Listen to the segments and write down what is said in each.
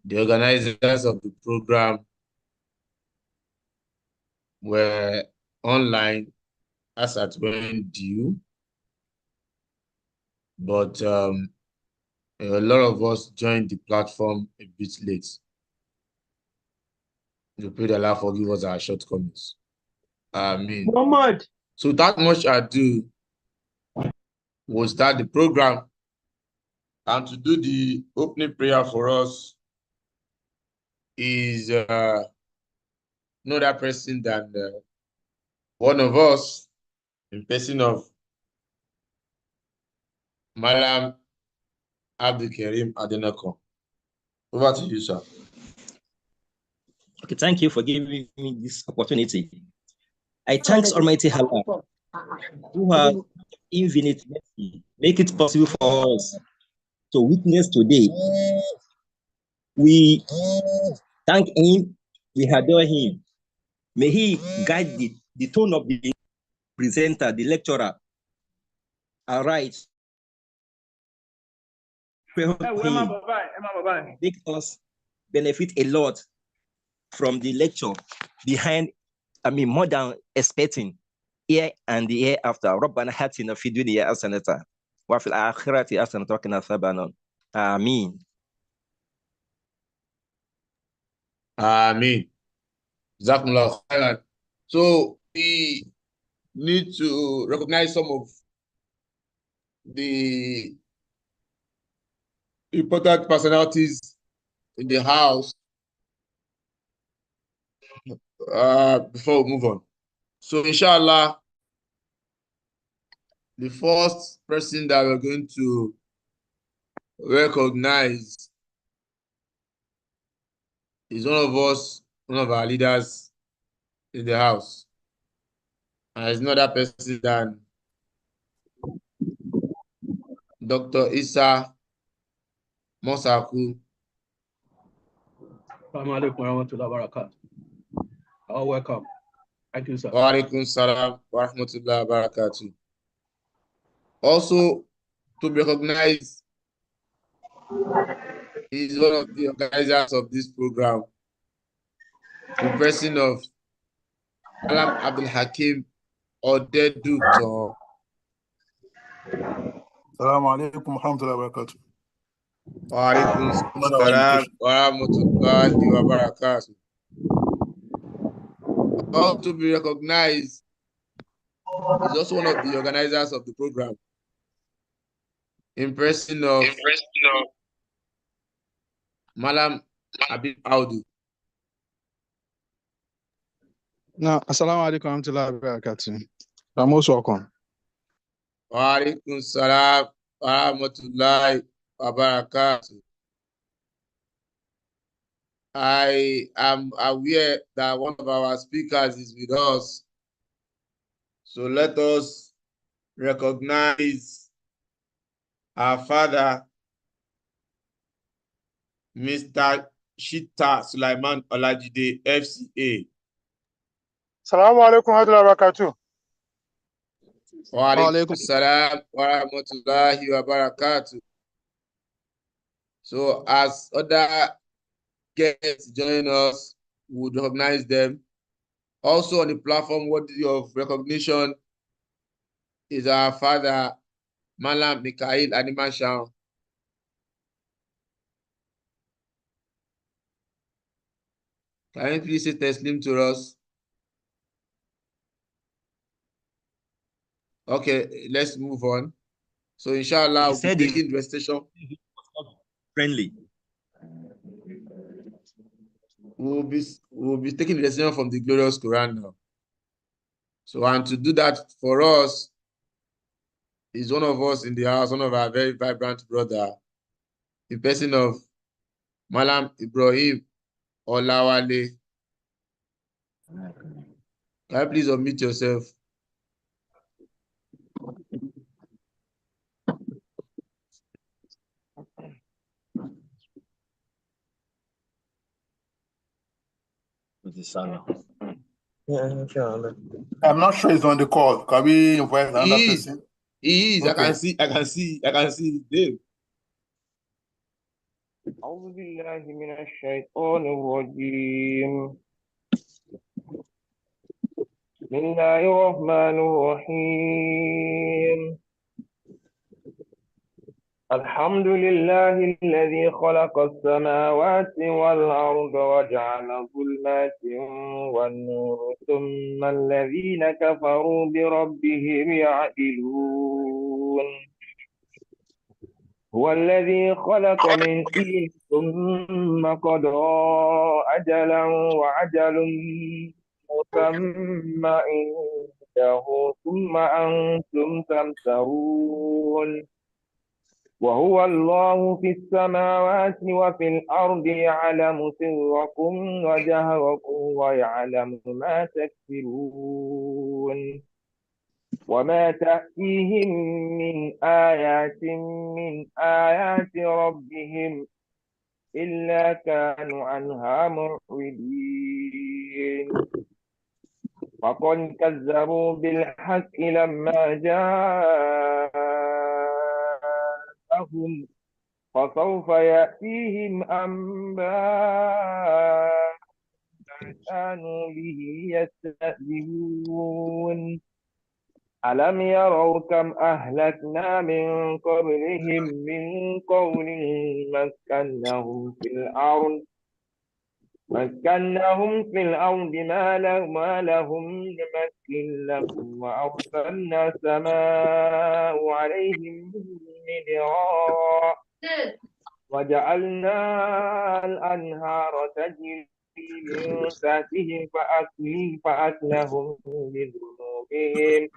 The organizers of the program were online as at when due, but a lot of us joined the platform a bit late. We pray that Allah forgive us our shortcomings. Amen. Muhammad. So that much ado, we'll start the program. And to do the opening prayer for us is no other person than one of us, in person of Malam Abdul Karim Adenako. Over to you, sir. Okay, thank you for giving me this opportunity. I thank Almighty Allah, who has infinite mercy, make it possible for us to witness today. We thank him, we adore him. May he guide the tone of the presenter, the lecturer. All right. Make us benefit a lot from the lecture behind, more than expecting, here and the year after. ربنا آتنا في الدنيا حسنة وفي الآخرة حسنة وقنا عذاب النار. Amen. Amen. So we need to recognize some of the important personalities in the house before we move on. So inshallah, the first person that we're going to recognize is one of us, one of our leaders in the house. And it's not that person than Dr. Isa Mosaku. Assalamu alaikum warahmatullahi wabarakatuh. Oh, welcome. Thank you, sir. Wa alaikum salam wa rahmatullahi wa barakatuh. Also, to be recognized, he is one of the organizers of this program, the person of Alam Abdul Hakim Odeduto. Assalamu alaikum warahmatullahi wabarakatuh. Wa alaikum salam wa rahmatullahi wa barakatuh. Also to be recognized, is also one of the organizers of the program, in person of Malam Abib Audu. No, assalamu alaikum warahmatullahi wabarakatuh. I'm most welcome. Wa alaikum salam wa rahmatullahi wa barakatuh. I am aware that one of our speakers is with us. So let us recognize our father, Mr. Shita Sulaiman Olajide, FCA. Assalamu alaikum warahmatullahi wabarakatuh. Wa alaikum salam wa rahmatullahi wa barakatuh. So as other guests join us, we would recognize them. Also on the platform worthy of recognition is our father, Malam Mikhail Animashan. Can you please say Teslim to us? Okay, let's move on. So inshallah, we'll be taking the recitation. Friendly. We'll be taking the recitation from the glorious Quran now. So, and to do that for us is one of us in the house, one of our very vibrant brother, the person of Malam Ibrahim Olawale. Can you please unmute yourself? I'm not sure he's on the call. Can we invite another person? He is. Okay. I can see Dave. أعوذ بالله من الشيطان الرجيم. بسم الله الرحمن الرحيم. الحمد لله الذي خلق السماوات والأرض وجعل الظلمات والنور ثم الذين كفروا بربهم يعدلون. هو الذي خلق من طين ثم قضى أجلا وعجل مسمى عنده ثم أنتم تمترون. وهو الله في السماوات وفي الأرض يعلم سركم وجهركم ويعلم ما تكسبون. وما تأتيهم من آيات ربهم إلا كانوا عنها معرضين. فقد كذبوا بالحق لما جاءهم فسوف يأتيهم أنباء ما كانوا به يستهزئون. ألم يروا كم أهلكنا من قبلهم من قرن مكناهم في الأرض ما لهم نمكن لهم وأرسلنا السماء عليهم مدرارا وجعلنا الأنهار تجري من تحتهم فأكلهم بذنوبهم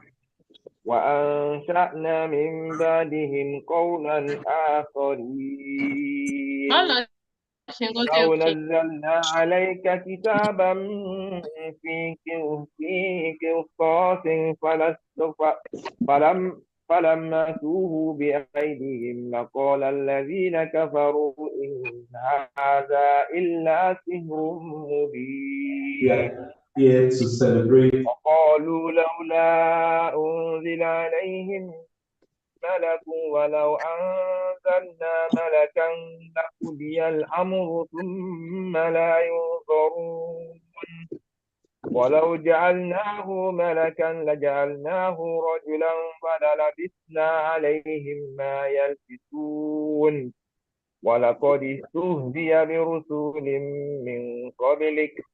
وأنشأنا من بعدهم قوما آخرين. لو نزلنا عليك كتابا في قرطاس فلما توه بأيديهم لقال الذين كفروا إن هذا إلا سحر مبين. Here to celebrate. وقالوا لولا أنزل عليهم ملك ولو أنزلنا ملكا لقضي الأمر ثم لا ينظرون. ولو جعلناه ملكا لجعلناه رجلا فللبسنا عليهم ما يلبسون. ولقد استهزئ برسل من قبلك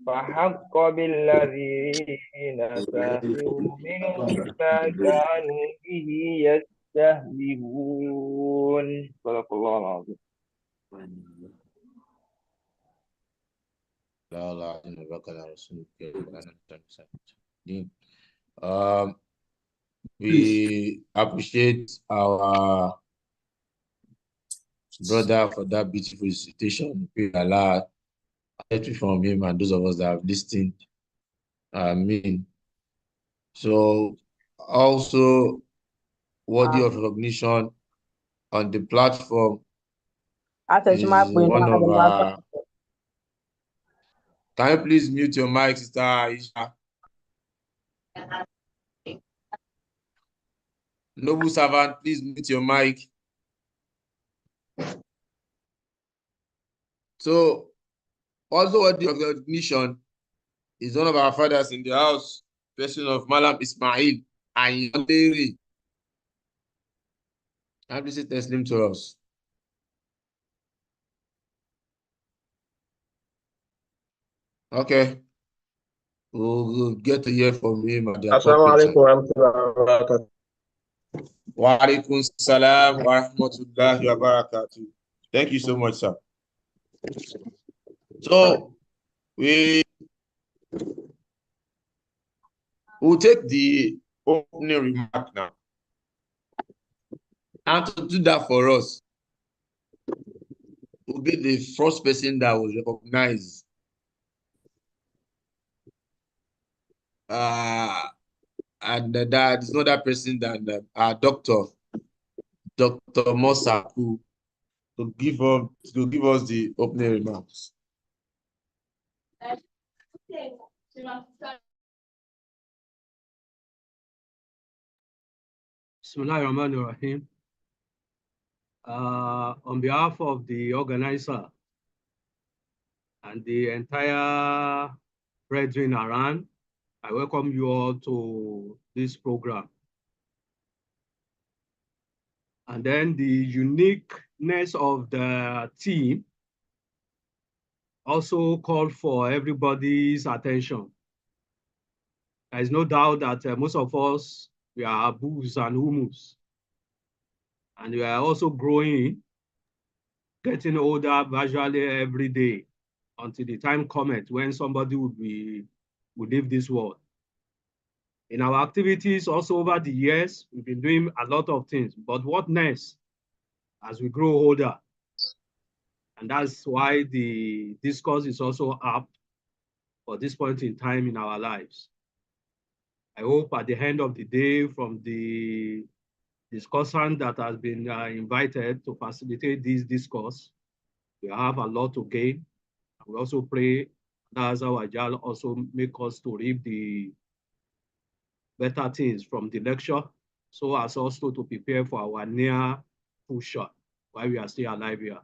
فحق بالذين سخروا منهم ما كانوا به يستهزئون. صدق الله العظيم. لا لا إلا رسول we appreciate our brother for that beautiful recitation. We Allah from him and those of us that have listened. So also worthy of recognition on the platform is one of our. Can you please mute your mic, Sister Aisha? Noble servant, please mute your mic. So, also worthy of recognition is one of our fathers in the house, person of Malam Ismail and Yandere. Can you please say Teslim to us? Okay. We'll get to hear from him at the appropriate time. Wa alaikum salam wa rahmatullahi wa barakatuh. Thank you so much, sir. So we'll take the opening remark now. And to do that for us, will be the first person that will recognize and that is not that person than our Dr. Mosaku to give us the opening remarks. بسم الله الرحمن الرحيم. On behalf of the organizer and the entire brethren around, I welcome you all to this program. And then the uniqueness of the team also called for everybody's attention. There is no doubt that most of us, we are Abus and Humus. And we are also growing, getting older gradually every day until the time comes when somebody will leave this world. In our activities also over the years, we've been doing a lot of things, but what next as we grow older? And that's why the discourse is also up for this point in time in our lives. I hope at the end of the day, from the discussant that has been invited to facilitate this discourse, we have a lot to gain. We also pray that Azawajal also make us to reap the better things from the lecture, so as also to prepare for our near future while we are still alive here.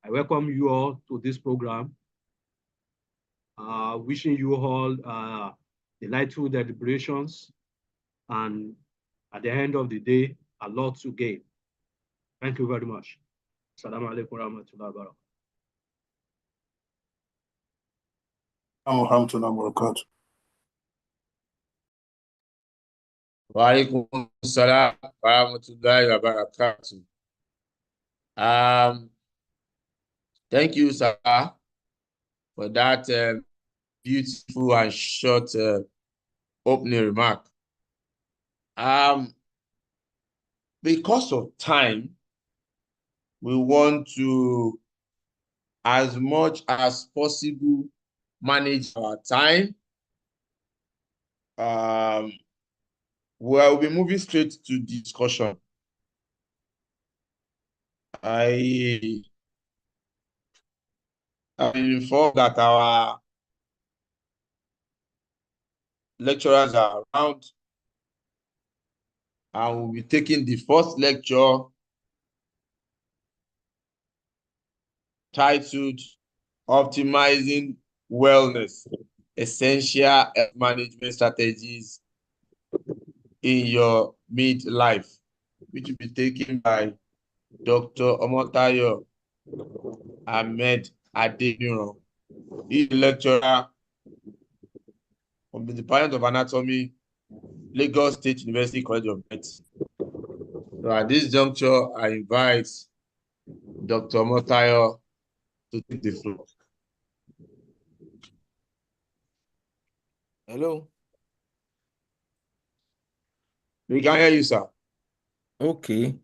I welcome you all to this program. Wishing you all delightful deliberations, and at the end of the day, a lot to gain. Thank you very much. Assalamu alaikum warahmatullahi wabarakatuh. Wa alaikum salam wa rahmatullahi wa barakatuh. Thank you, sir, for that beautiful and short opening remark. Because of time, we want to, as much as possible, manage our time. We'll be moving straight to discussion. I've been informed that our lecturers are around, and we'll be taking the first lecture titled Optimizing Wellness, Essential Health Management Strategies in Your Midlife, which will be taken by Dr. Omotayo Ahmed Adeniran. He's a lecturer from the Department of Anatomy, Lagos State University College of Medicine. So at this juncture, I invite Dr. Omotayo to take the floor. Hello. We can hear you, sir. Okay.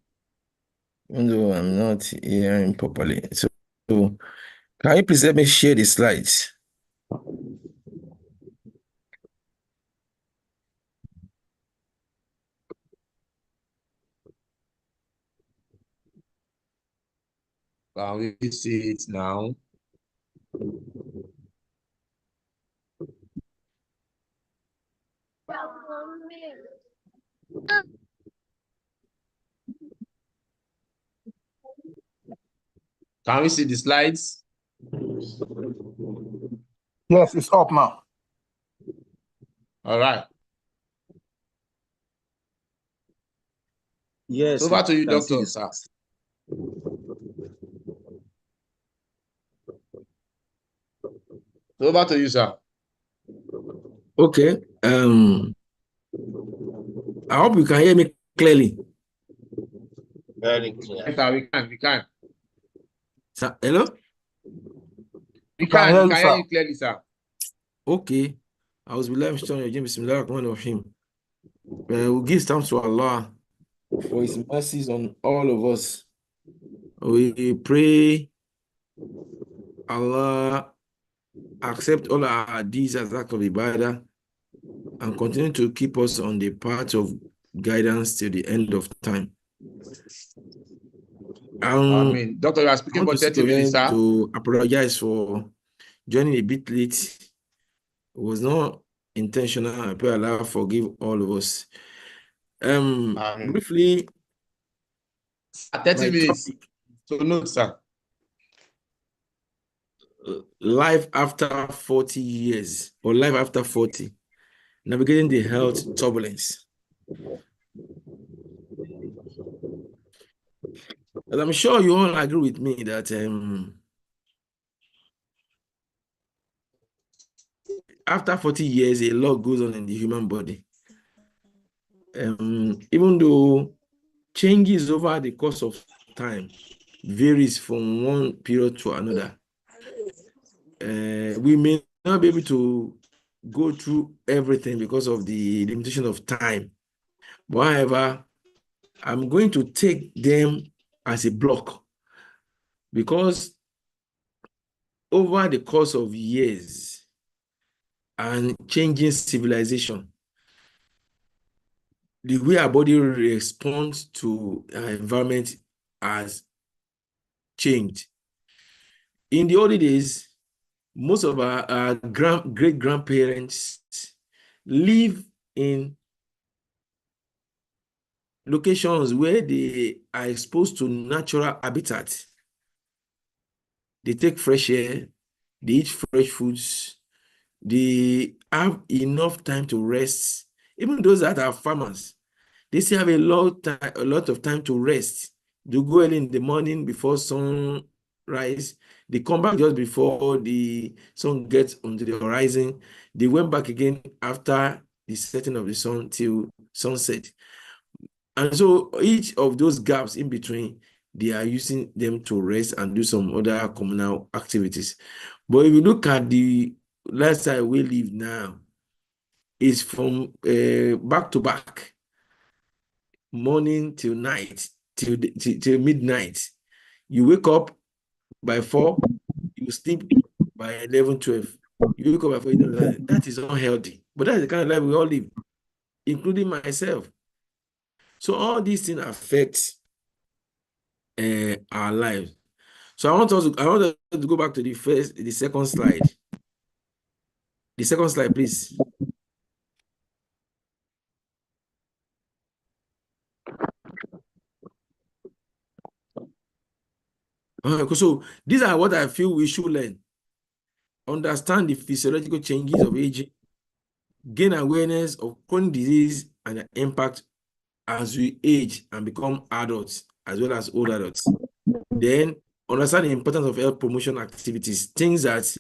Even though I'm not hearing properly. So can you please let me share the slides? Can we see it now? Can we see the slides? Yes, it's up now. All right. Yes. Over to you, can see Doctor, this. sir. Over to you, sir. Okay. I hope you can hear me clearly. Very clear. Yes, we can. Sir, hello? We can hear you clearly, sir. Okay. I was Bismillahirrahmanirrahim. We give thanks to Allah for His mercies on all of us. We pray Allah accept all our deeds as act of ibadah and continue to keep us on the path of guidance till the end of time. Doctor, you are speaking for 30 minutes, sir. To apologize for joining a bit late. It was not intentional. I pray Allah forgive all of us. Briefly, 30 My minutes. topic, So note, sir. life after 40 years, or life after 40, navigating the health turbulence. And I'm sure you all agree with me that after 40 years, a lot goes on in the human body. Even though changes over the course of time varies from one period to another, we may not be able to go through everything because of the limitation of time. But however, I'm going to take them as a block, because over the course of years and changing civilization, the way our body responds to our environment has changed. In the olden days, most of our great-grandparents live in locations where they are exposed to natural habitat. They take fresh air, they eat fresh foods, they have enough time to rest. Even those that are farmers, they still have a lot of time to rest. They go early in the morning before sunrise. They come back just before the sun gets onto the horizon. They went back again after the setting of the sun till sunset. And so each of those gaps in between, they are using them to rest and do some other communal activities. But if you look at the lifestyle we live now, it's from back to back, morning till night, till midnight. You wake up by 4, you sleep by 11, 12. You wake up by 4, you know, that is unhealthy. But that's the kind of life we all live, including myself. So all these things affect our lives. So I want us to go back to the second slide. The second slide, please. So these are what I feel we should learn. Understand the physiological changes of aging, gain awareness of chronic disease and the impact as we age and become adults as well as old adults. Then understand the importance of health promotion activities, things that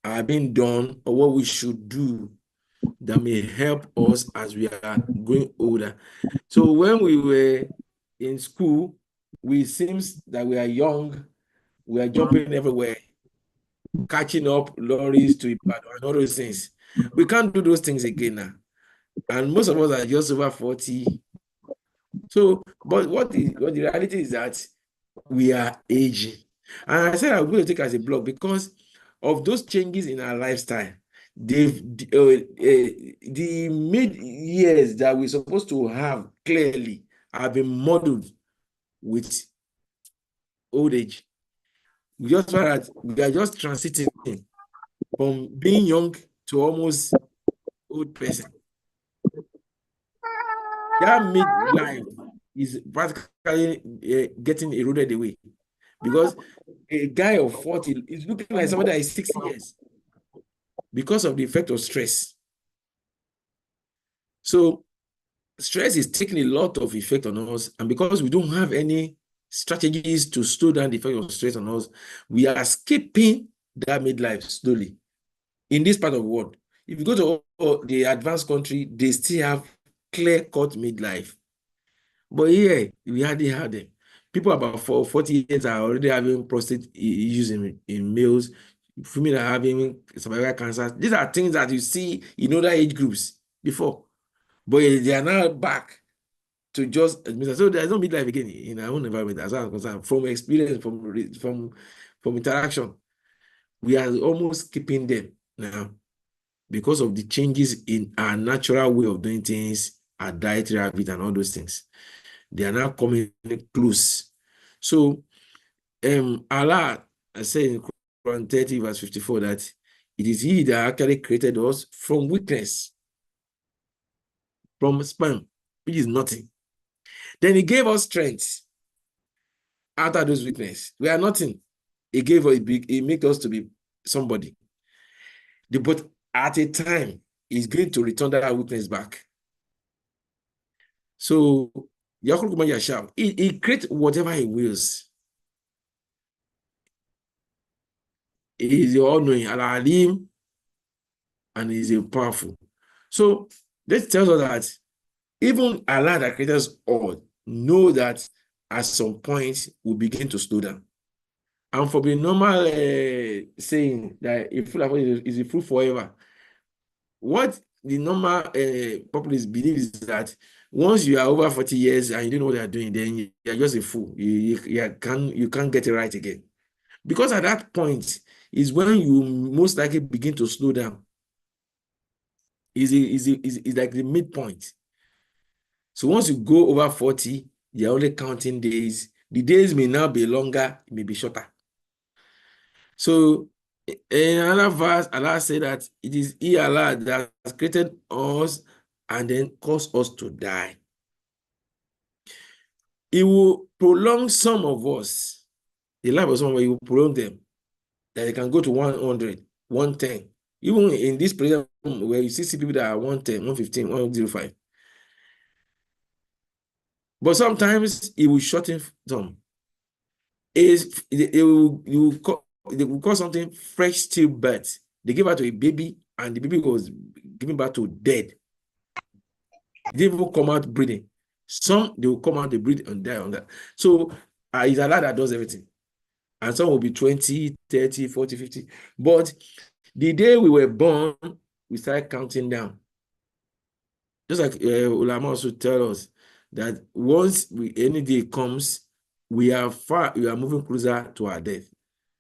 are being done or what we should do that may help us as we are growing older. So when we were in school, we seems that we are young, we are jumping everywhere, catching up lorries to Ibadan and all those things. We can't do those things again now. And most of us are just over 40. So, but what the reality is that we are aging. And I said I'm going to take as a block because of those changes in our lifestyle. The mid years that we're supposed to have clearly have been muddled with old age. We just find that we are just transiting from being young to almost old person. That midlife is practically getting eroded away, because a guy of 40 is looking like somebody that is 60 years because of the effect of stress. So stress is taking a lot of effect on us, and because we don't have any strategies to slow down the effect of stress on us, we are skipping that midlife slowly. In this part of the world, if you go to the advanced country, they still have clear-cut midlife. But here, we hardly have them. People about 40 years are already having prostate issues in males. Women are having cervical cancer. These are things that you see in other age groups before. But they are now back to just admit. So there's no midlife again in our own environment, as I'm concerned. From experience, from interaction, we are almost keeping them now because of the changes in our natural way of doing things, our dietary habit, and all those things. They are now coming close. So Allah said in Quran 30 verse 54 that it is He that actually created us from weakness, from sperm, which is nothing. Then He gave us strength after those weaknesses. We are nothing. He gave us, he made us to be somebody. But at a time, he's going to return that weakness back. So, he creates whatever he wills. He is all-knowing, Al-Alim, and he is powerful. So, this tells us that even Allah that created us all know that at some point we begin to slow down. And for the normal saying that a fool is a fool forever, what the normal populace believe is that once you are over 40 years and you don't know what you are doing, then you are just a fool. You can't get it right again. Because at that point is when you most likely begin to slow down. Is like the midpoint. So once you go over 40, you're only counting days. The days may now be longer, it may be shorter. So in another verse, Allah said that it is He, Allah, that has created us and then caused us to die. He will prolong some of us. The life of someone, He will prolong them. That they can go to 100, 110. Even in this present where you see people that are 110, 115, 105. But sometimes it will shorten some. They will call something fresh stillbirth. They give birth to a baby, and the baby was given birth to dead. They will come out breathing. Some they will come out, they breathe and die on that. So it's Allah that does everything. And some will be 20, 30, 40, 50. But the day we were born, we started counting down. Just like Ulama also tell us that once any day comes, we are moving closer to our death.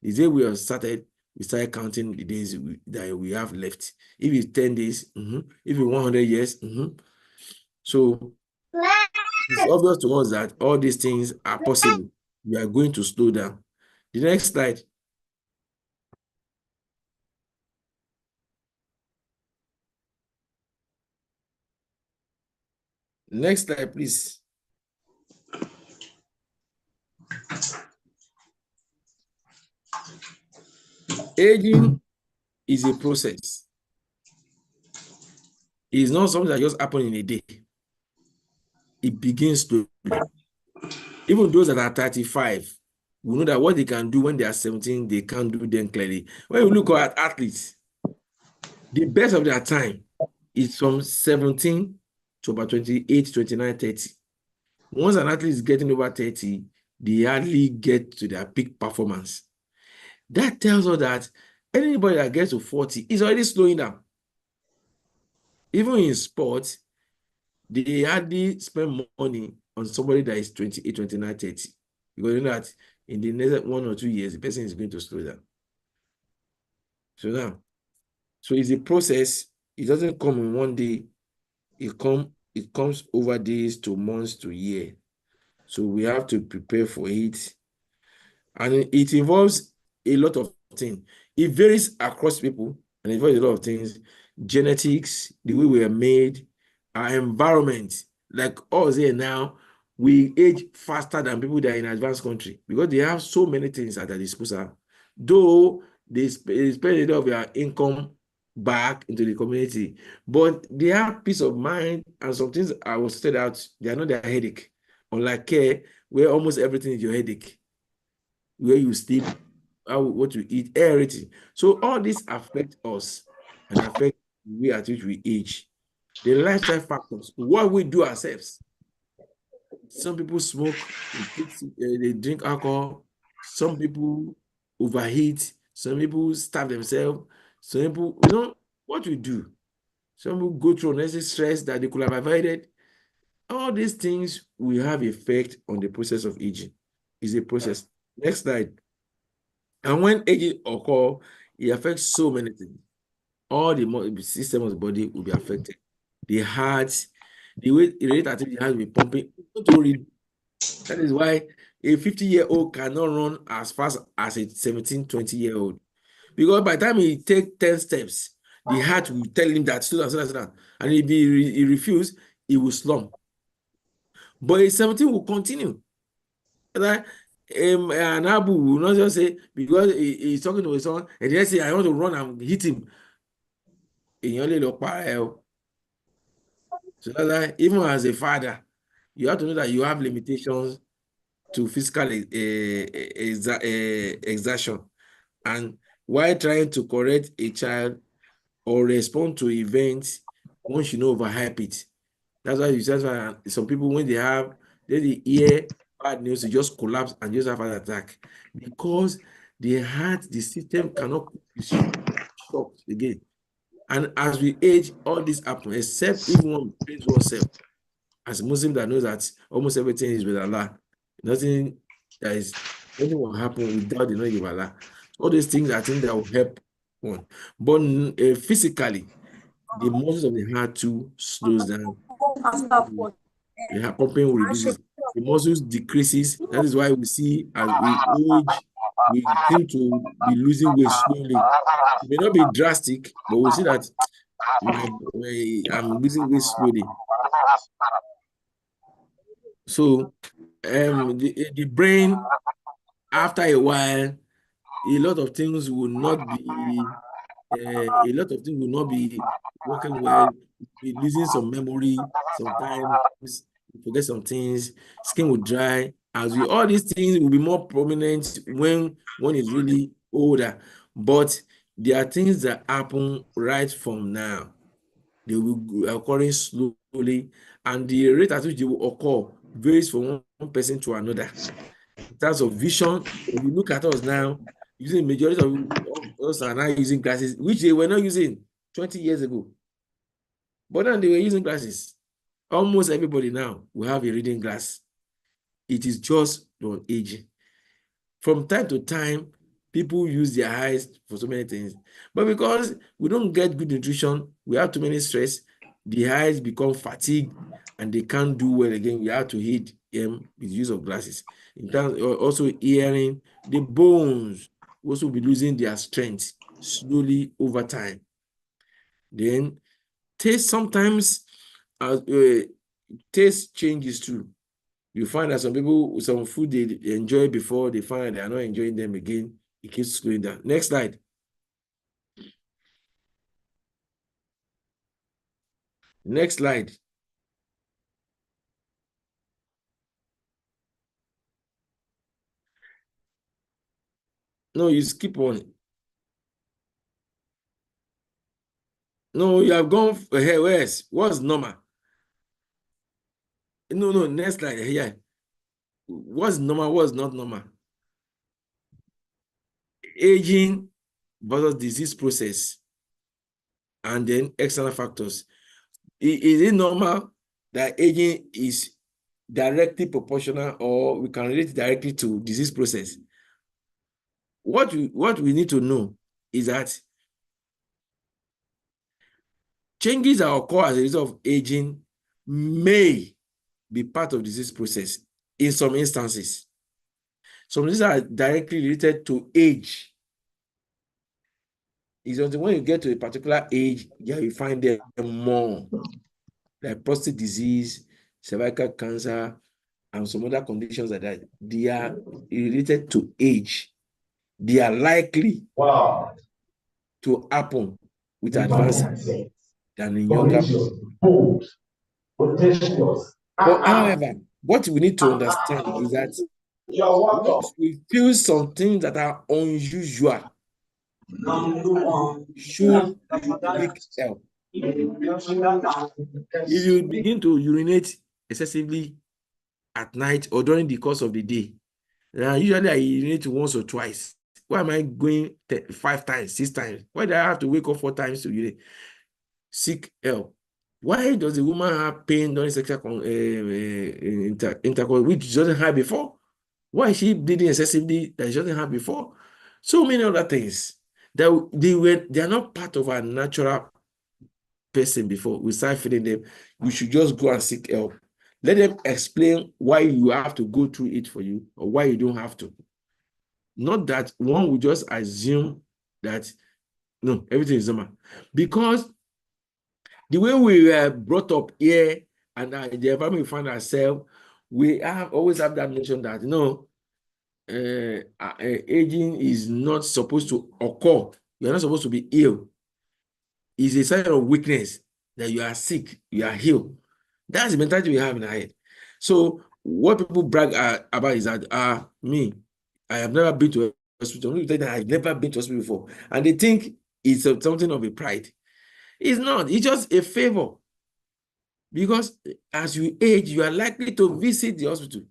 The day we have started, we started counting the days that we have left. If it's 10 days, if it's 100 years, So it's obvious to us that all these things are possible. We are going to slow down. The next slide. Next slide, please. Aging is a process. It is not something that just happens in a day. It begins slowly. Even those that are 35, we know that what they can do when they are 17, they can't do them clearly. When you look at athletes, the best of their time is from 17 to about 28, 29, 30. Once an athlete is getting over 30, they hardly get to their peak performance. That tells us that anybody that gets to 40 is already slowing down. Even in sports, they hardly spend money on somebody that is 28, 29, 30. Because you know that in the next 1 or 2 years, the person is going to slow down. So it's a process. It doesn't come in one day. It comes over days to months to year. So we have to prepare for it. And it involves a lot of things. It varies across people and it involves a lot of things. Genetics, the way we are made, our environment. Like us here now, we age faster than people that are in advanced country because they have so many things at their disposal. Though they spend a lot of their income back into the community, but they have peace of mind and some things I was stated out, they are not their headache. Unlike care, where almost everything is your headache. Where you sleep, what you eat, everything. So all this affect us and affect the way at which we age. The lifestyle factors, what we do ourselves. Some people smoke, they drink alcohol. Some people overheat. Some people starve themselves. Some people, what we do. Some people go through unnecessary stress that they could have avoided. All these things will have effect on the process of aging. It's a process. Next slide. And when aging occurs, it affects so many things. All the system of the body will be affected. The heart, the way the rate at which the heart will be pumping. That is why a 50-year-old cannot run as fast as a 17, 20-year-old. Because by the time he takes 10 steps, the heart will tell him that slow down. And if he refuses, he will slump. But a 17 will continue. Right? An Abu will not just say, because he's talking to his son, and then say, I want to run and hit him. So that's why, even as a father, you have to know that you have limitations to physical exertion. And while trying to correct a child or respond to events, one should not overhype it. That's why some people, when they hear bad news, they just collapse and just have an attack, because the system cannot stop again. And as we age, all this happens, except if one trains oneself. As a Muslim that knows that almost everything is with Allah, nothing will happen without the knowledge of Allah. All these things, I think, that will help one. But physically, the muscles of the heart too slows down. The heart pumping reduces. The muscles decreases. That is why we see, as we age, we seem to be losing weight slowly. It may not be drastic, but we see that I'm losing weight slowly. So the brain, after a while, a lot of things will not be working well. Be losing some memory. Sometimes you forget some things. Skin will dry. All these things will be more prominent when one is really older. But there are things that happen right from now. They will be occurring slowly, and the rate at which they will occur varies from one person to another. In terms of vision, when you look at us now, using majority of us are now using glasses, which they were not using 20 years ago. But then they were using glasses. Almost everybody now will have a reading glass. It is just on aging. From time to time, people use their eyes for so many things. But because we don't get good nutrition, we have too many stress, the eyes become fatigued and they can't do well again. We have to hit them with use of glasses. In terms also hearing, the bones also be losing their strength slowly over time. Then taste, sometimes taste changes too. You find that some people, some food they enjoy before, they find that they are not enjoying them again. It keeps slowing down. Next slide. Next slide. No, you skip one. No, you have gone ahead. What's normal? No, next slide. Yeah. What's normal? What's not normal? Aging versus disease process, and then external factors. Is it normal that aging is directly proportional, or we can relate it directly to disease process? What we need to know is that changes that occur as a result of aging may be part of disease process in some instances. Some of these are directly related to age. It's only when you get to a particular age, you find them more, like prostate disease, cervical cancer, and some other conditions like that. They are related to age. They are likely to happen with advancing than in younger people. But however, what we need to understand is that once we feel some things that are unusual, should seek help. If you begin to urinate excessively at night or during the course of the day, usually I urinate once or twice. Why am I going 5 times, 6 times? Why do I have to wake up 4 times to urinate? Seek help. Why does the woman have pain during sexual intercourse, which she doesn't have before? Why is she bleeding excessively that she doesn't have before? So many other things that they are not part of our natural person before. We start feeling them. We should just go and seek help. Let them explain why you have to go through it for you, or why you don't have to. Not that one will just assume that no, everything is normal, because the way we were brought up here and the environment we find ourselves, we always have that notion that aging is not supposed to occur. You are not supposed to be ill. It's a sign of weakness that you are sick, you are healed. That's the mentality we have in our head. So what people brag about is that me, I have never been to a hospital. I've never been to a hospital before. And they think it's something of a pride. It's not. It's just a favor. Because as you age, you are likely to visit the hospital.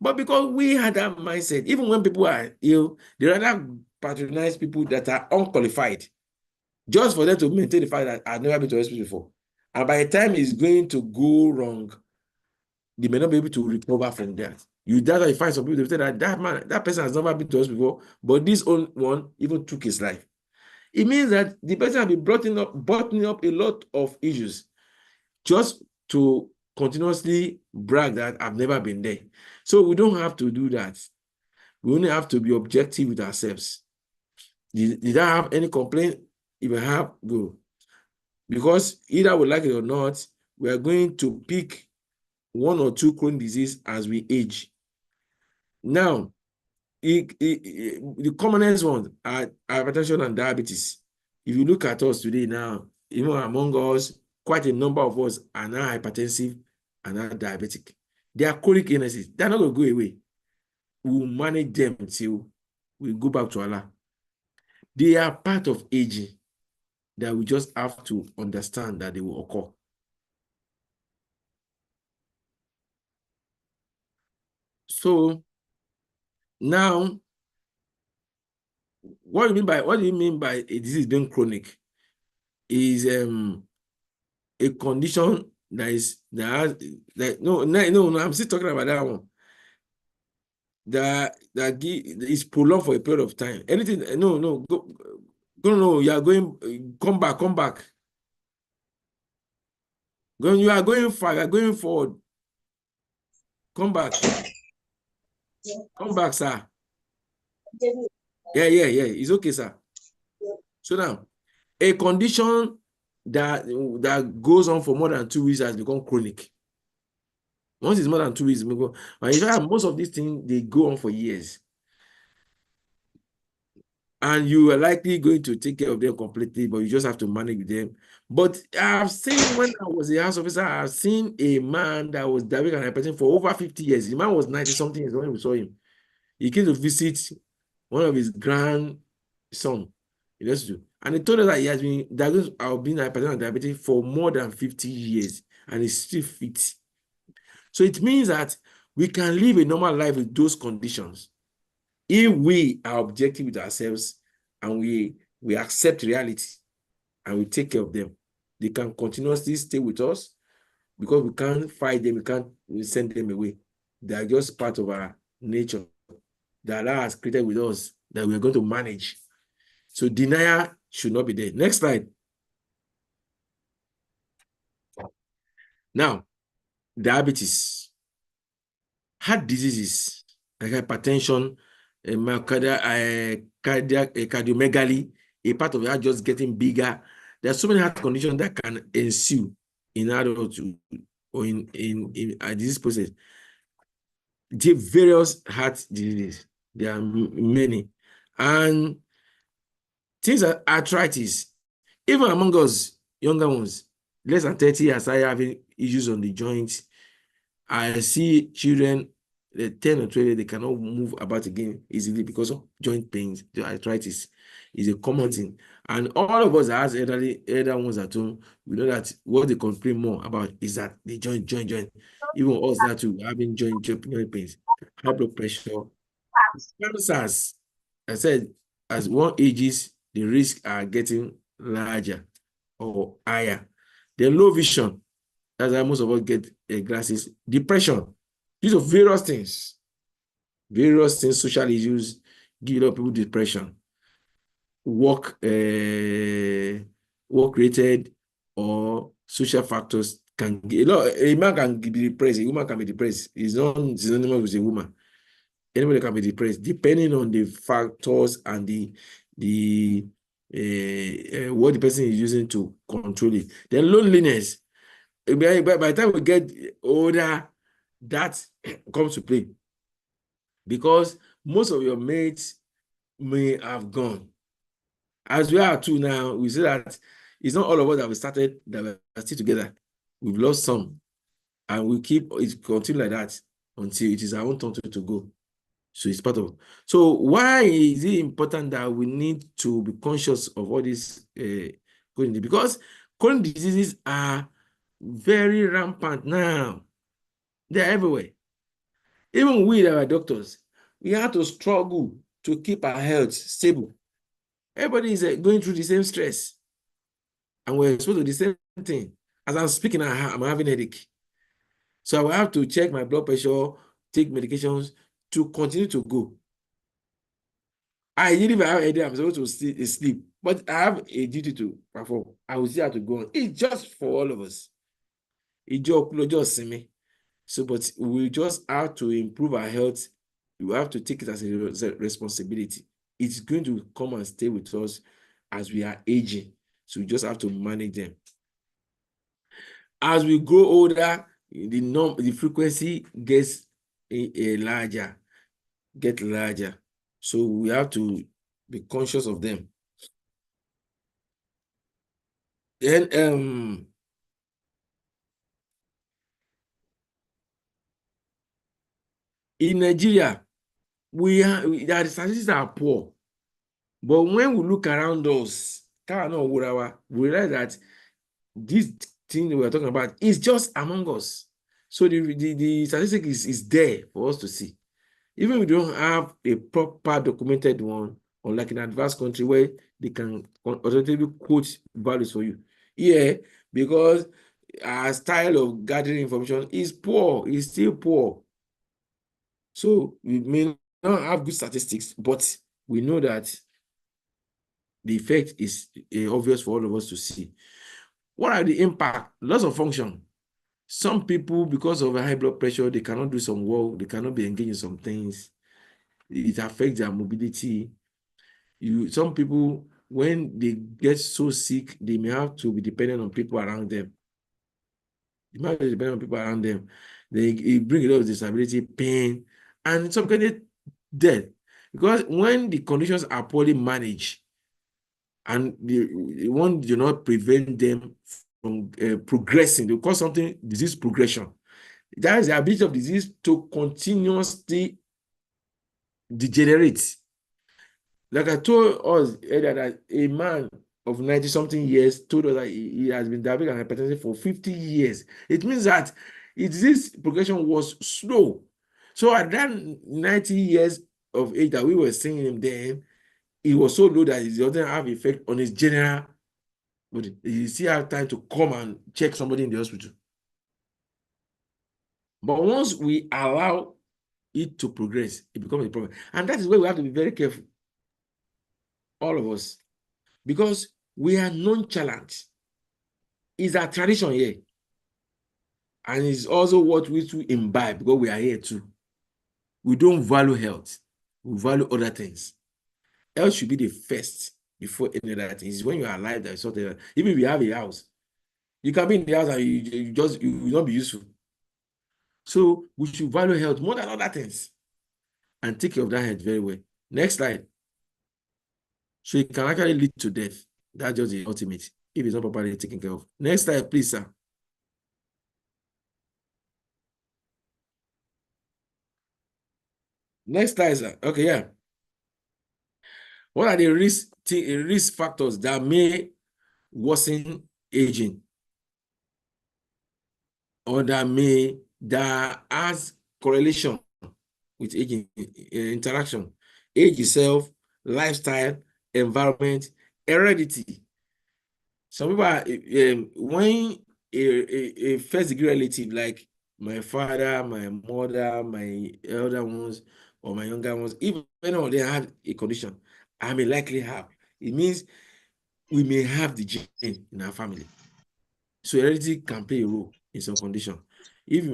But because we had that mindset, even when people are ill, they rather patronize people that are unqualified, just for them to maintain the fact that I've never been to a hospital before. And by the time it's going to go wrong, they may not be able to recover from that. That's why you find some people, they say that person has never been to a hospital before, but this one even took his life. It means that the person has been bottling up a lot of issues just to continuously brag that I've never been there. So we don't have to do that. We only have to be objective with ourselves. Did I have any complaint? If I have, go. Because either we like it or not, we are going to pick one or two chronic disease as we age. Now, the commonest ones are hypertension and diabetes. If you look at us today now, even among us, quite a number of us are now hypertensive and now diabetic. They are chronic illnesses. They're not going to go away. We'll manage them until we go back to Allah. They are part of aging that we just have to understand that they will occur. So now, what do you mean by a disease being chronic? Is a condition no, I'm still talking about that one. That is prolonged for a period of time. Anything, you are going, come back. You are going far, you are going forward. Come back. Come back, sir. Yeah, it's okay, sir. So now, a condition that goes on for more than 2 weeks has become chronic. Once it's more than 2 weeks, most of these things, they go on for years. And you are likely going to take care of them completely, but you just have to manage them. But I've seen, when I was a house officer, I've seen a man that was diabetic and hypertensive for over 50 years. The man was 90-something years when we saw him. He came to visit one of his grandson. And he told us that he has been diagnosed of being hypertensive and diabetic for more than 50 years, and he's still fit. So it means that we can live a normal life with those conditions if we are objective with ourselves and we accept reality and we take care of them. They can continuously stay with us because we can't fight them, we can't send them away. They are just part of our nature that Allah has created with us that we're going to manage. So denial should not be there. Next slide. Now, diabetes, heart diseases like hypertension, cardiomegaly, a part of the heart just getting bigger. There are so many heart conditions that can ensue in adulthood or in a disease process. The various heart diseases, there are many. And things like arthritis, even among us, younger ones, less than 30 years, I having issues on the joints. I see children, 10 or 12, they cannot move about again easily because of joint pains. The arthritis is a common thing. And all of us as elder ones at home, we know that what they complain more about is that the joint. Even us that too, having joint pains, high blood pressure. Cancers, I said, as one ages, the risks are getting larger or higher. The low vision, that's why most of us get glasses. Depression, these are various things, social issues give a lot of people depression. Work-related or social factors can get a man can be depressed, a woman can be depressed. It's not synonymous with a woman. Anybody can be depressed, depending on the factors and what the person is using to control it. Then loneliness. By the time we get older, that comes to play. Because most of your mates may have gone. As we are too now, we say that it's not all of us that we started that we are still together. We've lost some, and we keep it continue like that until it is our own turn to go. So it's part of. So why is it important that we need to be conscious of all these chronic? Because chronic diseases are very rampant now. They're everywhere. Even we that are doctors, we have to struggle to keep our health stable. Everybody is going through the same stress, and we're exposed to the same thing. As I'm speaking, I'm having a headache. So I will have to check my blood pressure, take medications to continue to go. If I have a headache, I'm supposed to sleep, but I have a duty to perform. I will still have to go on. It's just for all of us. It's just me. So, but we just have to improve our health. We have to take it as a responsibility. It's going to come and stay with us as we are aging. So we just have to manage them. As we grow older, the frequency gets larger. So we have to be conscious of them. Then in Nigeria, the statistics are poor. But when we look around us, we realize that this thing we're talking about is just among us. So the statistic is there for us to see. Even if we don't have a proper documented one, unlike in an advanced country where they can alternatively quote values for you. Yeah, because our style of gathering information is poor, is still poor. So we may not have good statistics, but we know that the effect is obvious for all of us to see. What are the impact? Loss of function. Some people, because of high blood pressure, they cannot do some work, they cannot be engaged in some things. It affects their mobility. Some people, when they get so sick, they may have to be dependent on people around them. They might be dependent on people around them. They bring a lot of disability, pain, and some kind of death. Because when the conditions are poorly managed, and the one do not prevent them from progressing, they call something disease progression. That is the ability of disease to continuously degenerate. Like I told us earlier, that a man of 90-something years told us that he has been diabetic and hypertensive for 50 years. It means that disease progression was slow. So at that 90 years of age that we were seeing him then, it was so low that it doesn't have effect on his general body. You still have time to come and check somebody in the hospital. But once we allow it to progress, it becomes a problem. And that is where we have to be very careful, all of us, because we are nonchalant. It's our tradition here. And it's also what we to imbibe, because we are here too. We don't value health. We value other things. Health should be the first before any other things. It's when you are alive that you sort of, even if you have a house, you can be in the house and you will not be useful. So we should value health more than other things and take care of that health very well. Next slide. So it can actually lead to death. That's just the ultimate if it's not properly taken care of. Next slide, please, sir. Next slide, sir. Okay, yeah. What are the risk factors that may worsen aging, or that has correlation with aging interaction? Age itself, lifestyle, environment, heredity. Some people are, when a first degree relative like my father, my mother, my elder ones, or my younger ones, if any of them have a condition, I may likely have. It means we may have the gene in our family. So heredity can play a role in some condition. If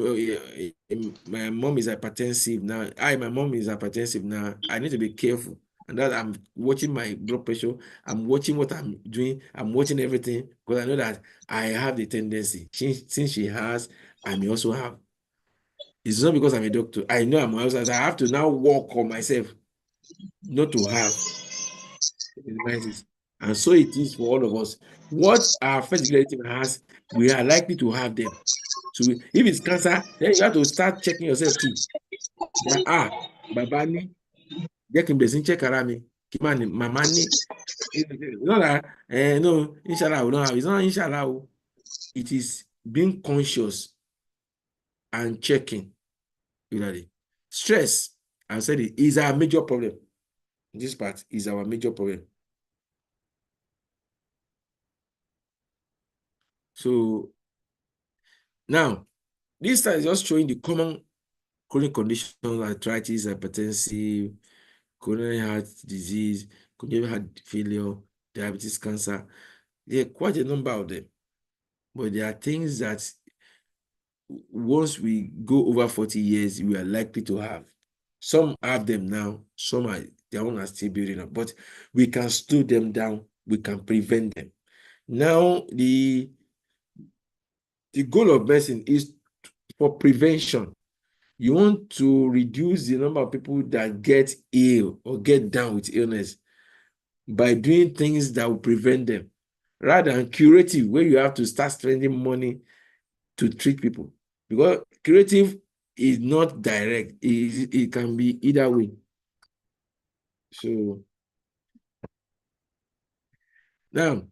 my mom is hypertensive now, my mom is hypertensive now, I need to be careful. And that I'm watching my blood pressure, I'm watching what I'm doing, I'm watching everything, because I know that I have the tendency. Since she has, I may also have. It's not because I'm a doctor. I know I'm also, I have to now work on myself not to have. And so it is for all of us. What our first relative has, we are likely to have them. So if it's cancer, then you have to start checking yourself too. That, Baba ni, jẹ́ kí n bẹ̀rẹ̀ sí check ara mi, kí má ní màmá ní. Not that, no, inshallah, we don't have. It's not inshallah. It is being conscious and checking. Stress, I said it, is our major problem. This part is our major problem. So now, this slide is just showing the common chronic conditions, arthritis, hypertension, coronary heart disease, congenital heart failure, diabetes, cancer. There are quite a number of them. But there are things that once we go over 40 years, we are likely to have. Some have them now, some are their own are still building up, but we can slow them down, we can prevent them. Now, the goal of medicine is for prevention. You want to reduce the number of people that get ill or get down with illness by doing things that will prevent them, rather than curative, where you have to start spending money to treat people. Because curative is not direct. It can be either way. So now,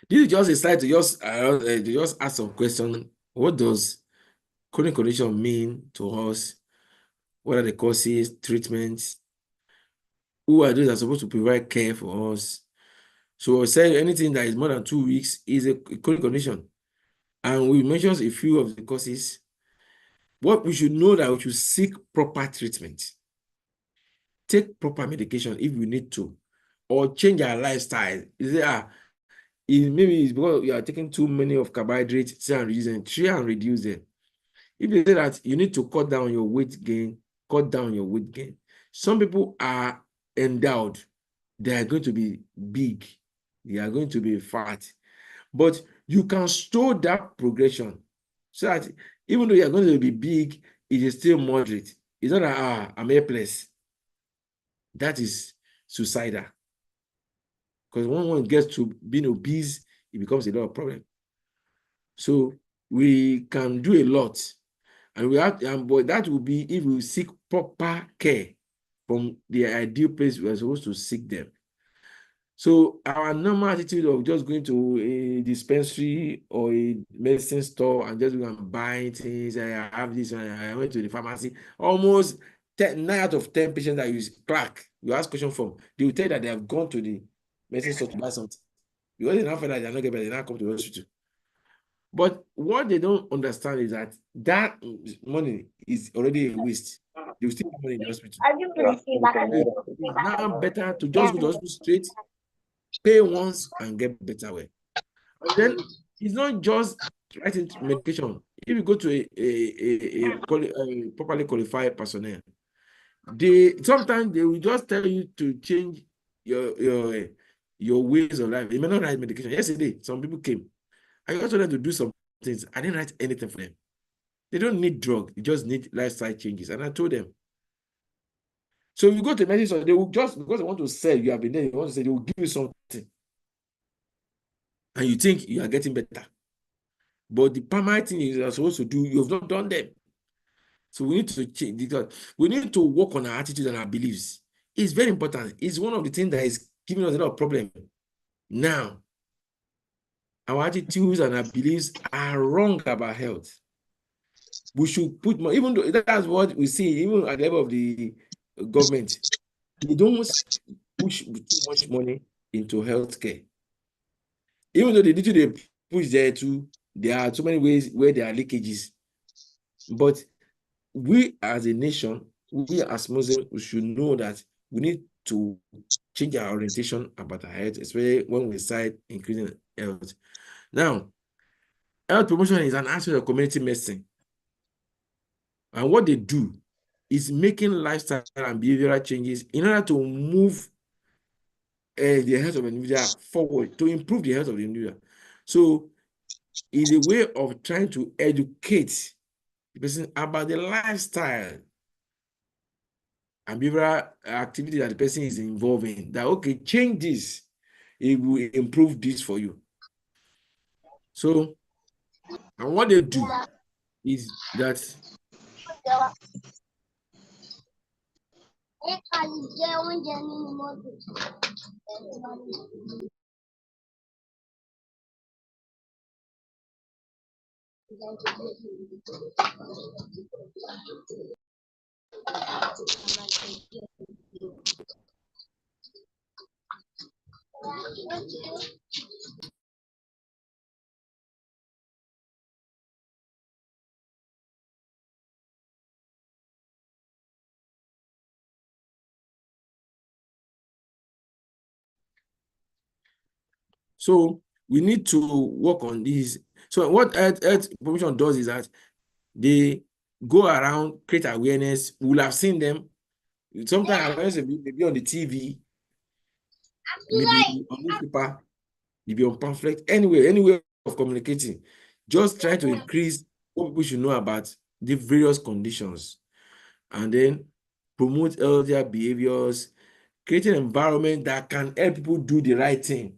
this is just a slide to just ask some questions. What does chronic condition mean to us? What are the causes, treatments? Who are those that are supposed to provide care for us? So we say anything that is more than 2 weeks is a chronic condition. And we mentioned a few of the causes. What we should know that we should seek proper treatment. Take proper medication if we need to, or change our lifestyle. Maybe it's because you are taking too many of carbohydrates, try and reduce them. If you say that you need to cut down your weight gain, cut down your weight gain. Some people are endowed. They are going to be big. They are going to be fat. But you can slow that progression so that even though you are going to be big, it is still moderate. It's not that, I'm helpless. That is suicidal. Because when one gets to being obese, it becomes a lot of problem. So we can do a lot. And we have, but that will be if we seek proper care from the ideal place we are supposed to seek them. So our normal attitude of just going to a dispensary or a medicine store and just going and buying things, I have this, I went to the pharmacy, almost 9 out of 10 patients that use clerk, you ask question from, they will tell you that they have gone to the medicine store to buy something. Because they don't feel like they're not getting better, they now come to the hospital. But what they don't understand is that that money is already a waste. They will still have money in the hospital. It's now better to just go to the hospital straight, pay once and get better way. And then it's not just writing medication. If you go to a properly qualified personnel, sometimes they will just tell you to change your ways of life. They may not write medication. Yesterday, some people came. I also told them to do some things. I didn't write anything for them. They don't need drug. They just need lifestyle changes. And I told them. So you go to medicine, they will just, because they want to sell, you have been there, they want to say, they will give you something. And you think you are getting better. But the primary thing you are supposed to do, you have not done them. So we need to change, because we need to work on our attitude and our beliefs. It's very important. It's one of the things that is giving us a lot of problem. Now, our attitudes and our beliefs are wrong about health. We should put more, even though that's what we see, even at the level of the government, they don't push too much money into healthcare. Even though they push there too, there are so many ways where there are leakages. But we as a nation, we as Muslims, we should know that we need to change our orientation about our health, especially when we start increasing health. Now, health promotion is an aspect of community medicine. And what they do is making lifestyle and behavioral changes in order to move the health of the individual forward, to improve the health of the individual. So it's a way of trying to educate the person about the lifestyle and behavioral activity that the person is involved in, that, okay, change this, it will improve this for you. So, and what they do is that so we need to work on these. So what health promotion does is that they go around, create awareness. We will have seen them. Sometimes awareness may be on the TV, maybe on newspaper, maybe on pamphlet, any way of communicating. Just try to increase what people should know about the various conditions, and then promote healthier behaviors, create an environment that can help people do the right thing.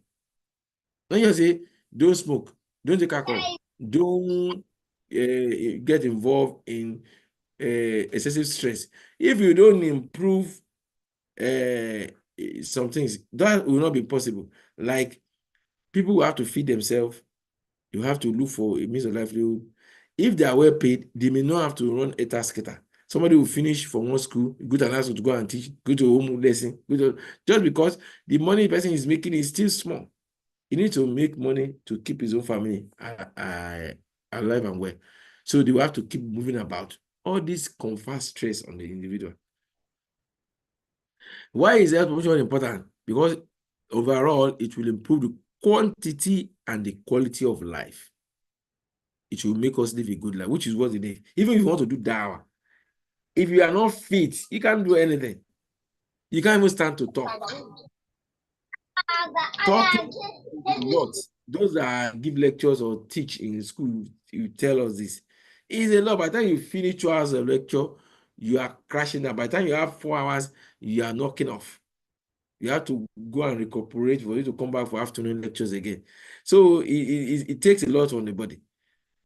When you say, don't smoke, don't take alcohol, don't get involved in excessive stress. If you don't improve some things, that will not be possible. Like, people will have to feed themselves. You have to look for a means of livelihood. If they are well paid, they may not have to run skater. Somebody will finish from one school, go to another school to go and teach, go to a home lesson, just because the money the person is making is still small. He needs to make money to keep his own family alive and well. So they will have to keep moving about. All this confers stress on the individual. Why is health promotion important? Because overall, it will improve the quantity and the quality of life. It will make us live a good life, which is what it is. Even if you want to do dawah, if you are not fit, you can't do anything. You can't even stand to talk. Talking a lot. Those that give lectures or teach in school, you tell us this. It's a lot. By the time you finish 2 hours of lecture, you are crashing down. By the time you have 4 hours, you are knocking off. You have to go and recuperate for you to come back for afternoon lectures again. So it takes a lot on the body.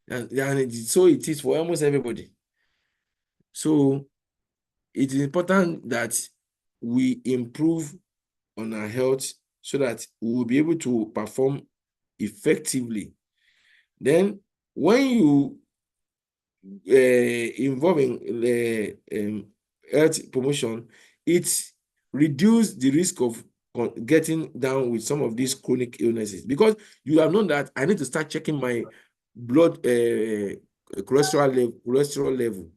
And so it is for almost everybody. So it is important that we improve on our health so that we will be able to perform effectively. Then, when you involve in health promotion, it reduces the risk of getting down with some of these chronic illnesses, because you have known that I need to start checking my blood cholesterol level,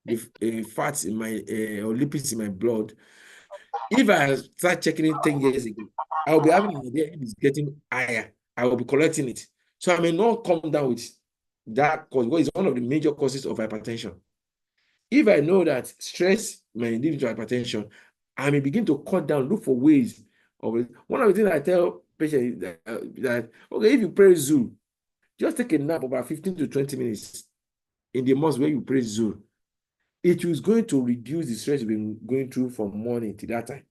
the fats in my or lipids in my blood. If I start checking it 10 years ago, I will be having an idea if it's getting higher. I will be collecting it. So I may not come down with that cause, because it's one of the major causes of hypertension. If I know that stress may lead to hypertension, I may begin to cut down, look for ways of it. One of the things I tell patients is that okay, if you pray Zuhr, just take a nap about 15 to 20 minutes in the mosque where you pray Zuhr. It is going to reduce the stress you've been going through from morning to that time.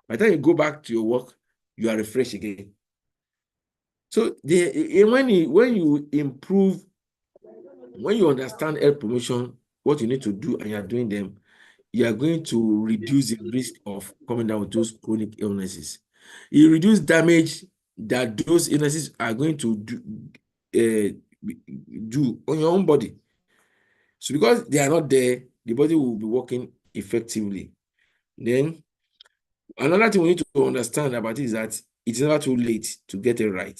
By the time you go back to your work, you are refreshed again. So when you improve, when you understand health promotion, what you need to do, and you are doing them, you are going to reduce the risk of coming down with those chronic illnesses. You reduce damage that those illnesses are going to do on your own body. So because they are not there, the body will be working effectively. Then another thing we need to understand about it is that it's never too late to get it right.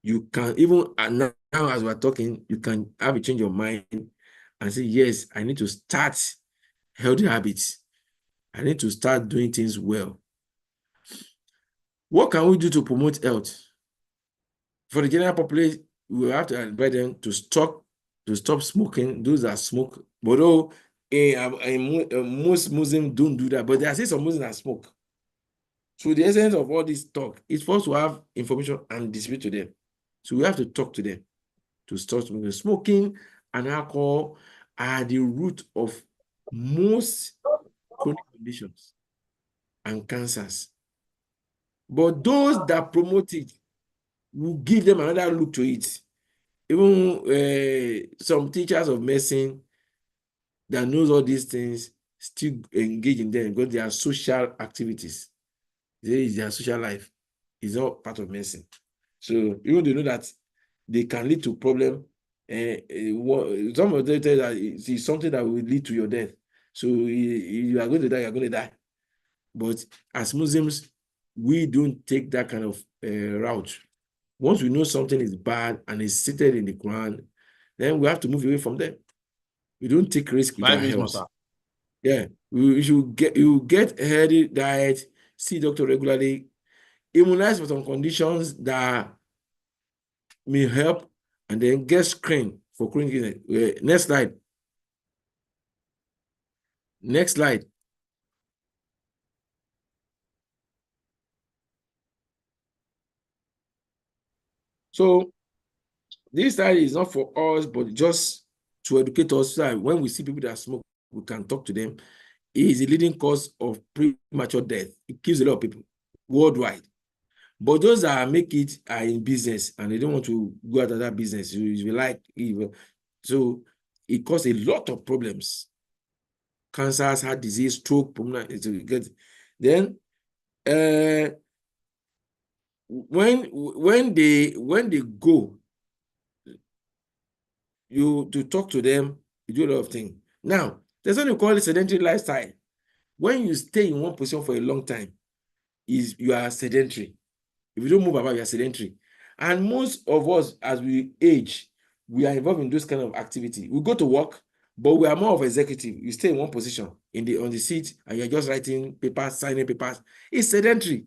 You can even now, as we're talking, you can have a change of mind and say, yes, I need to start healthy habits. I need to start doing things well. What can we do to promote health? For the general population, we have to advise them to stop smoking, those that smoke. But though most Muslims don't do that, but there are still some Muslims that smoke. So the essence of all this talk is for us to have information and distribute to them. So we have to talk to them to stop smoking. Smoking and alcohol are the root of most chronic conditions and cancers. But those that promote it will give them another look to it. Even some teachers of medicine that knows all these things still engage in them because they are social activities. Their social life is all part of medicine. So even they know that they can lead to problem, some of them tell that it's something that will lead to your death. So you are going to die, you're going to die. But as Muslims, we don't take that kind of route. Once we know something is bad and is stated in the Quran, then we have to move away from them. We don't take risk with our health. Yeah, you get a healthy diet, see doctor regularly, immunize for some conditions that may help, and then get screened for chronic illness. Next slide. Next slide. So this slide is not for us, but just to educate us so that when we see people that smoke, we can talk to them. It is a leading cause of premature death. It kills a lot of people worldwide. But those that make it are in business and they don't want to go out of that business. You like evil. So it causes a lot of problems. Cancers, heart disease, stroke, pulmonary. Then when they go to talk to them, you do a lot of things. Now, there's what you call a sedentary lifestyle. When you stay in one position for a long time, you are sedentary. If you don't move about, you are sedentary. And most of us, as we age, we are involved in those kind of activity. We go to work, but we are more of executive. You stay in one position on the seat, and you're just writing papers, signing papers. It's sedentary.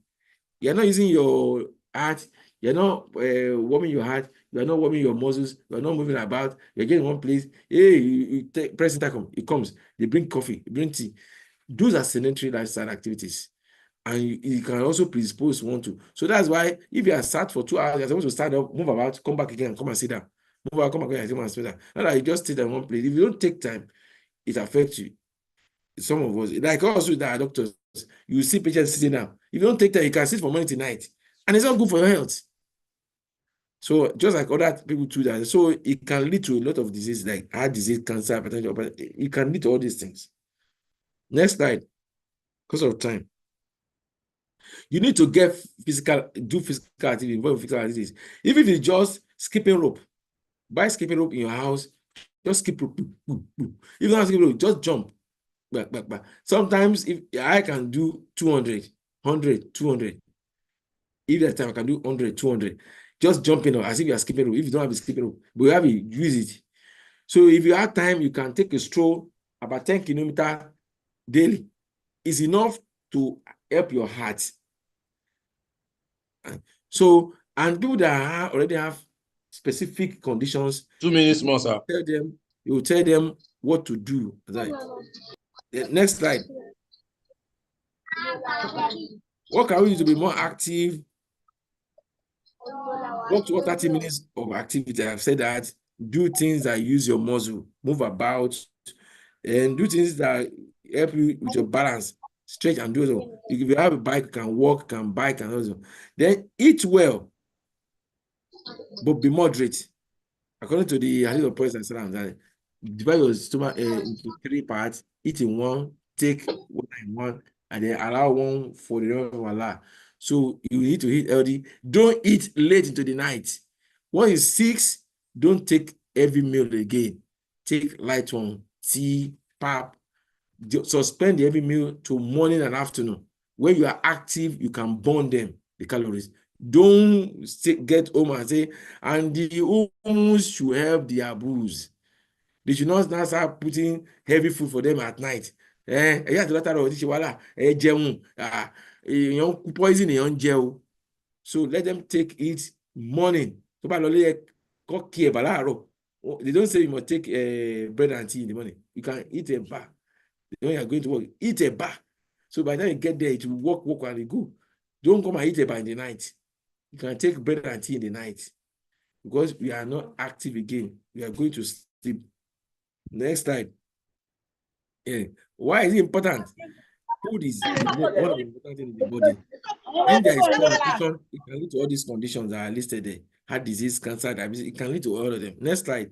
You're not using your heart. You're not warming your heart. You're not warming your muscles. You're not moving about. You're getting one place. Hey, you press intercom. It comes. They bring coffee. They bring tea. Those are sedentary lifestyle activities. And you can also predispose one to. So that's why if you are sat for 2 hours, you're supposed to stand up, move about, come back again, come and sit down. Move out, come back again, come and sit down. Not that you just sit in one place. If you don't take time, it affects you. Some of us, like also that doctors, you see patients sitting down. If you don't take time, you can sit from morning to night. And it's not good for your health. So just like other people do that. So it can lead to a lot of diseases like heart disease, cancer, hypertension, but it can lead to all these things. Next slide, because of time. You need to do physical activity, involve physical activities. Even if it's just skipping rope, buy skipping rope in your house, just skip rope. If you don't have skipping rope, just jump. Back. Sometimes if I can do 200, 100, 200. If there's time, I can do 100, 200. Just jumping as if you are skipping rope. If you don't have a skipping rope, but you have it, use it. So if you have time, you can take a stroll about 10 kilometers daily. It's enough to help your heart. So, and people that already have specific conditions, 2 minutes more, sir. you will tell them what to do. Right. Next slide. What can we do to be more active? Walk to 30 minutes of activity. I've said that. Do things that use your muscle, move about, and do things that help you with your balance. Stretch and do it. If you have a bike, you can walk, can bike, and also. Then eat well, but be moderate. According to the Hadith of Prophet, divide your stomach into 3 parts, eat in one, take one in one, and then allow one for the rest of Allah. So you need to eat healthy. Don't eat late into the night. When it's 6, don't take heavy meal again. Take light one, tea, pap. Suspend the heavy meal to morning and afternoon. When you are active, you can burn them, the calories. Don't get home and say, and the homes should help the abuse. They should not now start putting heavy food for them at night. Poison. So let them take it morning. They don't say you must take bread and tea in the morning. You can eat a bar. When you are going to work, eat a bar. So by the time you get there, it will work and go. Don't come and eat a bar in the night. You can take bread and tea in the night because we are not active again. We are going to sleep. Next slide. Yeah. Why is it important? Food is one of the important things in the body. When there is poor nutrition, it can lead to all these conditions that are listed there. Heart disease, cancer, diabetes, it can lead to all of them. Next slide.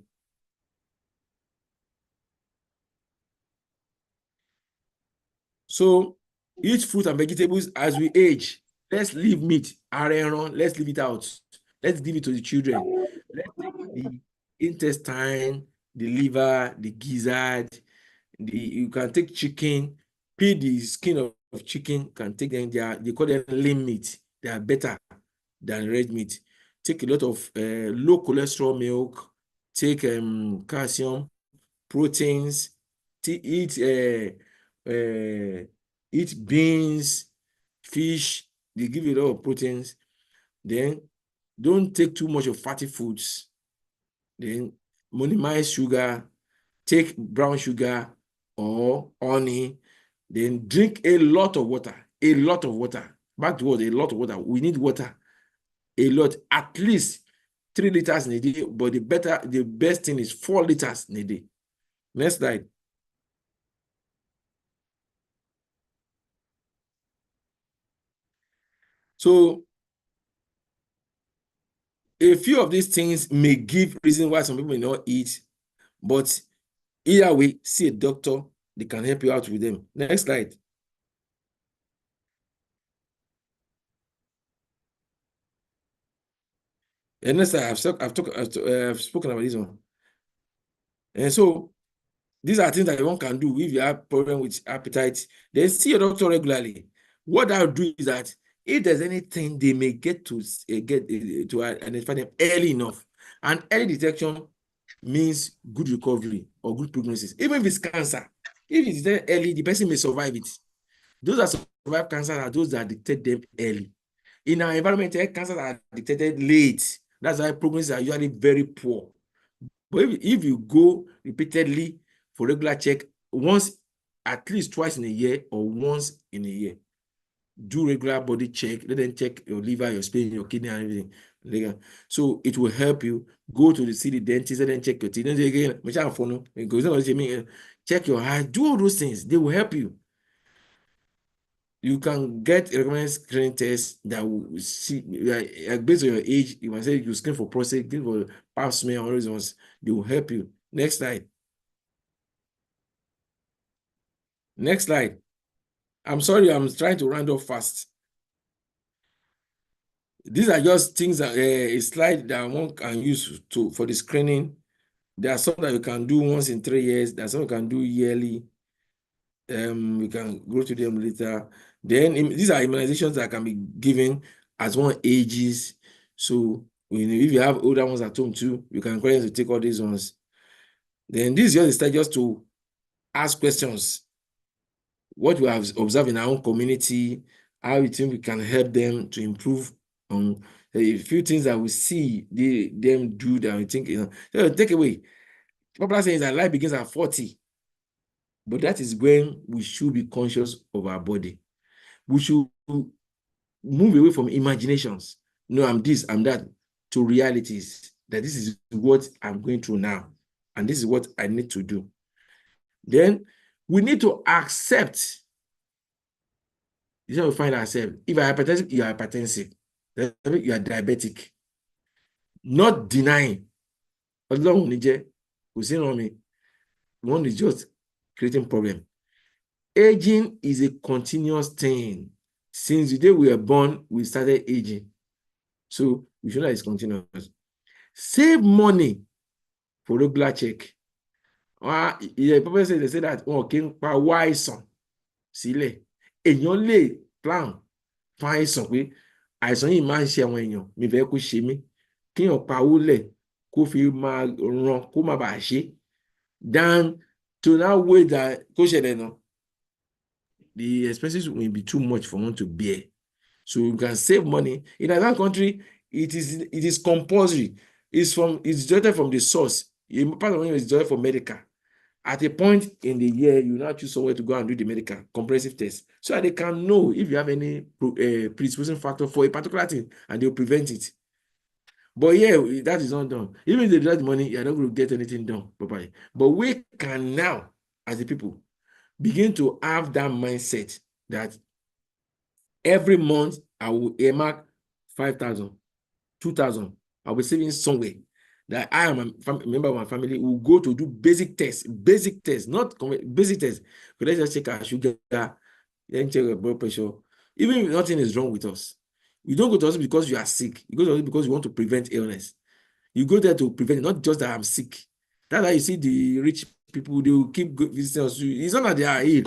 So eat fruit and vegetables as we age. Let's leave meat, let's leave it out. Let's give it to the children. Let's take the intestine, the liver, the gizzard, you can take chicken, peel the skin of chicken, can take them, they call them lean meat. They are better than red meat. Take a lot of low cholesterol milk, take calcium, proteins, eat beans, fish, they give you a lot of proteins. Then don't take too much of fatty foods. Then minimize sugar, take brown sugar or honey. Then drink a lot of water, a lot of water. Back to what, a lot of water. We need water, a lot, at least 3 liters in a day, but the best thing is 4 liters in a day. Next slide. So a few of these things may give reason why some people may not eat, but either way, see a doctor, they can help you out with them. Next slide. And next slide, I've spoken about this one. And so these are things that one can do if you have problem with appetite. Then see a doctor regularly. What I'll do is that if there's anything, they may get to identify them early enough. And early detection means good recovery or good prognosis. Even if it's cancer, if it's there early, the person may survive it. Those that survive cancer are those that detect them early. In our environment, cancers are detected late. That's why prognosis are usually very poor. But if you go repeatedly for regular check, once, at least twice in a year or once in a year, do regular body check. Let them check your liver, your spleen, your kidney, and everything. So it will help you. Go to see the dentist, let them check your teeth. Check your eye. Do all those things. They will help you. You can get a recommended screening test that will see, based on your age. You can say you screen for prostate, screen for pap smear, all those ones. They will help you. Next slide. Next slide. I'm sorry, I'm trying to round off fast. These are just things that a slide that one can use for the screening. There are some that you can do once in 3 years. There are some you can do yearly. We can go to them later. Then these are immunizations that can be given as one ages. So if you have older ones at home too, you can encourage them to take all these ones. Then this is just a start just to ask questions. What we have observed in our own community, how we think we can help them to improve on a few things that we see them do that we think, so take away. Popular saying is that life begins at 40. But that is when we should be conscious of our body. We should move away from imaginations. No, I'm this, I'm that, to realities. That this is what I'm going through now. And this is what I need to do. Then we need to accept. This is how we find ourselves. If you are hypertensive, you are hypertensive. You are diabetic. Not denying. One is just creating problem. Aging is a continuous thing. Since the day we were born, we started aging. So we should know it's continuous. Save money for regular check. People say, they say that, why son? Sílẹ̀. Èèyàn lè plan fún àìsàn pé àìsàn yìí máa ń ṣe àwọn èèyàn, mi fẹ́ kó ṣe mí. Kéèyàn pa owó lẹ̀ kó fi máa ran kó má bàa ṣe. Than to now wait that kó ṣẹlẹ̀ náà. The expenses will be too much for one to bear. So you can save money. In another country, it is compulsory. It's deducted from the source. Part of money is deducted for medical. At a point in the year, you now choose somewhere to go and do the medical comprehensive test, so that they can know if you have any predisposing factor for a particular thing, and they'll prevent it. But yeah, that is not done. Even if they do that money, you're not going to get anything done properly. But we can now, as the people, begin to have that mindset that every month I will earmark 5,000, 2,000. I'll be saving somewhere. That I am a member of my family will go to do basic tests, not basic tests. But let's just check our sugar, then check our blood pressure. Even if nothing is wrong with us, you don't go to hospital because you are sick. You go to hospital because you want to prevent illness. You go there to prevent it, not just that I'm sick. That's why you see the rich people, they will keep visiting us. It's not that they are ill,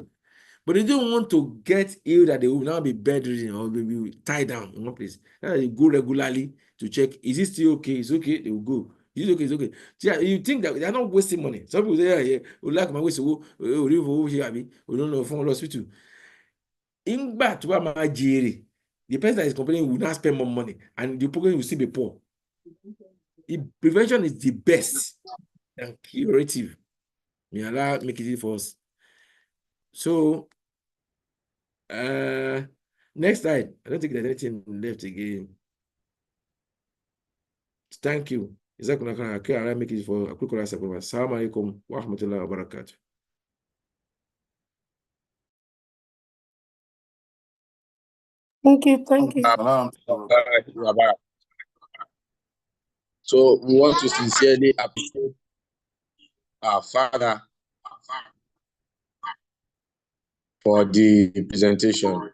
but they don't want to get ill that they will now be bedridden or be tied down in one place. That's why they go regularly to check, is it still okay? It's okay, they will go. Is it okay? It's okay. Yeah, you think that they're not wasting money. Some people say, yeah, we like my waste, we don't know from hospital. In back to my jere, the person that is complaining will not spend more money and the program will still be poor. Prevention is the best and curative. May Allah make it easy for us. So, next slide. I don't think there's anything left again. Thank you. Allah make it for a quick answer. Assalamu alaikum wa rahmatullahi wa barakatuh. Thank you. Thank you. So we want to sincerely appreciate our father for the presentation.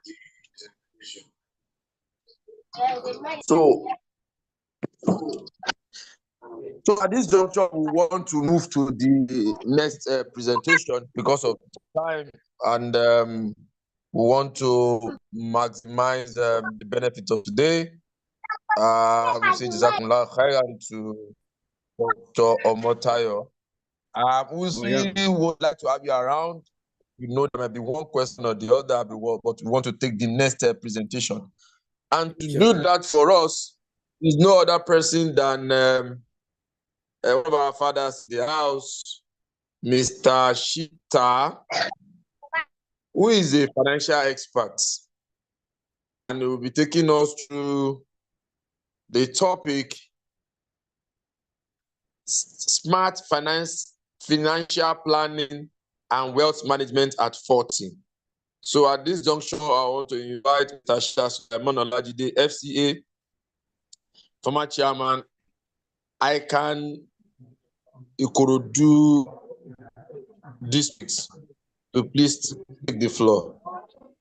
So at this juncture, we want to move to the next presentation because of time, and we want to maximize the benefit of today. We say Jazakumullah khairan to Dr. Omotayo. We really would like to have you around. You know, there might be one question or the other, but we want to take the next presentation. And to do that for us is no other person than one of our fathers in the house, Mr. Shita, who is a financial expert. And he will be taking us through the topic, smart financial planning and wealth management at 40. So at this juncture, I want to invite Tasha Sulaiman Olajide, FCA, former chairman, ICANN Ikorodu districts, to please take the floor.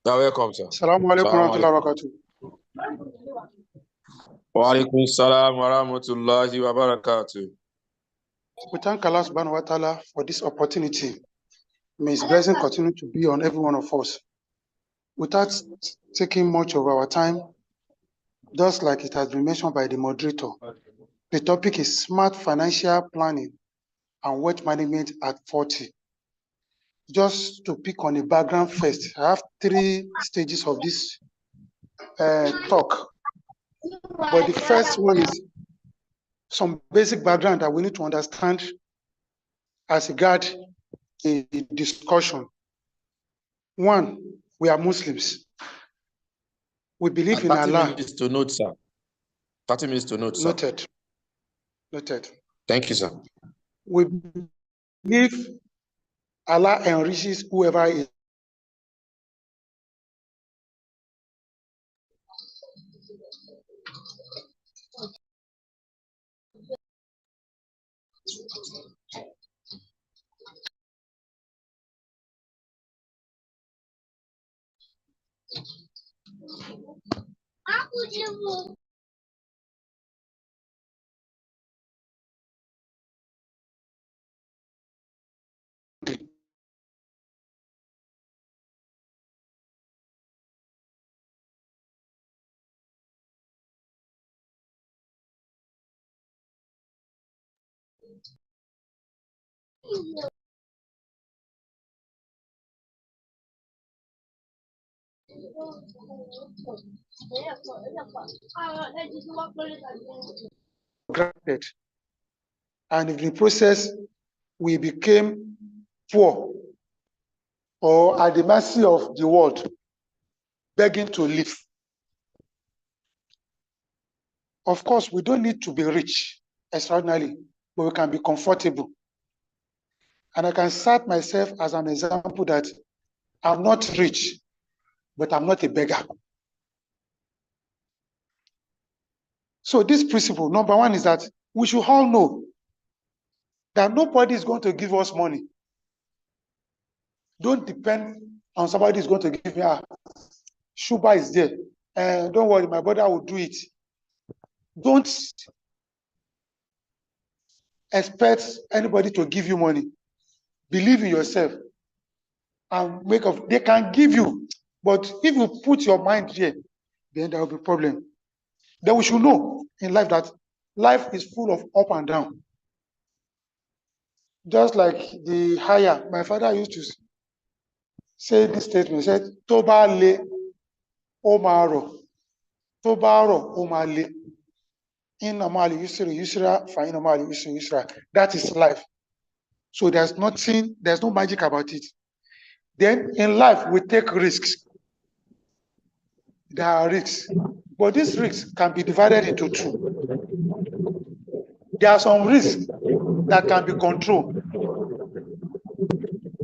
Now, welcome, sir. Assalamu alaikum warahmatullahi wabarakatuh. Wa alaikum salam wa rahmatullahi wa barakatuh. We thank Allah subhanahu wa ta'ala for this opportunity. May His blessing continue to be on every one of us. Without taking much of our time, just like it has been mentioned by the moderator, the topic is smart financial planning and wealth management at 40. Just to pick on the background first, I have 3 stages of this talk. But the first one is some basic background that we need to understand as regards the discussion. One, we are Muslims. We believe in 30 Allah. minutes to note, sir. 30 minutes to note, sir. Noted. Noted. Thank you, sir. We believe Allah enriches whoever is. Granted. And in the process, we became poor or at the mercy of the world, begging to live. Of course, we don't need to be rich extraordinarily, but we can be comfortable. And I can cite myself as an example that I'm not rich, but I'm not a beggar. So this principle, number one, is that we should all know that nobody is going to give us money. Don't depend on somebody who's going to give me Shuba is there. Don't worry, my brother will do it. Don't expect anybody to give you money. Believe in yourself and make of. They can give you, but if you put your mind here, then there will be a problem. Then we should know in life that life is full of up and down. Just like the higher, my father used to say this statement, he said, Toba le omaro, Tobaro omale, in amali yusra, fa in amali yusra. That is life. So there's nothing, there's no magic about it. Then in life, we take risks. There are risks, but these risks can be divided into two. There are some risks that can be controlled,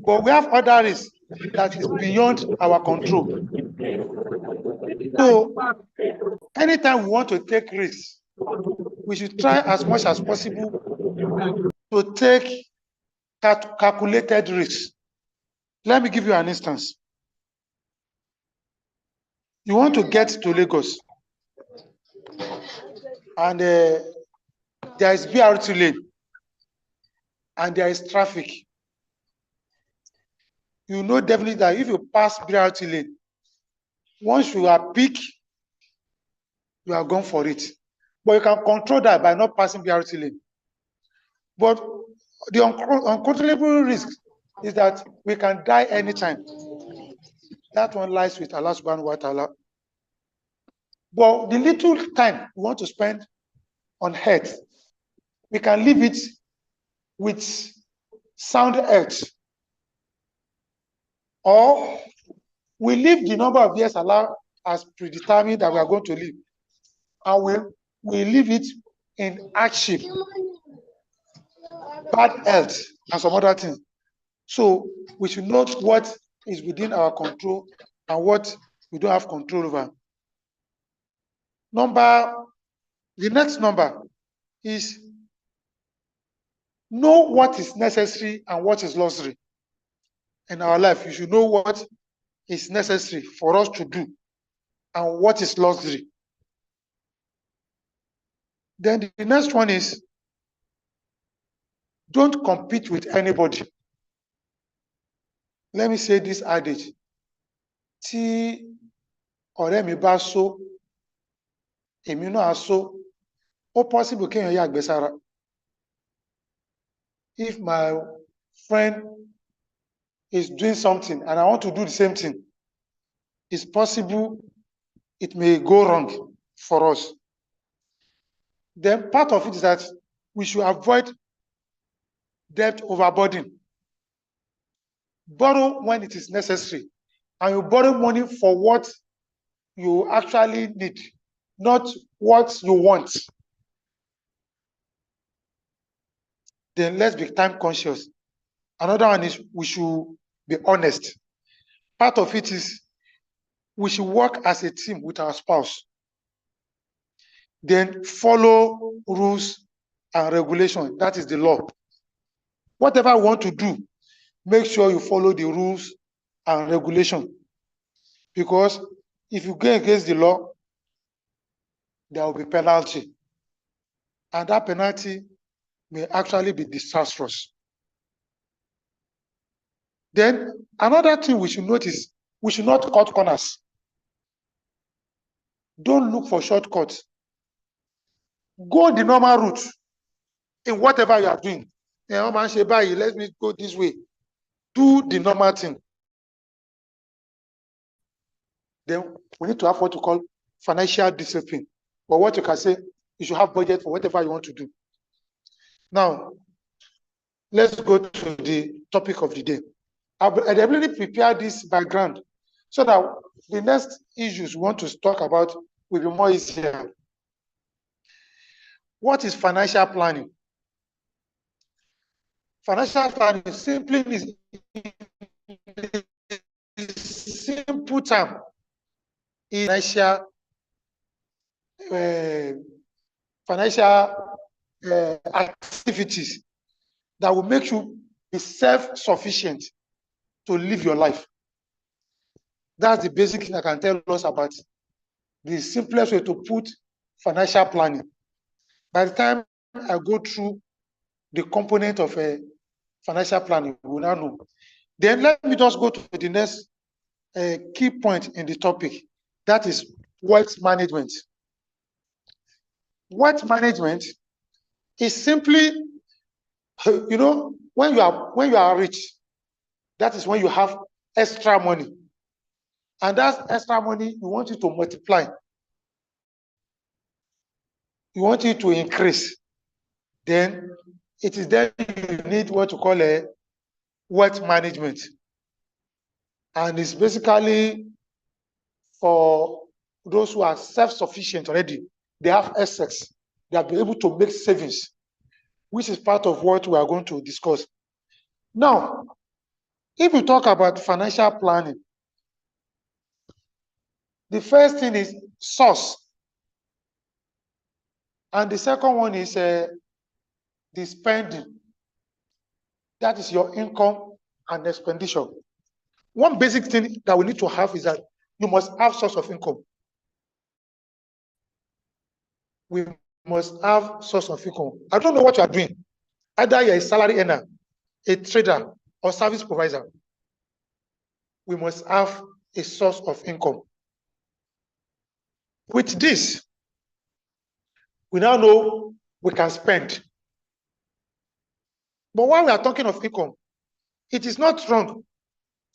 but we have other risks that is beyond our control. So anytime we want to take risks, we should try as much as possible to take calculated risks. Let me give you an instance. You want to get to Lagos, and there is BRT lane, and there is traffic. You know definitely that if you pass BRT lane, once you are peak, you are gone for it. But you can control that by not passing BRT lane. But the uncontrollable risk is that we can die anytime. That one lies with Allah subhanahu wa ta'ala. But the little time we want to spend on earth, we can leave it with sound health. Or we leave the number of years Allah has predetermined that we are going to live, and we leave it in hardship, bad health, and some other things. So we should know what is within our control and what we don't have control over. The next number is know what is necessary and what is luxury. In our life, you should know what is necessary for us to do and what is luxury. Then the next one is don't compete with anybody. Let me say this adage. Tí ọ̀rẹ́ mi bá so, èmi náà so, ó possible kéèyàn yàgbẹ́ sára. If my friend is doing something and I want to do the same thing, it's possible it may go wrong for us. Then part of it is that we should avoid debt overburden. Borrow when it is necessary, and you borrow money for what you actually need, not what you want. Then let's be time conscious. Another one is we should be honest. Part of it is we should work as a team with our spouse. Then follow rules and regulations. That is the law. Whatever you want to do, make sure you follow the rules and regulations. Because if you go against the law, there will be penalty. And that penalty may actually be disastrous. Then another thing we should notice, we should not cut corners. Don't look for shortcuts. Go the normal route in whatever you are doing. Let me go this way. Do the normal thing. Then we need to have what you call financial discipline. But what you can say, you should have budget for whatever you want to do. Now, let's go to the topic of the day. I deliberately prepared this background so that the next issues we want to talk about will be more easier. What is financial planning? Financial planning simply is simple term is financial activities that will make you be self-sufficient to live your life. That's the basic thing I can tell us about the simplest way to put financial planning. By the time I go through the component of financial planning, we will now know. Then let me just go to the next key point in the topic. That is wealth management. Wealth management is simply, you know, when you are rich, that is when you have extra money. And that extra money, you want it to multiply. You want it to increase. Then it is then you need what you call a wealth management. And it's basically for those who are self-sufficient already. They have assets. They have been able to make savings, which is part of what we are going to discuss. Now, if we talk about financial planning, the first thing is source. And the second one is the spending. That is your income and expenditure. One basic thing that we need to have is that you must have source of income. We must have source of income. I don't know what you are doing. Either you're a salary earner, a trader, or service provider. We must have a source of income. With this, we now know we can spend. But while we are talking of income, it is not wrong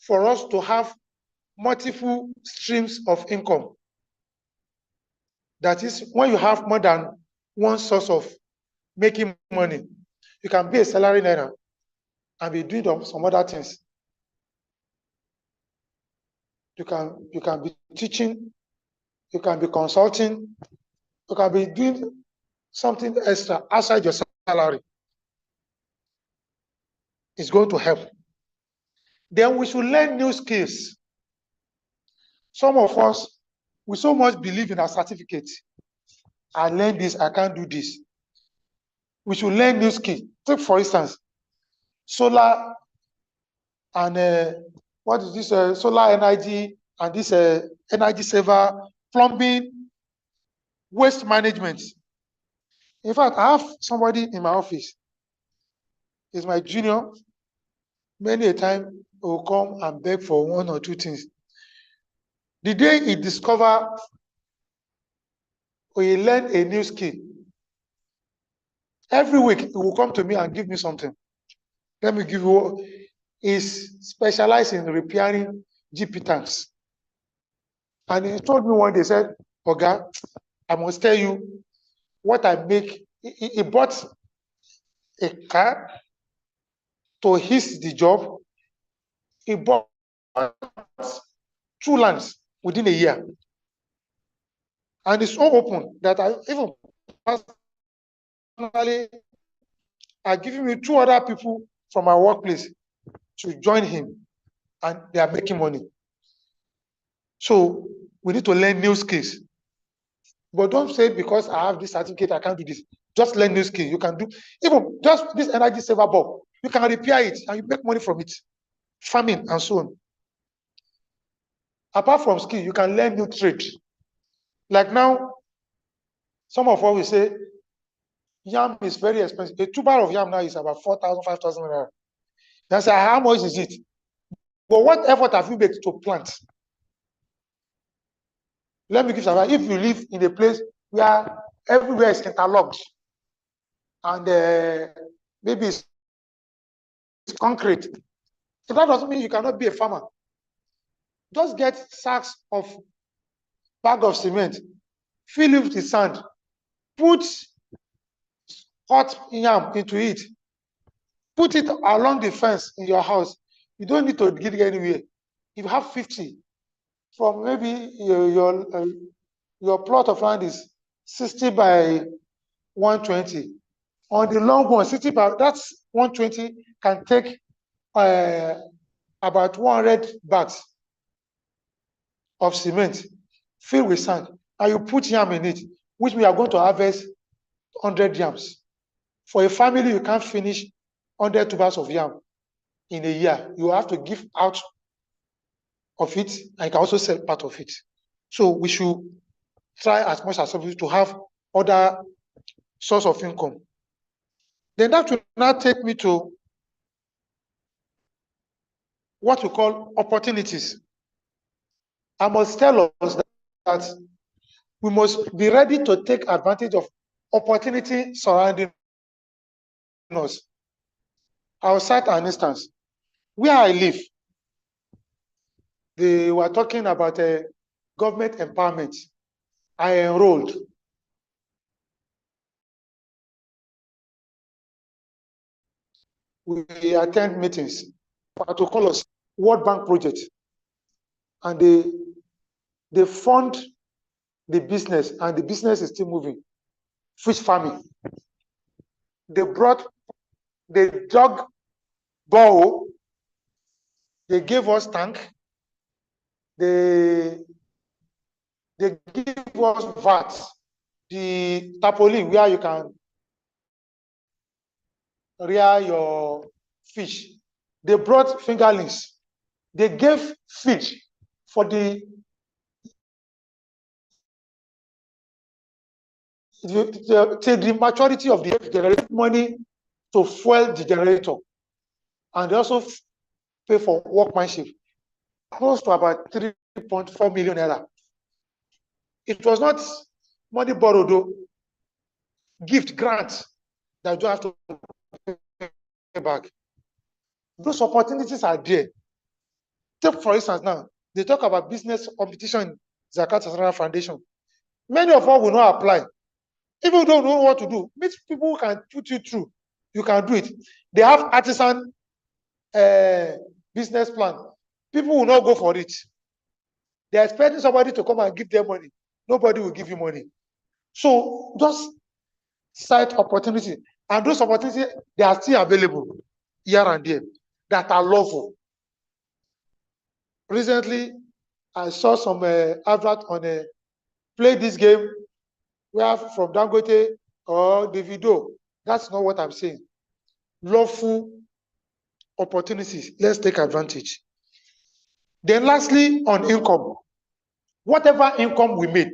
for us to have multiple streams of income. That is, when you have more than one source of making money, you can be a salary earner and be doing some other things. You can be teaching, you can be consulting, you can be doing something extra outside your salary. It's going to help. Then we should learn new skills. Some of us, we so much believe in our certificate. I learned this, I can't do this. We should learn new skills. Take, for instance, solar and what is this? Solar energy and this energy saver, plumbing, waste management. In fact, I have somebody in my office. He's my junior. Many a time he will come and beg for one or two things. The day he discover or he learn a new skill, every week he will come to me and give me something. Let me give you. He's specialized in repairing GP tanks. And he told me one day, said, Oga, I must tell you what I make. He bought a car to his the job. He bought 2 lands within a year. And it's so open that I even personally are giving me 2 other people from my workplace to join him, and they are making money. So we need to learn new skills. But don't say because I have this certificate, I can't do this. Just learn new skills. You can do even just this energy saver bulb. You can repair it and you make money from it. Farming and so on. Apart from skill, you can learn new trade. Like now, some of us will say yam is very expensive. A tuber of yam now is about 4,000, 5,000 naira. They say, how much is it? But what effort have you made to plant? Let me give you some. If you live in a place where everywhere is interlocked and maybe it's concrete, so that doesn't mean you cannot be a farmer. Just get sacks of bag of cement, fill it with sand, put hot yam into it, put it along the fence in your house. You don't need to dig anywhere. If you have 50, from maybe your plot of land is 60 by 120. On the long one, 60 by that's 120 can take about 100 bags of cement. filled with sand, and you put yam in it, which we are going to harvest 100 yams. For a family, you can't finish 100 tubers of yam in a year. You have to give out of it, and you can also sell part of it. So we should try as much as possible to have other source of income. Then that will now take me to what we call opportunities. I must tell us that we must be ready to take advantage of opportunity surrounding us. I'll cite an instance. Where I live, they were talking about government empowerment. I enrolled. We attend meetings, protocols, World Bank project, and they fund the business, and the business is still moving. Fish farming. They dug borehole, they gave us tank, they give us VAT, the tarpaulin where you can rear your fish. They brought fingerlings. They gave fish for the maturity of the generator, money to fuel the generator, and they also pay for workmanship, close to about 3.4 million naira. It was not money borrowed, though. Gift, grant that you don't have to pay back. Those opportunities are there. Take for instance now, they talk about business competition in Zakat Central Foundation. Many of us will not apply. Even don't know what to do. Meet people who can put you through. You can do it. They have artisan business plan. People will not go for it. They're expecting somebody to come and give them money. Nobody will give you money. So just cite opportunity. And those opportunities, they are still available here and there that are lawful. Recently, I saw some advert on play this game where from Dangote or Davido. That's not what I'm saying. Lawful opportunities. Let's take advantage. Then lastly, on income. Whatever income we make,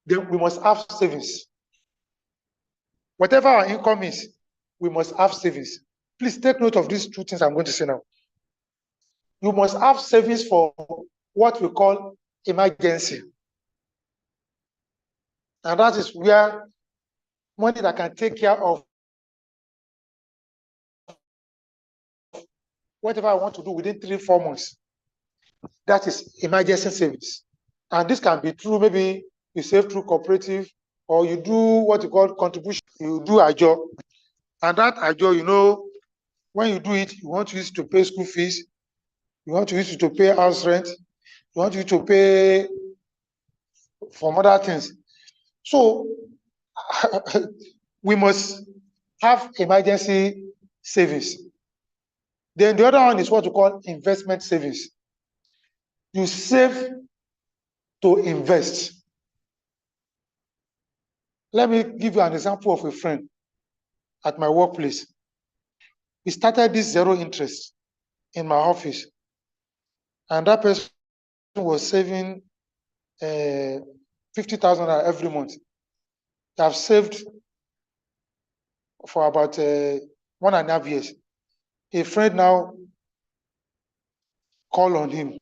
then we must have savings. Whatever our income is, we must have savings. Please take note of these two things I'm going to say now. You must have savings for what we call emergency. And that is where money that can take care of whatever I want to do within 3-4 months. That is emergency savings. And this can be through, maybe you save through cooperative, or you do what you call contribution. You do a job. And that a job, you know, when you do it, you want to use it to pay school fees, you want to use it to pay house rent, you want to use it to pay for other things. So we must have emergency savings. Then the other one is what we call investment savings. You save to invest. Let me give you an example of a friend at my workplace. We started this zero interest in my office, and that person was saving 50,000 every month. They have saved for about 1.5 years. A friend now called on him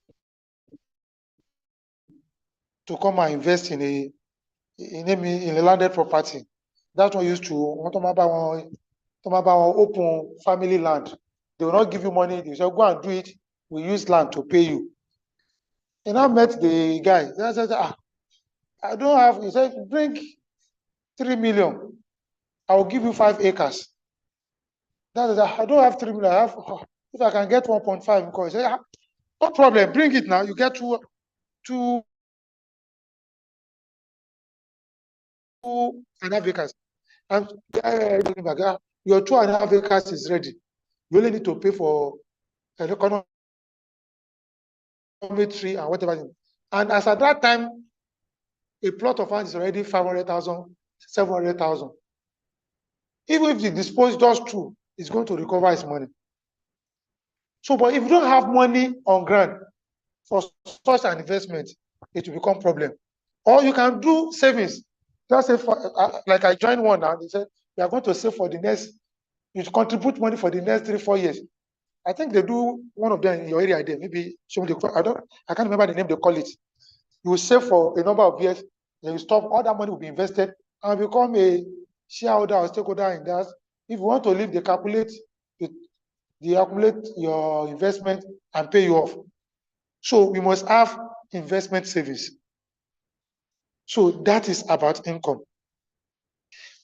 to come and invest in a landed property. That one used to open family land. They will not give you money. They say, go and do it. We use land to pay you. And I met the guy. I said, I don't have. He said, bring 3 million. I will give you 5 acres. That is, I don't have 3 million. I have, if I can get 1.5, because he said, no problem. Bring it now. You get 2.5 acres. And your 2.5 acres is ready. You only need to pay for an economy tree and whatever. And as at that time, a plot of land is already 500,000, 700,000. Even if the dispose just true, it's going to recover its money. So, but if you don't have money on ground for such an investment, it will become problem. Or you can do savings. Just say, like I joined one now, they said, we are going to save for the next, you contribute money for the next 3-4 years. I think they do one of them in your area there. Maybe I can't remember the name they call it. You will save for a number of years, then you stop, all that money will be invested and become a shareholder or stakeholder in that. If you want to leave, they accumulate your investment and pay you off. So we must have investment savings. So that is about income.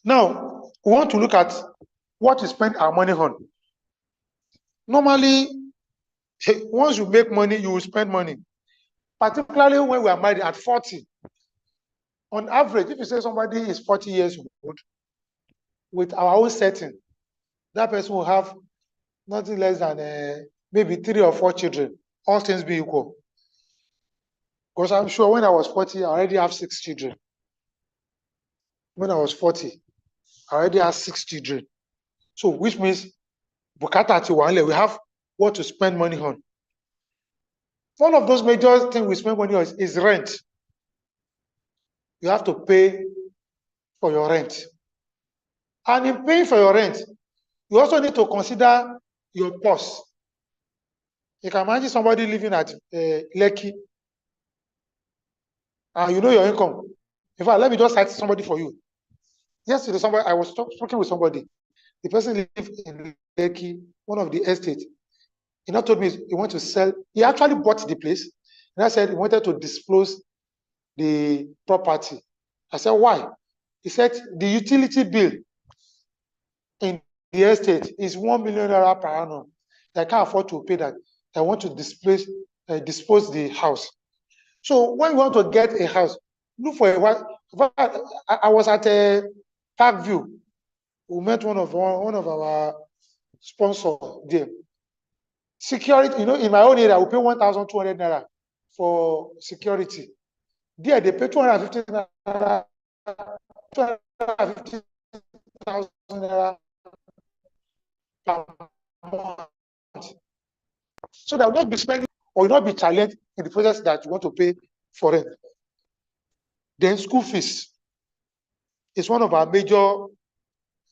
Now, we want to look at what we spend our money on. Normally, once you make money, you will spend money. Particularly when we are married at 40. On average, if you say somebody is 40 years old, with our own setting, that person will have nothing less than maybe 3 or 4 children, all things being equal. Because I'm sure when I was 40, I already have 6 children. When I was 40, I already have 6 children. So, which means we have what to spend money on. One of those major things we spend money on is rent. You have to pay for your rent. And in paying for your rent, you also need to consider your purse. You can imagine somebody living at Lekki, and you know your income. In fact, let me just cite somebody for you. Yesterday, I was talking with somebody. The person lived in Lekki, one of the estates. He now told me he wanted to sell. He actually bought the place, and I said he wanted to dispose the property. I said, why? He said the utility bill in the estate is 1 million naira per annum. They can't afford to pay that. They want to dispose the house. So when you want to get a house, look for a while. I was at a Parkview. We met one of our sponsors there. Security, in my own area, we pay 1,200 naira for security. There, they pay 250 naira, 250,000 naira per month. So that will not be spending or will not be challenged in the process that you want to pay for it. Then school fees is one of our major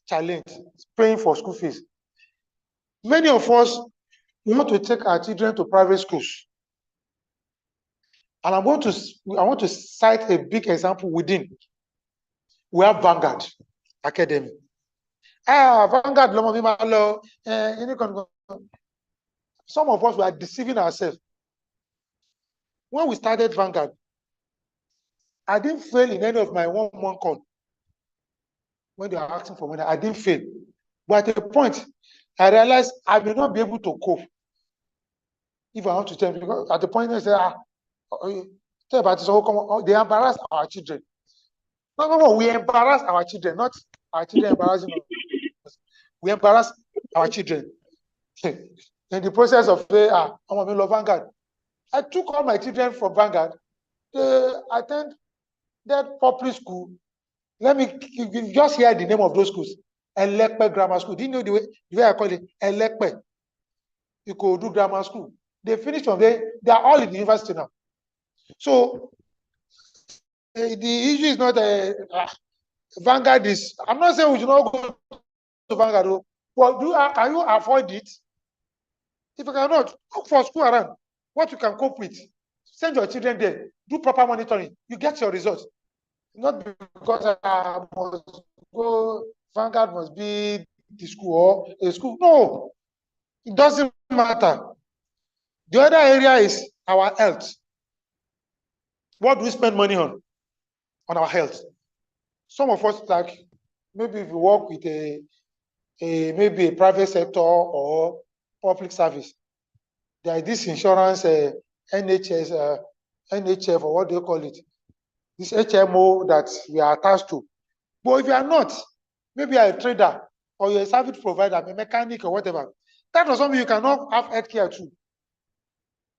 challenges, paying for school fees. Many of us, we want to take our children to private schools. And I want to cite a big example within. We have Vanguard Academy. Vanguard, some of us were deceiving ourselves. When we started Vanguard, I didn't fail in any of my 1-month call. When they are asking for money, I didn't fail. But at a point, I realized I may not be able to cope if I want to tell them. Because at the point, they say, they embarrass our children. No, we embarrass our children, not our children embarrassing us. We embarrass our children. In the process of Vanguard, I took all my children from Vanguard. They attend that public school. Let me just hear the name of those schools. Elekpe Grammar School. Do you know the way I call it? Elekpe. You could do grammar school. They finished from there. They are all in the university now. So the issue is not Vanguard is. I'm not saying we should not go to Vanguard, but can you afford it? If you cannot, look for school around what you can cope with. Send your children there. Do proper monitoring. You get your results. Not because Vanguard must be the school or a school. No, it doesn't matter. The other area is our health. What do we spend money on our health? Some of us, like maybe if you work with maybe a private sector or public service, there is this insurance, NHS, NHF, or what do you call it? This HMO that we are attached to. But if you are not, maybe you are a trader or you're a service provider, a mechanic or whatever, that doesn't mean you cannot have healthcare too.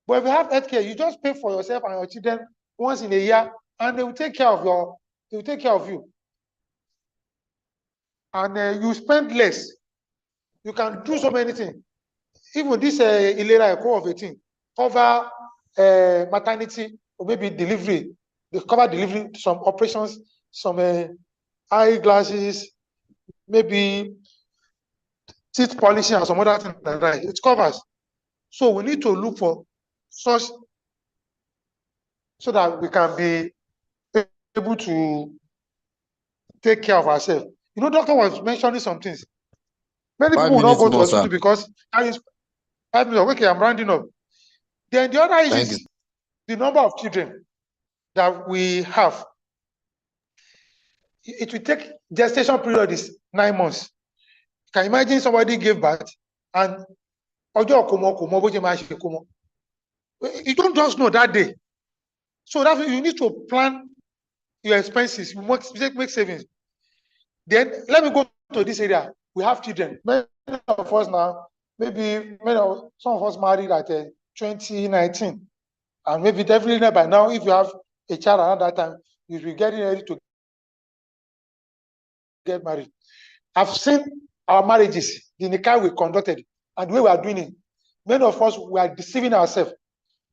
But if you have healthcare, you just pay for yourself and your children once in a year, and they will take care of you. And you spend less. You can do so many things. Even this Ilera Eko of 18 cover maternity or maybe delivery. They cover delivery, some operations, some eyeglasses, maybe teeth polishing and some other things like that. It covers. So we need to look for such so that we can be able to take care of ourselves. You know, doctor was mentioning some things. Many 5 people will not minutes go to more, sir. hospital because 5 minutes. Okay, I'm rounding up. Then the other issue Thank you. is the number of children that we have. It will take gestation period is 9 months. You can imagine somebody gave birth and you don't just know that day. So that's why you need to plan your expenses. You make savings. Then let me go to this area. We have children. Many of us now, maybe some of us married at 2019. And maybe definitely by now, if you have a child around that time, you'll be getting ready to get married. I've seen our marriages, the nikah we conducted, and the way we are doing it. Many of us, we are deceiving ourselves.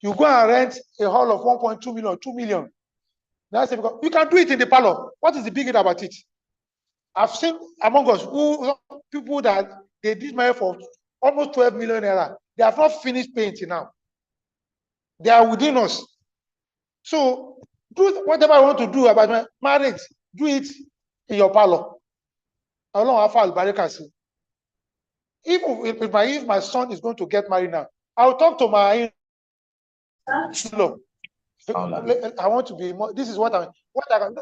You go and rent a hall of 1.2 million, 2 million. That's it, because you can do it in the parlor. What is the big deal about it? I've seen among us people that they did marry for almost 12 million naira. They have not finished paying till now. They are within us. So do whatever I want to do about my marriage, do it in your parlor. If my son is going to get married now, I'll talk to my in-law. I want to be more. This is what I can.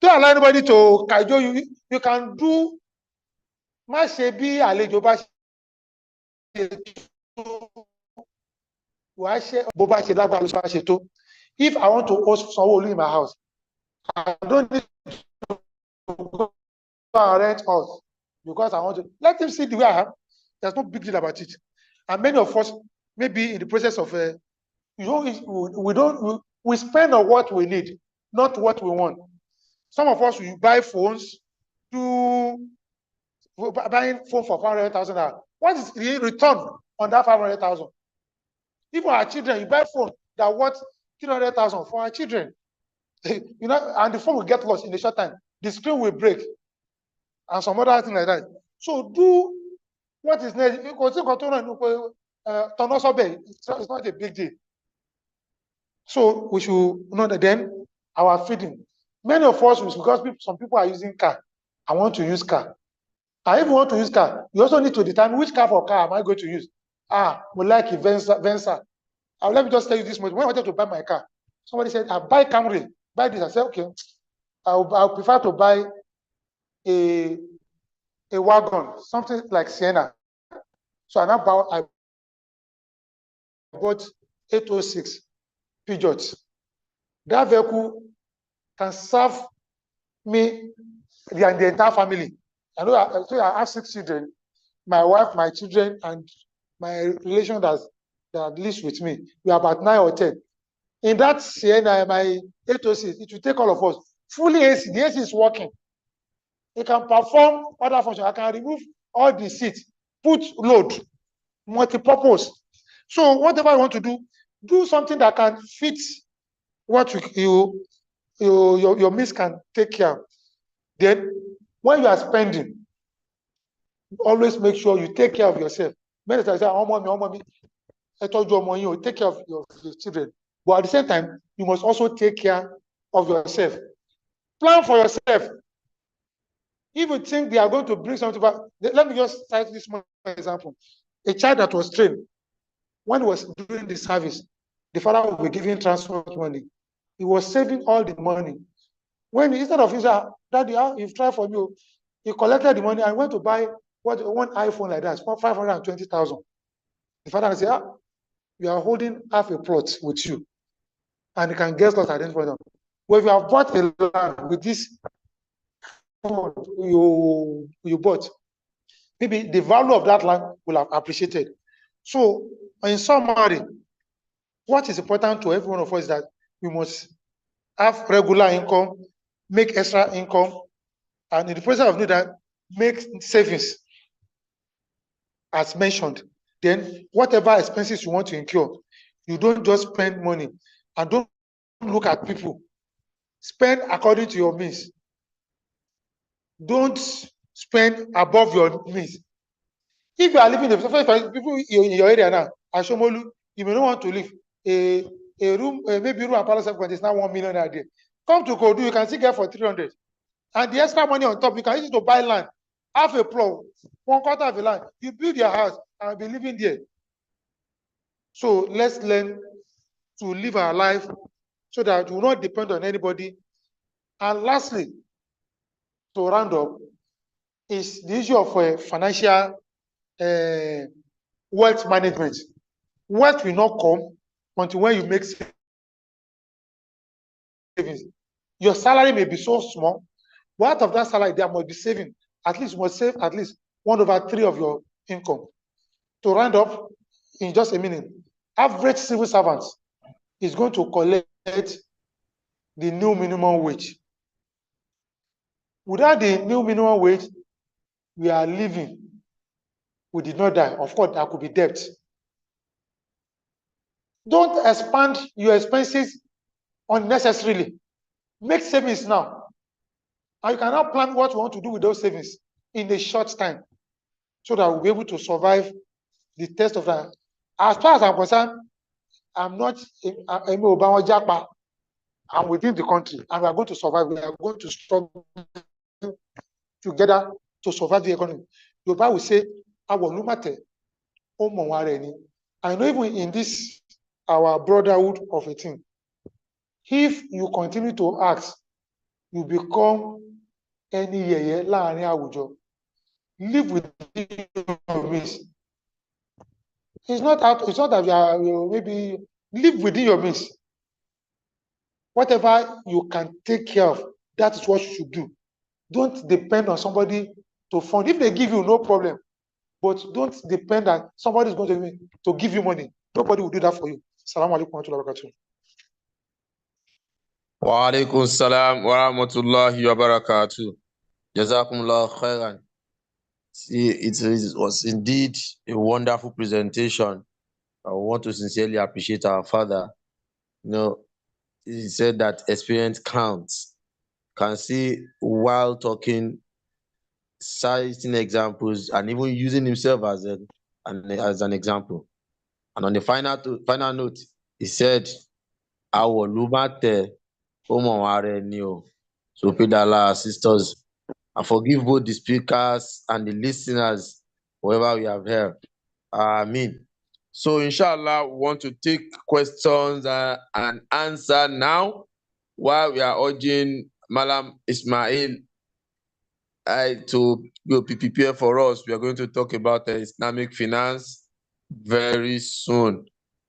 Don't allow anybody to kajo you. You can do. If I want to host someone in my house, I don't need to go and rent house because I want to let him see the way I am. There's no big deal about it. And many of us maybe in the process of we spend on what we need, not what we want. Some of us will buy phones, buying phone for 500,000. What is the return on that 500,000? Even our children, you buy phone that worth 300,000 for our children. You know, and the phone will get lost in a short time. The screen will break, and some other thing like that. So do what is needed. It's not a big deal. So we should know that then our feeding. Many of us, because some people are using car. I want to use car. I even want to use car. You also need to determine which car am I going to use. We like Venza. Let me just tell you this much. When I wanted to buy my car, somebody said, buy Camry, buy this. I said, okay, I'll prefer to buy a wagon, something like Sienna. So I bought 806 Peugeot. That vehicle can serve me and the entire family. I have 6 children, my wife, my children, and my relation that lives with me. We are about 9 or 10. In that Sienna, my 806, it will take all of us. Fully AC, the AC is working. It can perform other functions. I can remove all the seats, put load, multi-purpose. So whatever I want to do something that can fit what your means can take care. Then when you are spending, always make sure you take care of yourself. Many times I say, take care of your children. But at the same time, you must also take care of yourself. Plan for yourself. If you think they are going to bring something back, let me just cite this small example. A child that was trained, when he was doing the service, the father will be giving transport money. He was saving all the money. When instead of his daddy, you've tried for me, he collected the money and went to buy one iPhone like that for 520,000. The father said, you are holding half a plot with you, and you can get lost at the point. Well, if you have bought a land with this phone you bought, maybe the value of that land will have appreciated. So, in summary, what is important to every one of us is that You must have regular income, make extra income, and in the process of doing that, make savings as mentioned. Then whatever expenses you want to incur, you don't just spend money and don't look at people. Spend according to your means. Don't spend above your means. If you are living in people in your area now, Ashomolu, you may not want to live a room, maybe room and palace is now 1 million a day. Come to Kodu, you can still get for 300. And the extra money on top, you can use it to buy land, half a plot, 1/4 of the land. You build your house and be living there. So let's learn to live our life so that we will not depend on anybody. And lastly, to round up, is the issue of financial wealth management. Wealth will not come until when you make savings. Your salary may be so small, but out of that salary, there must be saving. At least you must save at least 1/3 of your income. To round up, in just a minute, average civil servants is going to collect the new minimum wage. Without the new minimum wage, we are living. We did not die. Of course, there could be debt. Don't expand your expenses unnecessarily. Make savings now. And you can now plan what you want to do with those savings in a short time so that we'll be able to survive the test of that. As far as I'm concerned, I'm not I'm within the country and we are going to survive. We are going to struggle together to survive the economy. The Bible will say, I know even in this, our brotherhood of a thing, if you continue to ask, you become any yeye láàrin àwùjọ. Live within your means. It's not that you are maybe live within your means. Whatever you can take care of, that is what you should do. Don't depend on somebody to fund. If they give you, no problem. But don't depend that somebody is going to give you money. Nobody will do that for you. Assalamu alaikum wa rahmatullahi wa barakatuh. Wa alaikum salam wa rahmatullahi wa barakatuh. Jazakumullah khairan. See, it was indeed a wonderful presentation. I want to sincerely appreciate our father. You know, he said that experience counts. Can see while talking, citing examples, and even using himself as an example. And on the final note, he said, "Our lumate omaware neo." So pray that Allah assist us and forgive both the speakers and the listeners, whoever we have heard. Amen. So inshallah, we want to take questions and answer now while we are urging Malam Ismail to prepare for us. We are going to talk about Islamic finance very soon.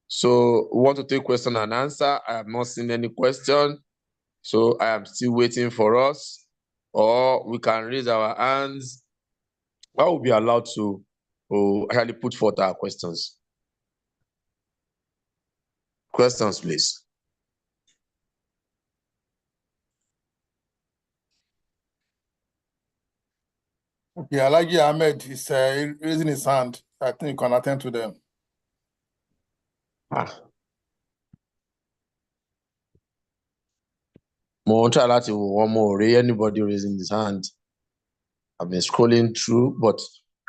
So we want to take question and answer. I have not seen any question, so I am still waiting for us. Or we can raise our hands. I will be allowed to actually put forth our questions. Questions, please. Okay, Alagi Ahmed is raising his hand. I think you can attend to them. One more. Anybody raising his hand? I've been scrolling through, but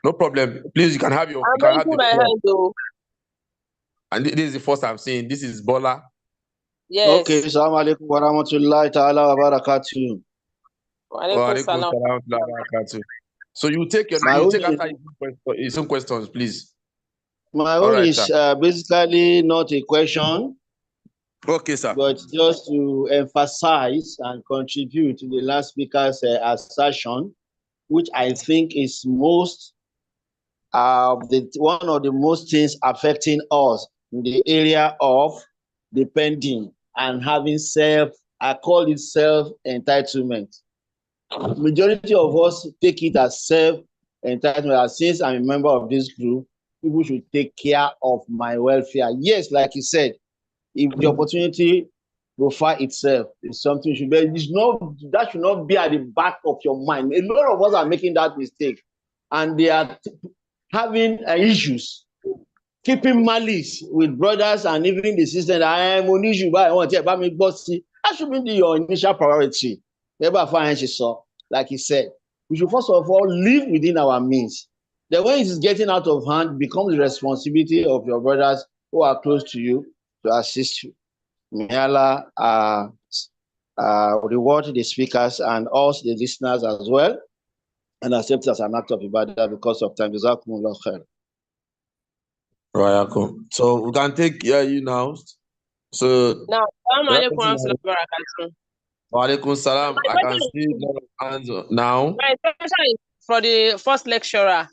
no problem. Please, you can have your. I'm raising my hand though. And this is the first I'm saying. This is Bola. Yes. Okay, assalamu alaikum wa rahmatullahi ta'ala wa barakatuh. Wa alaikum salam. So you take after his own questions, please. My own is basically not a question. Okay, sir. But just to emphasize and contribute to the last speaker's assertion, which I think is one of the most things affecting us in the area of depending and having I call it self-entitlement. Majority of us take it as self-entitlement. Since I'm a member of this group, people should take care of my welfare. Yes, like you said, if the opportunity profile itself is something you should be. That should not be at the back of your mind. A lot of us are making that mistake, and they are having issues, keeping malice with brothers and even the sisters. I am on issue, but I want to tell me, bossy. That should be your initial priority. Never find so, like he said, we should first of all live within our means. Then when it is getting out of hand, it becomes the responsibility of your brothers who are close to you to assist you. May Allah reward the speakers and also the listeners as well, and accept it as an act of ibadah because of time. Jazakumullah khair. Right, so we can take you now. So now, Walaikum salam. I can see a lot of hands now. My question is for the first lecturer.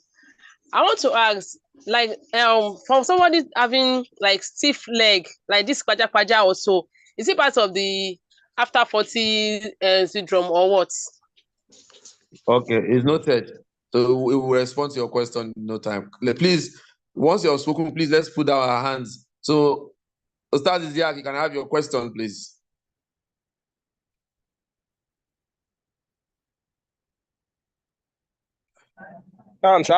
I want to ask, like, from somebody having like stiff leg, like this kwaja also, is it part of the after 40 syndrome or what? Okay, it's noted. So we will respond to your question in no time. Please, once you're spoken, please let's put down our hands. So, Ustaz Isiaq, you can have your question, please. Well, the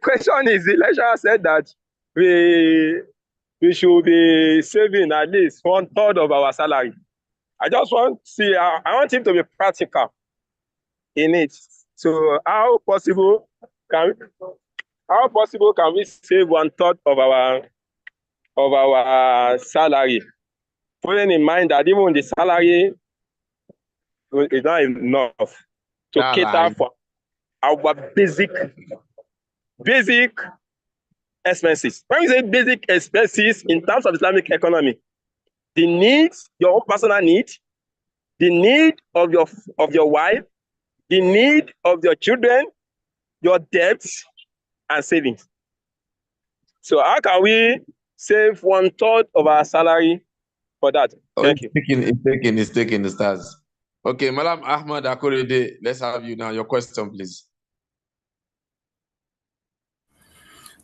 question is, the lecturer said that we should be saving at least 1/3 of our salary. I just want to see, I want him to be practical in it. So how possible can we save 1/3 of our salary, putting in mind that even the salary is not enough to cater for our basic expenses. When we say basic expenses in terms of Islamic economy, the needs, your own personal need, the need of your wife, the need of your children, your debts, and savings. So how can we save 1/3 of our salary for that? Thank you. It's taking the stars. Okay, Madam Ahmad Akorede, let's have you now. Your question, please.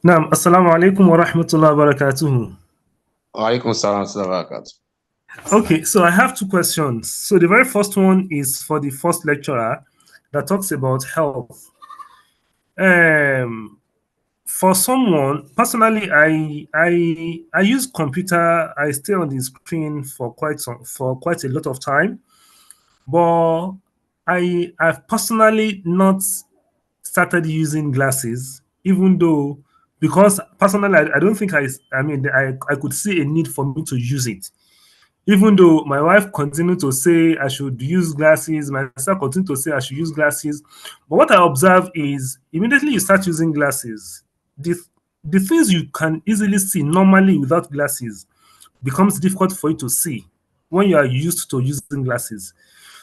Naam, assalamu alaikum wa rahmatullahi wa barakatuhu. Wa alaikum salam wa barakatuh. Okay, so I have 2 questions. So the very first one is for the first lecturer that talks about health. For someone, personally, I use computer. I stay on the screen for quite a lot of time, but I've personally not started using glasses, even though, because personally I don't think I could see a need for me to use it. Even though my wife continued to say I should use glasses, my sister continued to say I should use glasses. But what I observe is immediately you start using glasses, the things you can easily see normally without glasses becomes difficult for you to see when you are used to using glasses.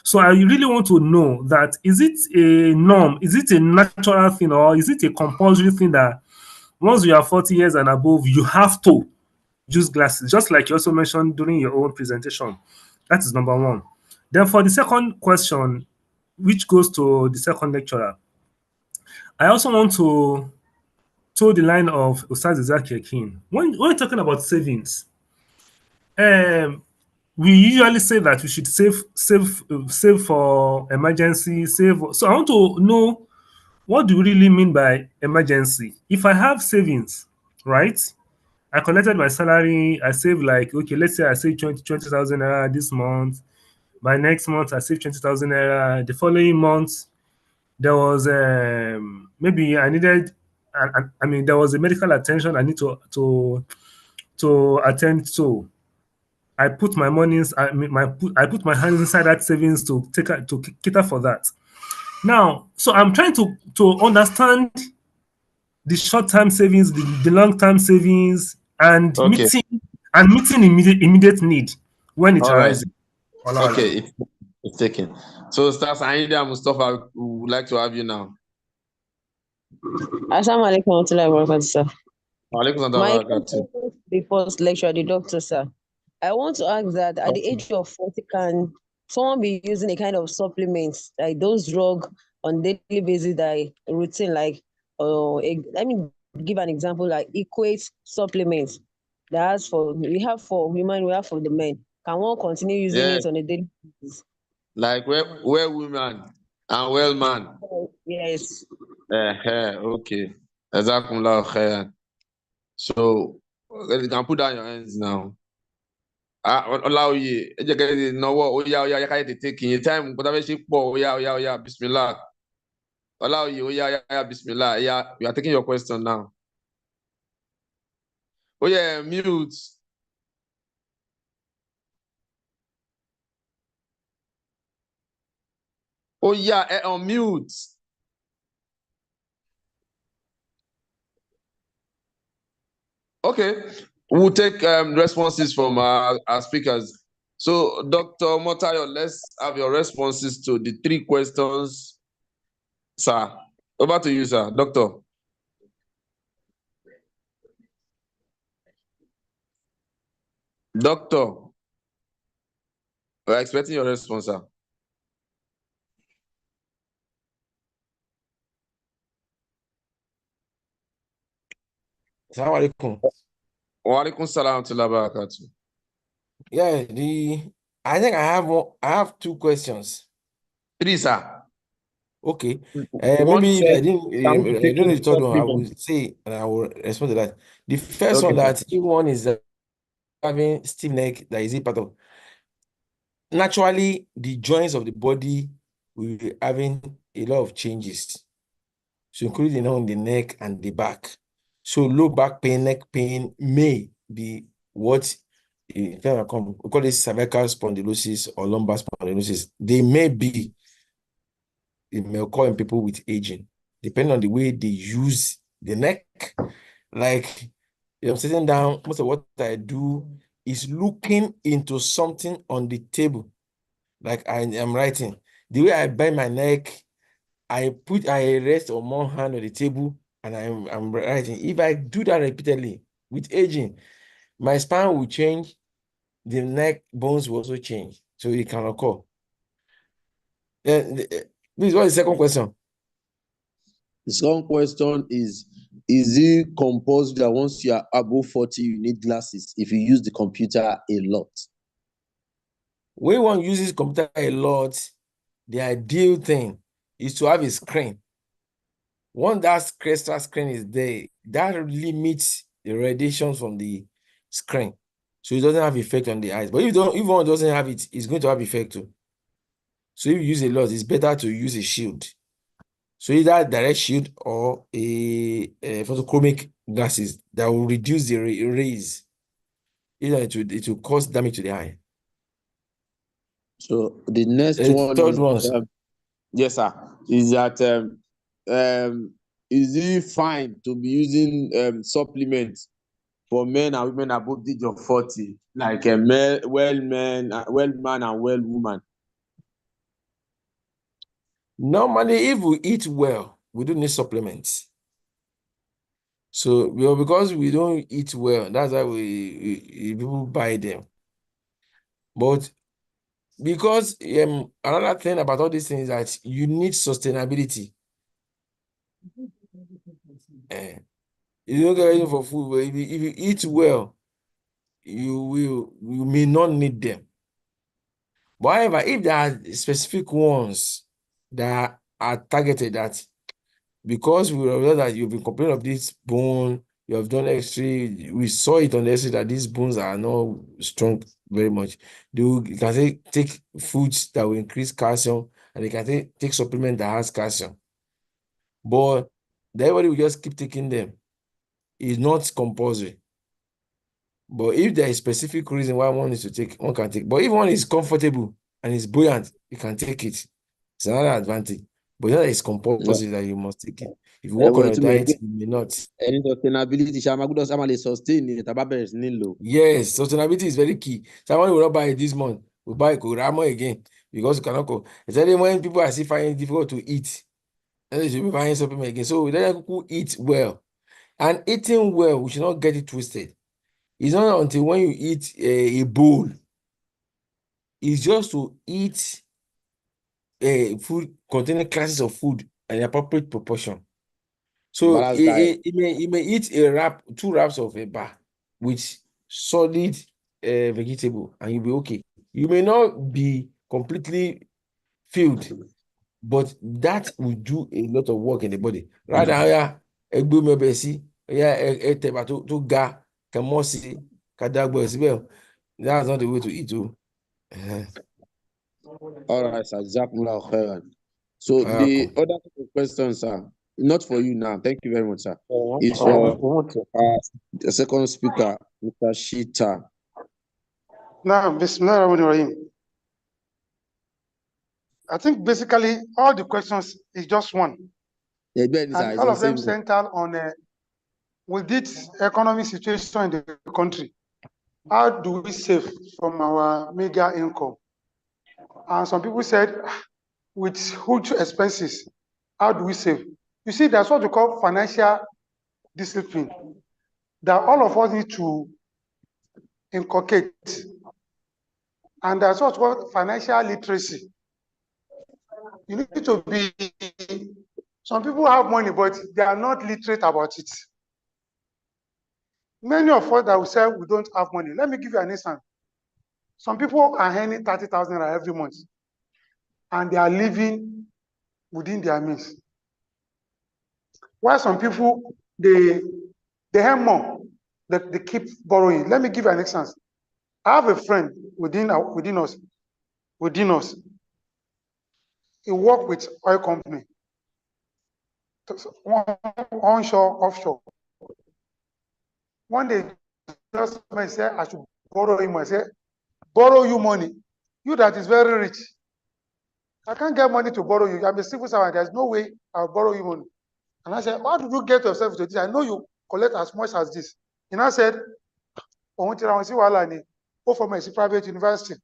So I really want to know that, is it a norm? Is it a natural thing, or is it a compulsory thing that once you are 40 years and above, you have to use glasses, just like you also mentioned during your own presentation? That is number one. Then for the second question, which goes to the second lecturer, I also want to toe the line of Ustaz Isiaq Yakin. When we're talking about savings, we usually say that we should save for emergency, save. So I want to know, what do you really mean by emergency? If I have savings, right? I collected my salary, I save, like, okay, let's say I save 20,000 naira this month. By next month, I save 20,000 naira. The following month, there was maybe I needed, there was a medical attention I need to attend to. I put my monies, I put my hands inside that savings to cater for that. Now, so I'm trying to understand the short-term savings, the long-term savings, and meeting immediate need when it arises. Okay, it's taken. So, Stars Aida Mustafa, we would like to have you now. Assalamu alaikum wa rahmatullahi wa barakatuh, sir. My the first lecture, the doctor, sir. I want to ask that at the age of 40, can someone be using a kind of supplements, like those drugs on daily basis, that routine, like, give an example, like Equate supplements. That's we have for women, we have for the men. Can one continue using Yes, it on a daily basis? like well woman and well man. Yes. Okay. Jazakumullah khairan. So you can put down your hands now. Allow you. No, yeah, taking your time. But I yeah, bismillah. Allow you, yeah, bismillah. Yeah, we are taking your question now. Oh, yeah, mute. Oh, yeah, on mute. Okay, we'll take responses from our speakers. So, Dr. Motayo, let's have your responses to the 3 questions. Sir, over to you, sir. Doctor. Doctor, we're expecting your response, sir. Assalamu alaikum. Wa alaikum salam wa barakatuh. Yeah, I think I have 2 questions. 3, sir. Okay. One Maybe if said, I don't know the third one, I will say and I will respond to that. The first okay, one that if one is having stiff neck, that is a part of naturally the joints of the body will be having a lot of changes. So including on the neck and the back. So low back pain, neck pain may be what we call this cervical spondylosis or lumbar spondylosis. They may be, it may occur in people with aging, depending on the way they use the neck. Like, I'm sitting down, most of what I do is looking into something on the table. Like I am writing. The way I bend my neck, I rest on one hand on the table and I'm writing. If I do that repeatedly with aging, my spine will change, the neck bones will also change. So it can occur. This is what is the second question. The second question is it compulsory that once you are above 40, you need glasses if you use the computer a lot? When one uses computer a lot, the ideal thing is to have a screen. Once that crystal screen is there, that limits the radiation from the screen. So it doesn't have effect on the eyes. But if one doesn't have it, it's going to have effect too. So if you use a lot, it's better to use a shield. So either direct shield or a photochromic glasses that will reduce the rays. Either it will cause damage to the eye. So the next one third is one. yes, sir. Is that is it fine to be using supplements for men and women above the age of 40, like a well man and well woman? Normally, if we eat well, we don't need supplements. So because we don't eat well, that's why people buy them. But because another thing about all these things is that you need sustainability. You don't get anything for food, but if you eat well, you may not need them. But however, if there are specific ones that are targeted, that because we realize that you've been complaining of this bone, you have done X-ray, we saw it on the X-ray that these bones are not strong very much. You can take foods that will increase calcium, and they can take supplement that has calcium. But everybody will just keep taking them. It's not compulsory. But if there is specific reason why one needs to take, one can take. But if one is comfortable and is buoyant, you can take it. It's another advantage. But that is compulsory that you must take it. If you work on a diet, you may not. Any sustainability, sustain it. Yes, sustainability is very key. Someone will not buy it this month. Will buy it again because you cannot go. Especially when people are still finding it difficult to eat, and they should be buying supplement again. So let people eat well. And eating well, we should not get it twisted. It's not until when you eat a bowl. It's just to eat food containing classes of food in appropriate proportion. So it may eat a wrap, 2 wraps of a bar with solid vegetable, and you'll be okay. You may not be completely filled, but that will do a lot of work in the body. Rather, yeah, egbo mebesi, yeah, teba to ga, kamosi, kadagbo as that's not the way to eat. All right, sir. Jazakumullah khairan. So the other question, sir, not for you now. Thank you very much, sir. It's for the second speaker, Mr. Shita. Now, Bismillahirrahmanirrahim. I think basically all the questions is just one. Yeah, And all of them center on with this economic situation in the country. How do we save from our meager income? And some people said, with huge expenses, how do we save? You see, that's what we call financial discipline, that all of us need to inculcate. And that's what we call financial literacy. You need to be, some people have money, but they are not literate about it. Many of us that we say we don't have money. Let me give you an instance. Some people are earning 30,000 every month, and they are living within their means. While some people, they earn more, they keep borrowing. Let me give you an instance. I have a friend within us. He works with oil company, onshore, offshore. One day, just said, I should borrow him. I said, borrow you money. You that is very rich. I can't get money to borrow you. I'm a civil servant. There's no way I'll borrow you money. And I said, how did you get yourself to this? I know you collect as much as this. And I said, go for my private university.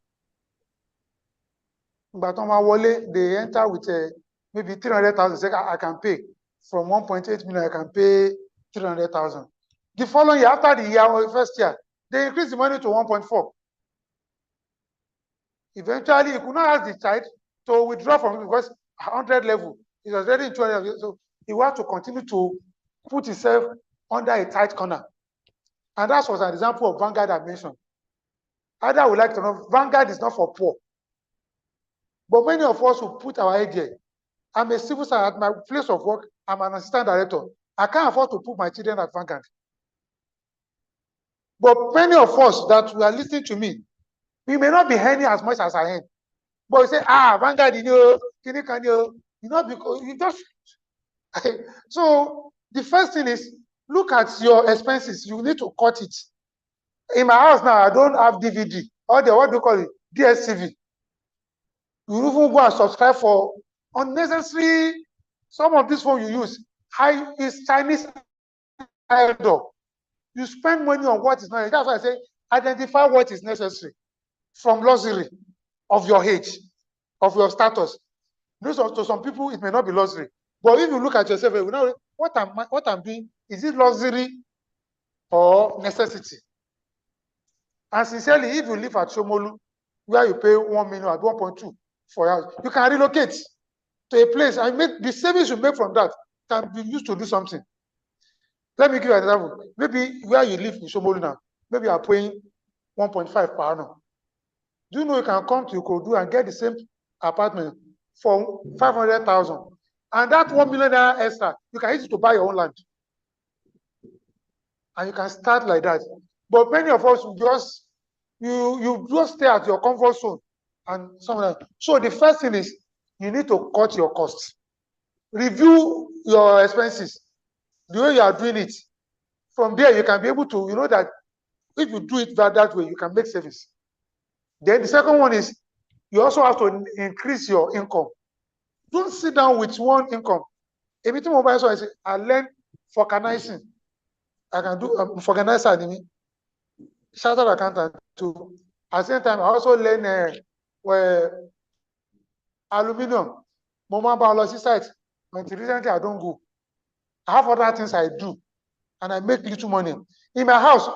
But on my wallet, they enter with maybe 300,000. Say, I can pay. From 1.8 million, I can pay 300,000. The following year, after the year or first year, they increase the money to 1.4. Eventually, you could not ask the child to withdraw from it because 100 level, it was already in 200. So he wanted to continue to put himself under a tight corner. And that was an example of Vanguard I mentioned. Either we like to know, Vanguard is not for poor. But many of us will put our head here. I'm a civil servant at my place of work. I'm an assistant director. I can't afford to put my children at Vanguard. But many of us that are listening to me, we may not be earning as much as I earn. But you say, Vanguard, because you just. So the first thing is, look at your expenses. You need to cut it. In my house now, I don't have DVD. Or what do you call it? DSTV. You even go and subscribe for unnecessary. Some of this phone you use is Chinese idol. You spend money on what is not. That's why I say identify what is necessary from luxury of your age, of your status. To some people, it may not be luxury. But if you look at yourself, you know what I'm doing, is it luxury or necessity? And sincerely, if you live at Shomolu, where you pay 1 million at 1.2 for your house, you can relocate to a place and make the savings you make from that can be used to do something. Let me give you an example. Maybe where you live in Shomolu now, maybe you are paying 1.5 per annum. Do you know you can come to Ikodu and get the same apartment for 500,000? And that 1 million extra, you can use it to buy your own land. And you can start like that. But many of us just you just stay at your comfort zone and something like that. So the first thing is you need to cut your costs. Review your expenses, the way you are doing it. From there, you can be able to, you know that if you do it that way, you can make savings. Then the second one is you also have to increase your income. Don't sit down with one income. Everything mobile, so I say, I learn organizing. I can do organizer, chartered accountant too. At the same time, I also learn aluminum. Mama biology site. Until recently, I don't go. I have other things I do, and I make little money. In my house,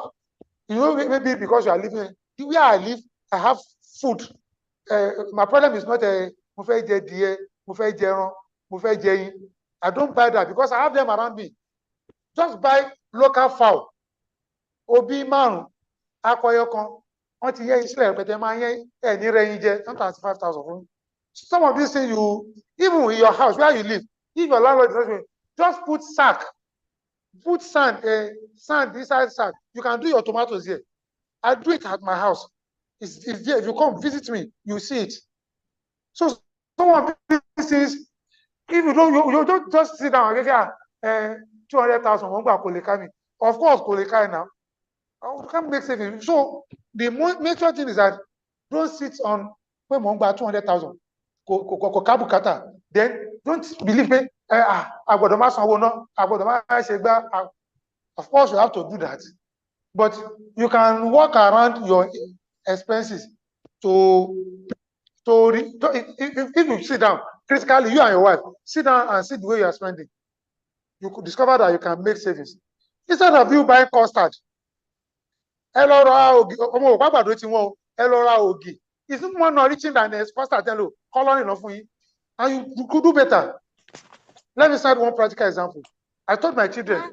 you know, maybe because you are living where I live, I have food. My problem is not a I don't buy that because I have them around me. Just buy local fowl. Obi man, akọyọ kan wọ́n ti yẹ iṣẹ́ rẹpẹtẹ máa yẹ ẹ̀ ní rẹ̀yìn jẹ 135,000 fún. Some of these things you even in your house where you live, if your landlord is not paying, just put sand inside sack. You can do your tomatoes here. I do it at my house. It's there. If you come visit me, you see it. So some of these things, if you don't just sit down and say 200,000 of course koleka now. You can't make savings. So the major thing is that don't sit on 200,000. Then don't believe me. Of course, you have to do that. But you can work around your expenses if you sit down, critically, you and your wife, sit down and see the way you are spending. You could discover that you can make savings. Instead of you buying custard, it's not more reaching than the custard, color enough for you. And you could do better. Let me start one practical example. I told my children,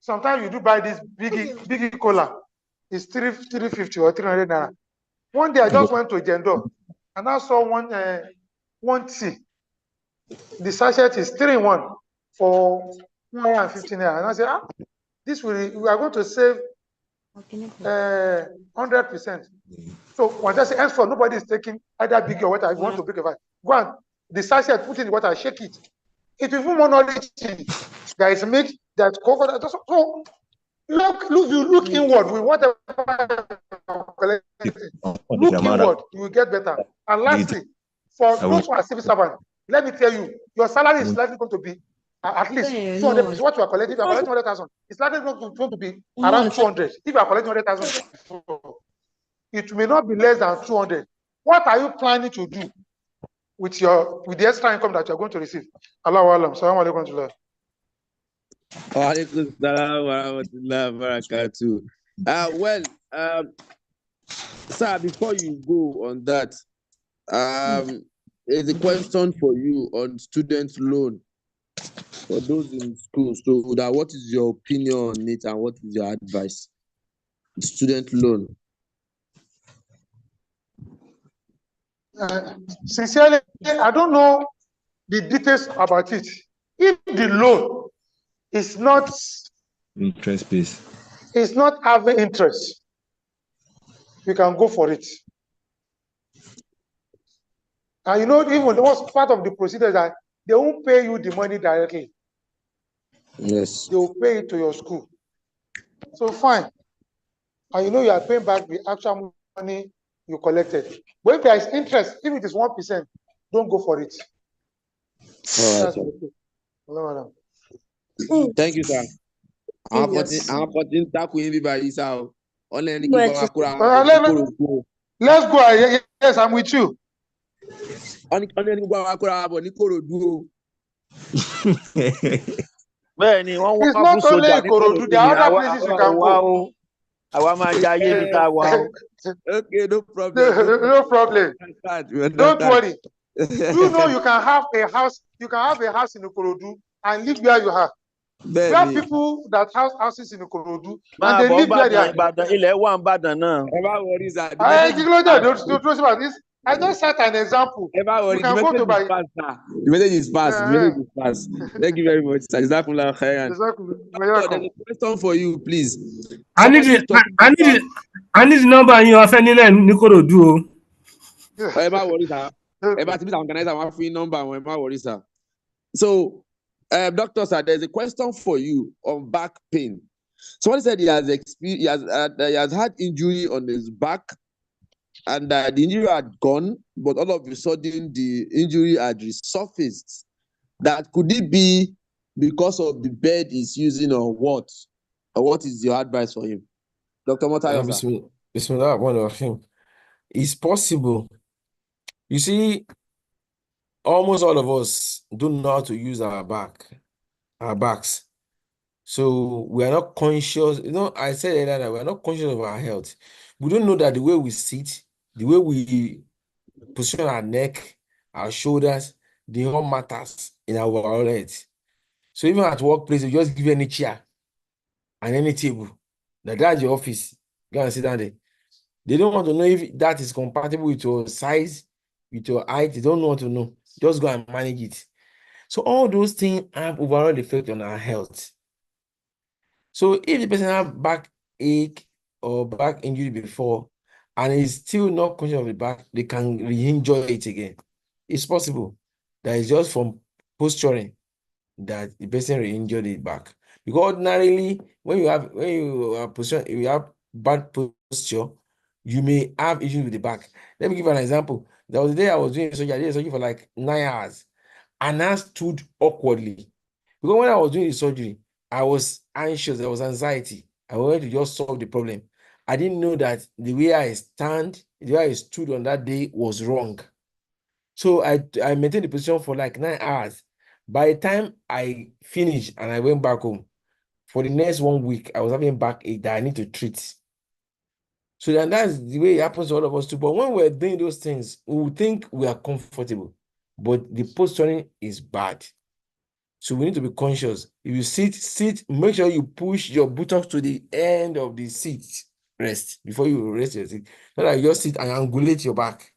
sometimes you do buy this biggie cola. It's 350 or 300 naira. One day I just went to Jendo and I saw one tea. The sachet is 3-in-1 for 150 naira. And I said, we are going to save 100%. So when I say henceforth, nobody is taking either big or water. If you want to bring a fight, go and the sachet, put in the water, shake it. It will be more knowledge. There is milk, there's coconut. So look inward with whatever look inward, you will get better. And lastly, for those who are civil servants, let me tell you, your salary is likely going to be at least 200. What you are collecting, if you are collecting 100,000, it's likely going to be around 200. If you are collecting 100,000, it may not be less than 200. What are you planning to do with the extra income that you are going to receive? Allahu Alam. Assalamu alaikum. Sir, before you go on that, there's a question for you on student loan for those in school. So, what is your opinion on it and what is your advice? Student loan. Sincerely, I don't know the details about it. If the loan is not interest-based, it's not having interest, you can go for it. And even the most part of the procedure is that they won't pay you the money directly. Yes. They will pay it to your school. So fine. And you are paying back the actual money you collected. But if there is interest, if it is 1%, don't go for it. All right. Thank you, sir. Let's go. Yes, I'm with you. It's not only Ikorodu, there are other places you can go. Okay, no problem. No problem. Don't worry. You can have a house. You can have a house in Ikorodu and live where you are. There are people that have houses in Ikorodu and they live where they are. I just set an example. You can go to buy. The message is fast. The message is fast. Thank you very much, sir. There's a question for you, please. I need the number and you are sending Nikorodu. Ever worry, sir. Ever to be organizer one free number. Ever worry, sir. So, doctor, sir, there's a question for you on back pain. Someone said he has had injury on his back. And the injury had gone, but all of a sudden the injury had resurfaced. That could it be because of the bed he's using or what? Or what is your advice for him? Dr. Motayo? Bismillah. It's possible. You see, almost all of us don't know how to use our backs. So we are not conscious. I said earlier that we are not conscious of our health. We don't know that the way we sit, the way we position our neck, our shoulders, the whole matters in our health. So even at workplace, you just give any chair and any table. That's your office. Go and sit down there. They don't want to know if that is compatible with your size, with your height. They don't want to know. Just go and manage it. So all those things have overall effect on our health. So if the person have backache or back injury before and is still not conscious of the back, they can re-injure it again. It's possible. That is just from posturing that the person re-injured it back. Because ordinarily, when you have bad posture, you may have issues with the back. Let me give you an example. There was a day I was doing surgery. I did surgery for like 9 hours, and I stood awkwardly. Because when I was doing the surgery, I was anxious, there was anxiety. I wanted to just solve the problem. I didn't know that the way I stood on that day was wrong. So I maintained the position for like 9 hours. By the time I finished and I went back home, for the next 1 week, I was having backache that I need to treat. So then that's the way it happens to all of us too. But when we're doing those things, we think we are comfortable, but the posturing is bad. So we need to be conscious. If you sit, make sure you push your buttocks to the end of the seat rest before you rest your seat. Not like you just sit and angulate your back.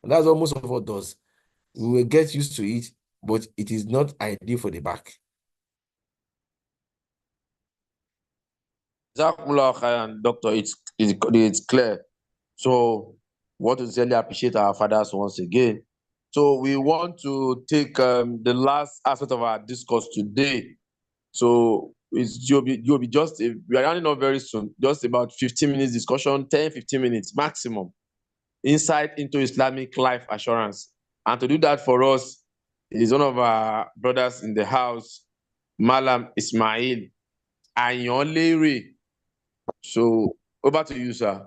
And that's what most of us does. We will get used to it, but it is not ideal for the back. Doctor, it's clear. So, want to sincerely appreciate our fathers once again. So, we want to take the last aspect of our discourse today. So, you'll be just, we are running on very soon, just about 15 minutes discussion, 10-15 minutes maximum. Insight into Islamic life assurance. And to do that for us is one of our brothers in the house, Malam Ismail Ayonlere. So over to you, sir.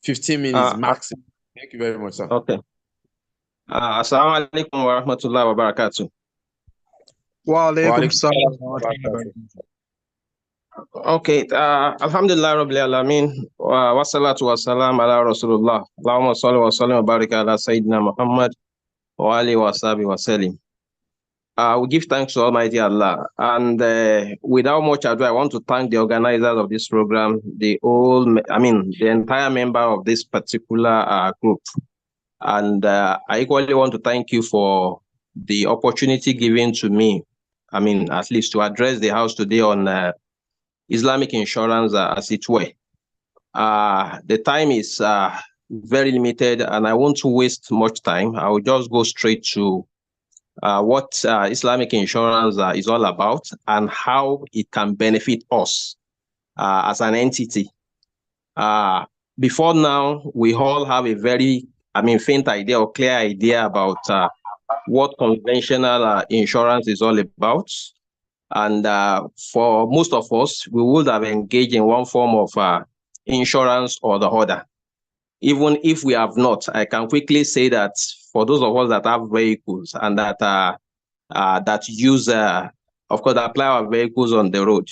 15 minutes maximum. Thank you very much, sir. Okay. Assalamu alaikum wa rahmatullahi wa barakatuh. Wa alaikum salam wa rahmatullahi. Okay, Alhamdulillah Rabbil Alameen, wa salatu wa salam ala Rasulullah. Allahumma salli wa sallim wa barik ala Sayyidina Muhammad wa alihi wa sahbihi wa sallim. We give thanks to Almighty Allah. And without much ado, I want to thank the organizers of this program, the entire member of this particular group. And I equally want to thank you for the opportunity given to me, at least to address the house today on Islamic insurance, as it were. The time is very limited, and I won't waste much time. I will just go straight to what Islamic insurance is all about and how it can benefit us as an entity. Before now, we all have a very, faint idea or clear idea about what conventional insurance is all about. And for most of us, we would have engaged in one form of insurance or the other. Even if we have not, I can quickly say that for those of us that have vehicles and that use, of course, apply our vehicles on the road,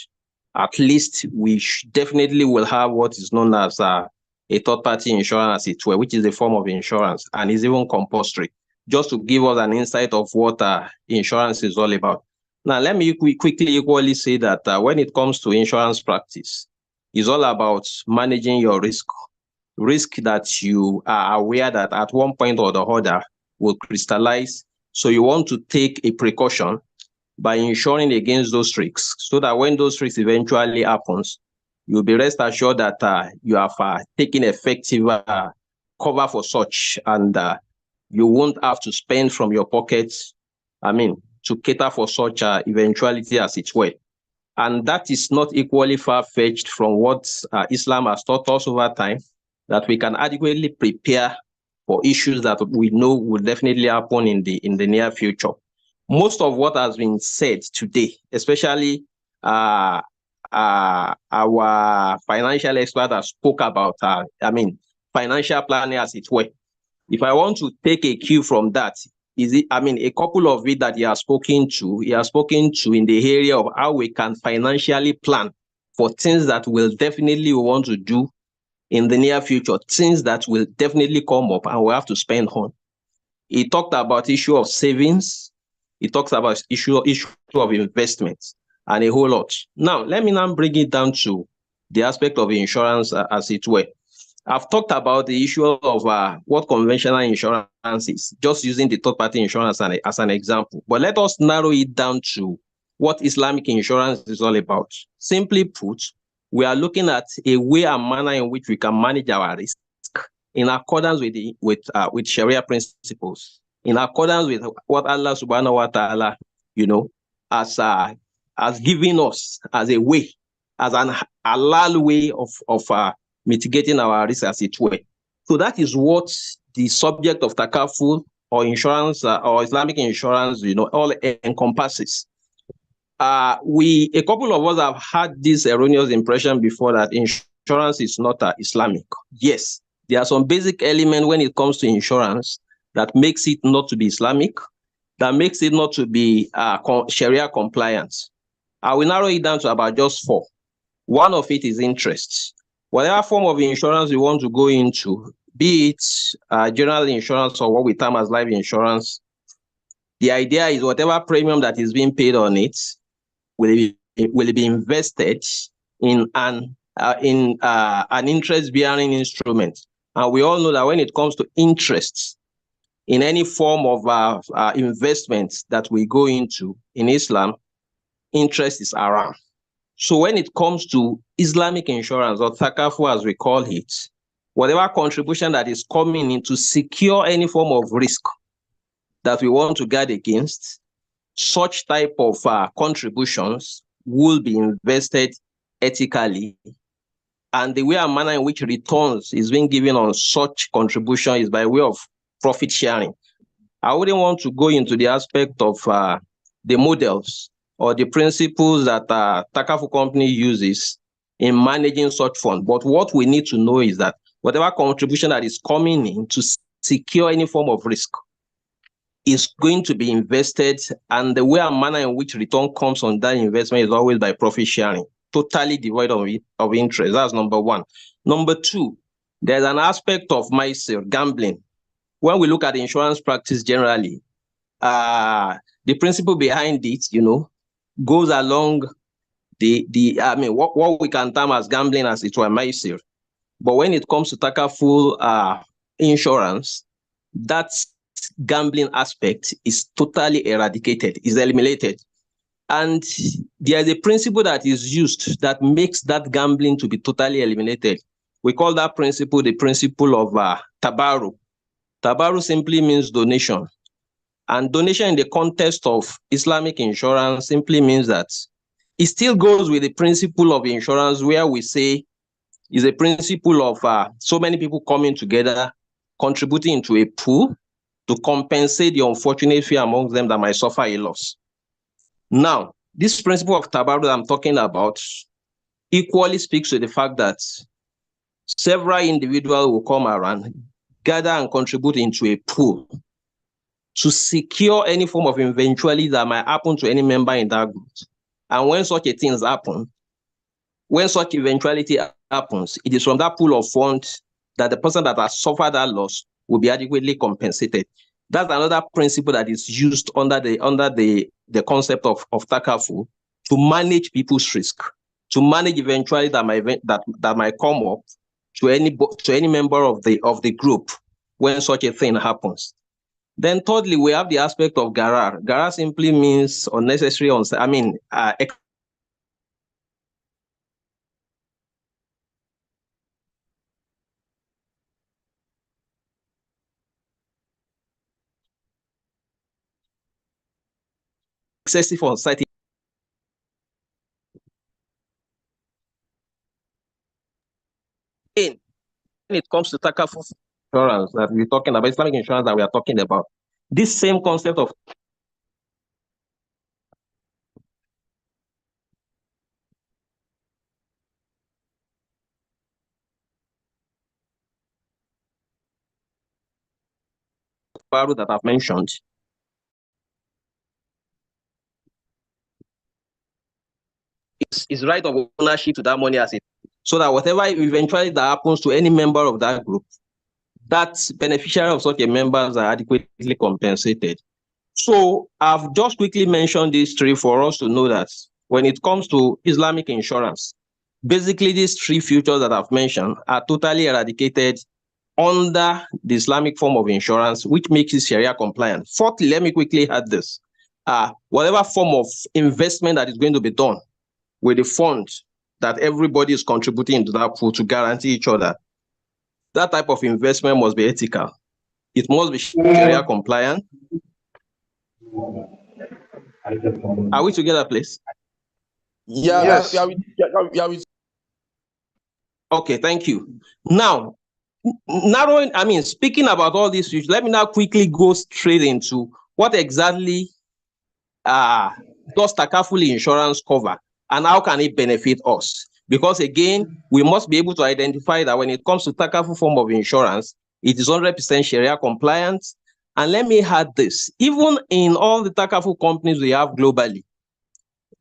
at least we definitely will have what is known as a third-party insurance, as it were, which is a form of insurance and is even compulsory, just to give us an insight of what insurance is all about. Now, let me quickly equally say that when it comes to insurance practice, it's all about managing your risk that you are aware that at one point or the other will crystallize. So you want to take a precaution by insuring against those risks so that when those risks eventually happens, you'll be rest assured that you have taken effective cover for such, and you won't have to spend from your pockets, to cater for such eventuality, as it were. And that is not equally far-fetched from what Islam has taught us over time, that we can adequately prepare for issues that we know will definitely happen in the near future. Most of what has been said today, especially our financial expert has spoke about, financial planning, as it were. If I want to take a cue from that, a couple of it that he has spoken to in the area of how we can financially plan for things that will definitely want to do in the near future, things that will definitely come up and we have to spend on. He talked about issue of savings. He talks about issue of investments and a whole lot. Now, let me now bring it down to the aspect of insurance as it were. I've talked about the issue of what conventional insurance is, just using the third-party insurance as an example. But let us narrow it down to what Islamic insurance is all about. Simply put, we are looking at a way and manner in which we can manage our risk in accordance with Sharia principles, in accordance with what Allah subhanahu wa ta'ala, has given us as a way, as an halal way of mitigating our risk, as it were. So that is what the subject of takaful or insurance or Islamic insurance, all encompasses. A couple of us have had this erroneous impression before that insurance is not Islamic. Yes, there are some basic elements when it comes to insurance that makes it not to be Islamic, that makes it not to be Sharia compliant. I will narrow it down to about just 4. One of it is interest. Whatever form of insurance you want to go into, be it general insurance or what we term as life insurance, the idea is whatever premium that is being paid on it will be invested in an interest-bearing instrument. And we all know that when it comes to interest in any form of investment that we go into in Islam, interest is haram. So when it comes to Islamic insurance, or takafu as we call it, whatever contribution that is coming in to secure any form of risk that we want to guard against, such type of contributions will be invested ethically. And the way and manner in which returns is being given on such contribution is by way of profit sharing. I wouldn't want to go into the aspect of the models or the principles that Takafu company uses in managing such funds. But what we need to know is that whatever contribution that is coming in to secure any form of risk is going to be invested, and the way and manner in which return comes on that investment is always by profit sharing, totally devoid of interest. That's number one. Number two, there's an aspect of maisir, gambling. When we look at insurance practice generally, the principle behind it, goes along what we can term as gambling as it were maisir. But when it comes to takaful insurance, that's gambling aspect is totally eradicated, is eliminated. And there is a principle that is used that makes that gambling to be totally eliminated. We call that principle the principle of tabaru. Tabaru simply means donation. And donation in the context of Islamic insurance simply means that it still goes with the principle of insurance, where we say is a principle of so many people coming together, contributing into a pool to compensate the unfortunate few amongst them that might suffer a loss. Now, this principle of tabaru that I'm talking about equally speaks to the fact that several individuals will come around, gather and contribute into a pool to secure any form of eventuality that might happen to any member in that group. And when such a thing happens, when such eventuality happens, it is from that pool of funds that the person that has suffered that loss will be adequately compensated. That's another principle that is used under the concept of takafu to manage people's risk, to manage eventuality that might come up to any member of the group when such a thing happens. Then thirdly, we have the aspect of garar. Garar simply means unnecessary, excessive uncertainty. When it comes to takafu insurance that we're talking about, Islamic insurance that we are talking about, this same concept of that I've mentioned is right of ownership to that money asset, so that whatever eventually that happens to any member of that group, that beneficiary of such a members are adequately compensated. So I've just quickly mentioned these three for us to know that when it comes to Islamic insurance, basically these three features that I've mentioned are totally eradicated under the Islamic form of insurance, which makes it Sharia compliant. Fourthly, let me quickly add this. Whatever form of investment that is going to be done with the fund that everybody is contributing into that pool to guarantee each other, that type of investment must be ethical. It must be Sharia compliant. Are we together, please? Yeah, Yes. Okay, thank you. Now, speaking about all these issues, let me now quickly go straight into what exactly does Takaful insurance cover and how can it benefit us? Because again, we must be able to identify that when it comes to Takaful form of insurance, it is 100% Sharia compliant. And let me add this, even in all the Takaful companies we have globally,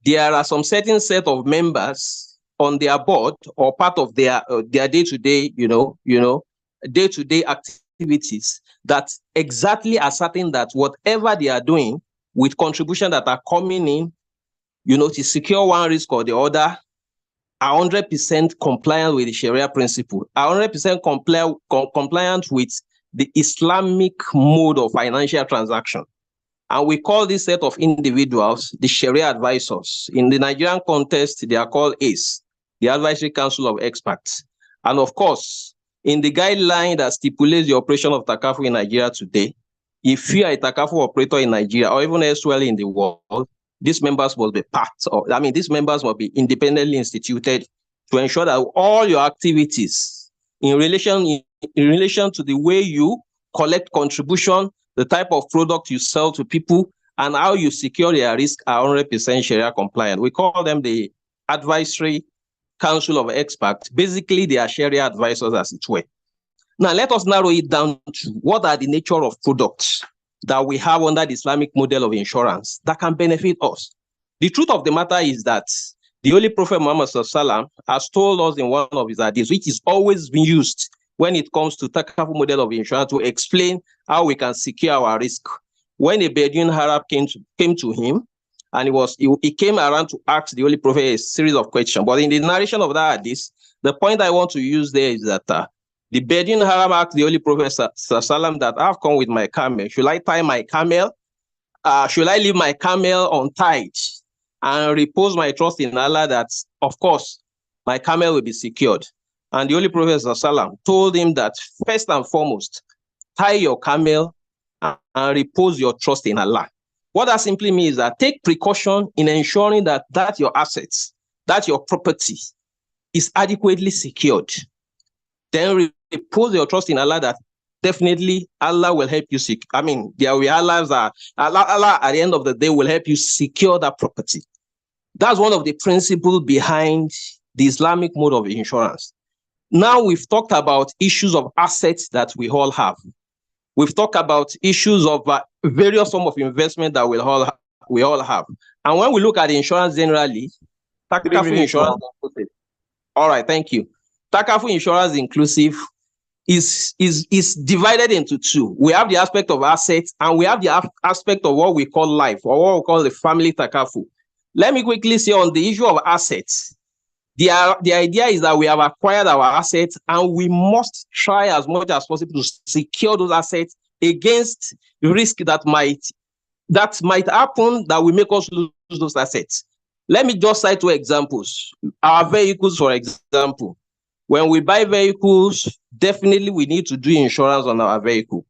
there are some certain set of members on their board or part of their day-to-day, day-to-day activities that exactly are certain that whatever they are doing with contribution that are coming in, to secure one risk or the other, are 100% compliant with the Sharia principle, are 100% compliant with the Islamic mode of financial transaction. And we call this set of individuals the Sharia advisors. In the Nigerian context, they are called ACE, the Advisory Council of Experts. And of course, in the guideline that stipulates the operation of Takaful in Nigeria today, if you are a Takaful operator in Nigeria or even elsewhere in the world, these members must be these members must be independently instituted to ensure that all your activities in relation to the way you collect contribution, the type of product you sell to people, and how you secure their risk are 100% Sharia compliant. We call them the Advisory Council of Experts. Basically, they are Sharia advisors, as it were. Now, let us narrow it down to what are the nature of products that we have under the Islamic model of insurance that can benefit us. The truth of the matter is that the Holy Prophet Muhammad Sallallahu has told us in one of his hadiths, which is always been used when it comes to Takaful model of insurance, to explain how we can secure our risk. When a Bedouin Arab came to him, and he came around to ask the Holy Prophet a series of questions. But in the narration of that hadith, the point I want to use there is that the Bedouin Arab asked the Holy Prophet Sallallahu that I've come with my camel. Should I tie my camel? Should I leave my camel untied and repose my trust in Allah that, of course, my camel will be secured? And the Holy Prophet ﷺ told him that first and foremost, tie your camel and repose your trust in Allah. What that simply means is that take precaution in ensuring that your assets, that your property is adequately secured. Then repose your trust in Allah that definitely Allah will help you seek. There will be Allah at the end of the day will help you secure that property. That's one of the principles behind the Islamic mode of insurance. Now we've talked about issues of assets that we all have. We've talked about issues of various forms of investment that we all have. And when we look at insurance generally, Takaful insurance. All right, thank you. Takaful insurance inclusive is divided into two. We have the aspect of assets and we have the aspect of what we call life, or what we call the family Takaful. Let me quickly say on the issue of assets. The idea is that we have acquired our assets and we must try as much as possible to secure those assets against risk that might happen that will make us lose those assets. Let me just cite two examples. Our vehicles, for example. When we buy vehicles, definitely we need to do insurance on our vehicle.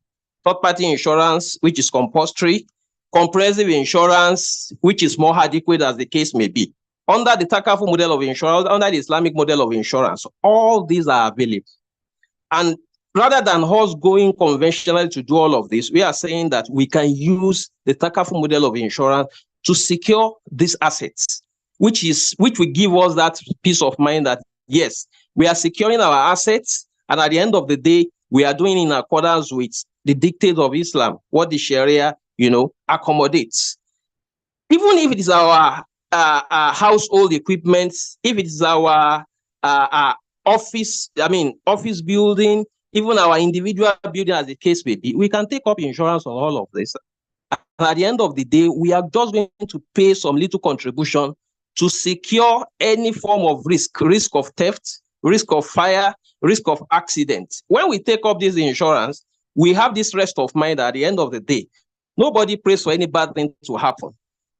Third-party insurance, which is compulsory. Comprehensive insurance, which is more adequate as the case may be. Under the Takaful model of insurance, under the Islamic model of insurance, all these are available. And rather than us going conventionally to do all of this, we are saying that we can use the Takaful model of insurance to secure these assets, which will give us that peace of mind that, yes, we are securing our assets, and at the end of the day, we are doing in accordance with the dictates of Islam, what the Sharia, accommodates. Even if it is our household equipment, if it is our office building, even our individual building as the case may be, we can take up insurance on all of this. And at the end of the day, we are just going to pay some little contribution to secure any form of risk of theft, risk of fire, risk of accident. When we take up this insurance, we have this rest of mind at the end of the day. Nobody prays for any bad thing to happen.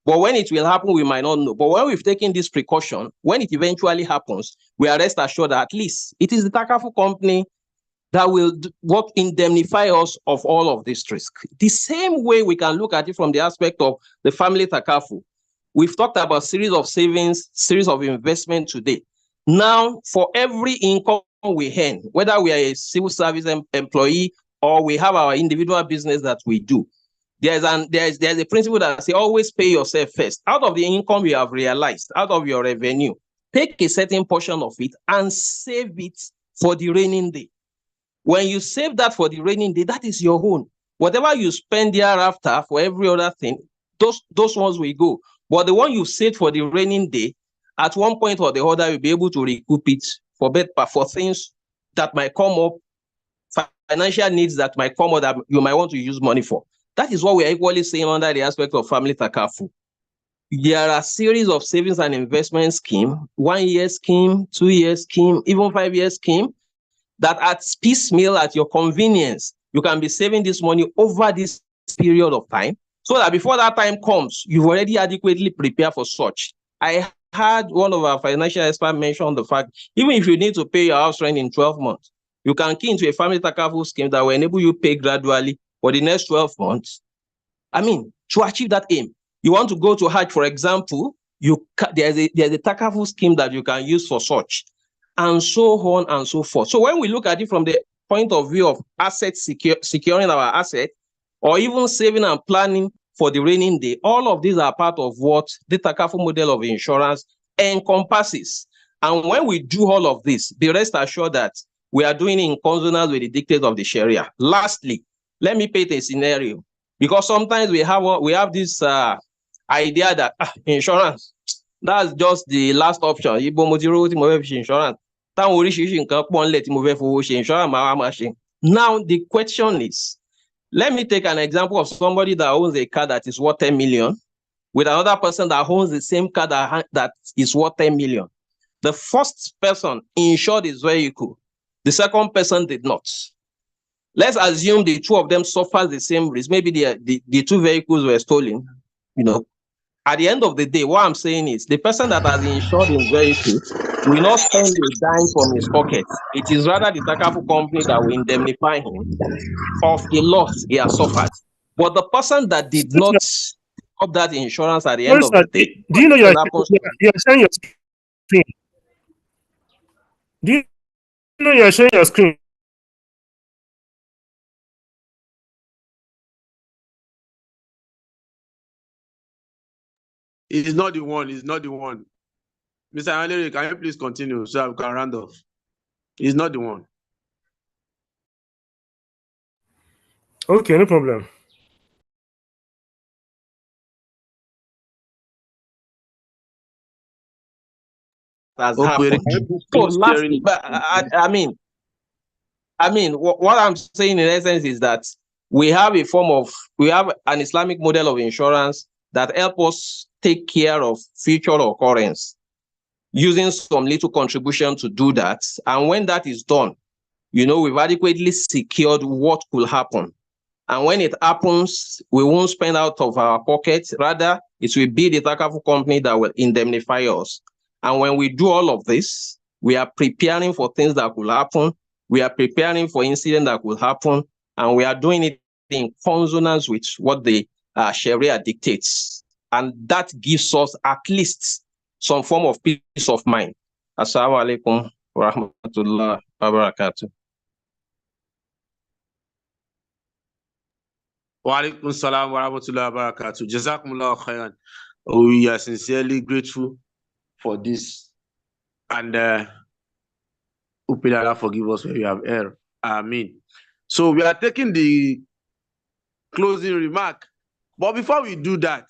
But when it will happen, we might not know. But when we've taken this precaution, when it eventually happens, we are rest assured that at least it is the Takafu company that will indemnify us of all of this risk. The same way we can look at it from the aspect of the family Takafu. We've talked about series of savings, series of investment today. Now, for every income we earn, whether we are a civil service employee or we have our individual business that we do, there's a principle that says always pay yourself first. Out of the income you have realized, out of your revenue, take a certain portion of it and save it for the raining day. When you save that for the raining day, that is your own. Whatever you spend thereafter for every other thing, those ones will go. But the one you saved for the raining day, at one point or the other, you'll be able to recoup it for things that might come up, financial needs that might come up that you might want to use money for. That is what we are equally saying under the aspect of family Takafu. There are a series of savings and investment scheme, 1 year scheme, 2 year scheme, even 5 year scheme, that at piecemeal, at your convenience, you can be saving this money over this period of time, so that before that time comes, you've already adequately prepared for such. I had one of our financial experts mention the fact, even if you need to pay your house rent in 12 months, you can key into a family Takafu scheme that will enable you pay gradually for the next 12 months. I mean, to achieve that aim, you want to go to Hajj, for example, there's a Takafu scheme that you can use for such, and so on and so forth. So when we look at it from the point of view of securing our asset, or even saving and planning for the raining day, all of these are part of what the Takafu model of insurance encompasses. And when we do all of this, be rest assured that we are doing it in consonance with the dictates of the Sharia. Lastly, let me paint a scenario, because sometimes we have this idea that insurance, that's just the last option. Insurance. Now the question is, let me take an example of somebody that owns a car that is worth 10 million with another person that owns the same car that is worth 10 million. The first person insured his vehicle. The second person did not. Let's assume the two of them suffered the same risk. Maybe the two vehicles were stolen. At the end of the day, what I'm saying is the person that has insured his vehicle will not spend a dime from his pocket. It is rather the Takafu company that will indemnify him of the loss he has suffered. But the person that did not up that insurance at the end of the day, do you know you're sharing your screen? Do you know you're sharing your screen? It's not the one. It's not the one. Mr. Anleri, can you please continue so I can round off? It's not the one. Okay, no problem. Has happened. So lastly, but I mean, what I'm saying in essence is that we have an Islamic model of insurance that help us take care of future occurrence, using some little contribution to do that. And when that is done, we've adequately secured what could happen. And when it happens, we won't spend out of our pockets. Rather, it will be the Takafu company that will indemnify us. And when we do all of this, we are preparing for things that could happen. We are preparing for incidents that could happen. And we are doing it in consonance with what the Sharia dictates. And that gives us at least some form of peace of mind. Assalamu alaikum wa rahmatullahi wa barakatuh. Wa alaikum salam wa rahmatullahi wa barakatuh. Jazakumullah khairan. We are sincerely grateful for this. And Allah forgive us when we have erred. Amen. So we are taking the closing remark. But before we do that,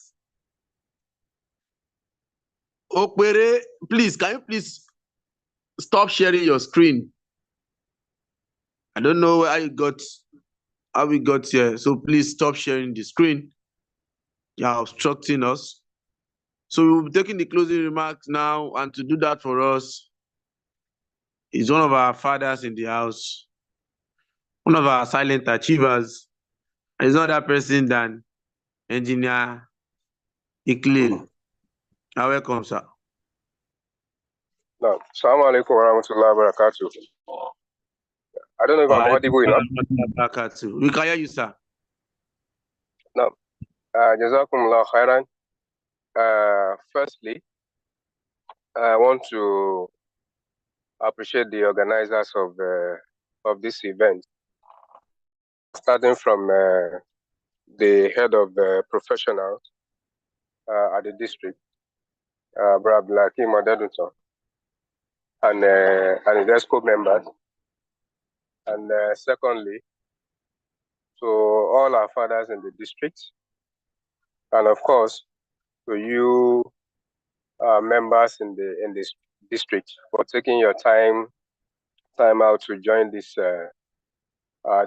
Okpere, please, can you please stop sharing your screen? I don't know how we got here. So please stop sharing the screen. You are obstructing us. So we'll be taking the closing remarks now, and to do that for us is one of our fathers in the house, one of our silent achievers. And it's not that person than Engineer Iklil. Welcome, sir. No. Assalamu alaikum warahmatullahi wabarakatuh. I don't know if I'm audible enough. We can hear you, sir. No. Jazakumullah khairan. Firstly, I want to appreciate the organizers of this event, starting from the head of the professionals at the district, Brother Blackie Modeduton, and the ESCO members, and secondly, to all our fathers in the district, and of course to you members in this district for taking your time out to join this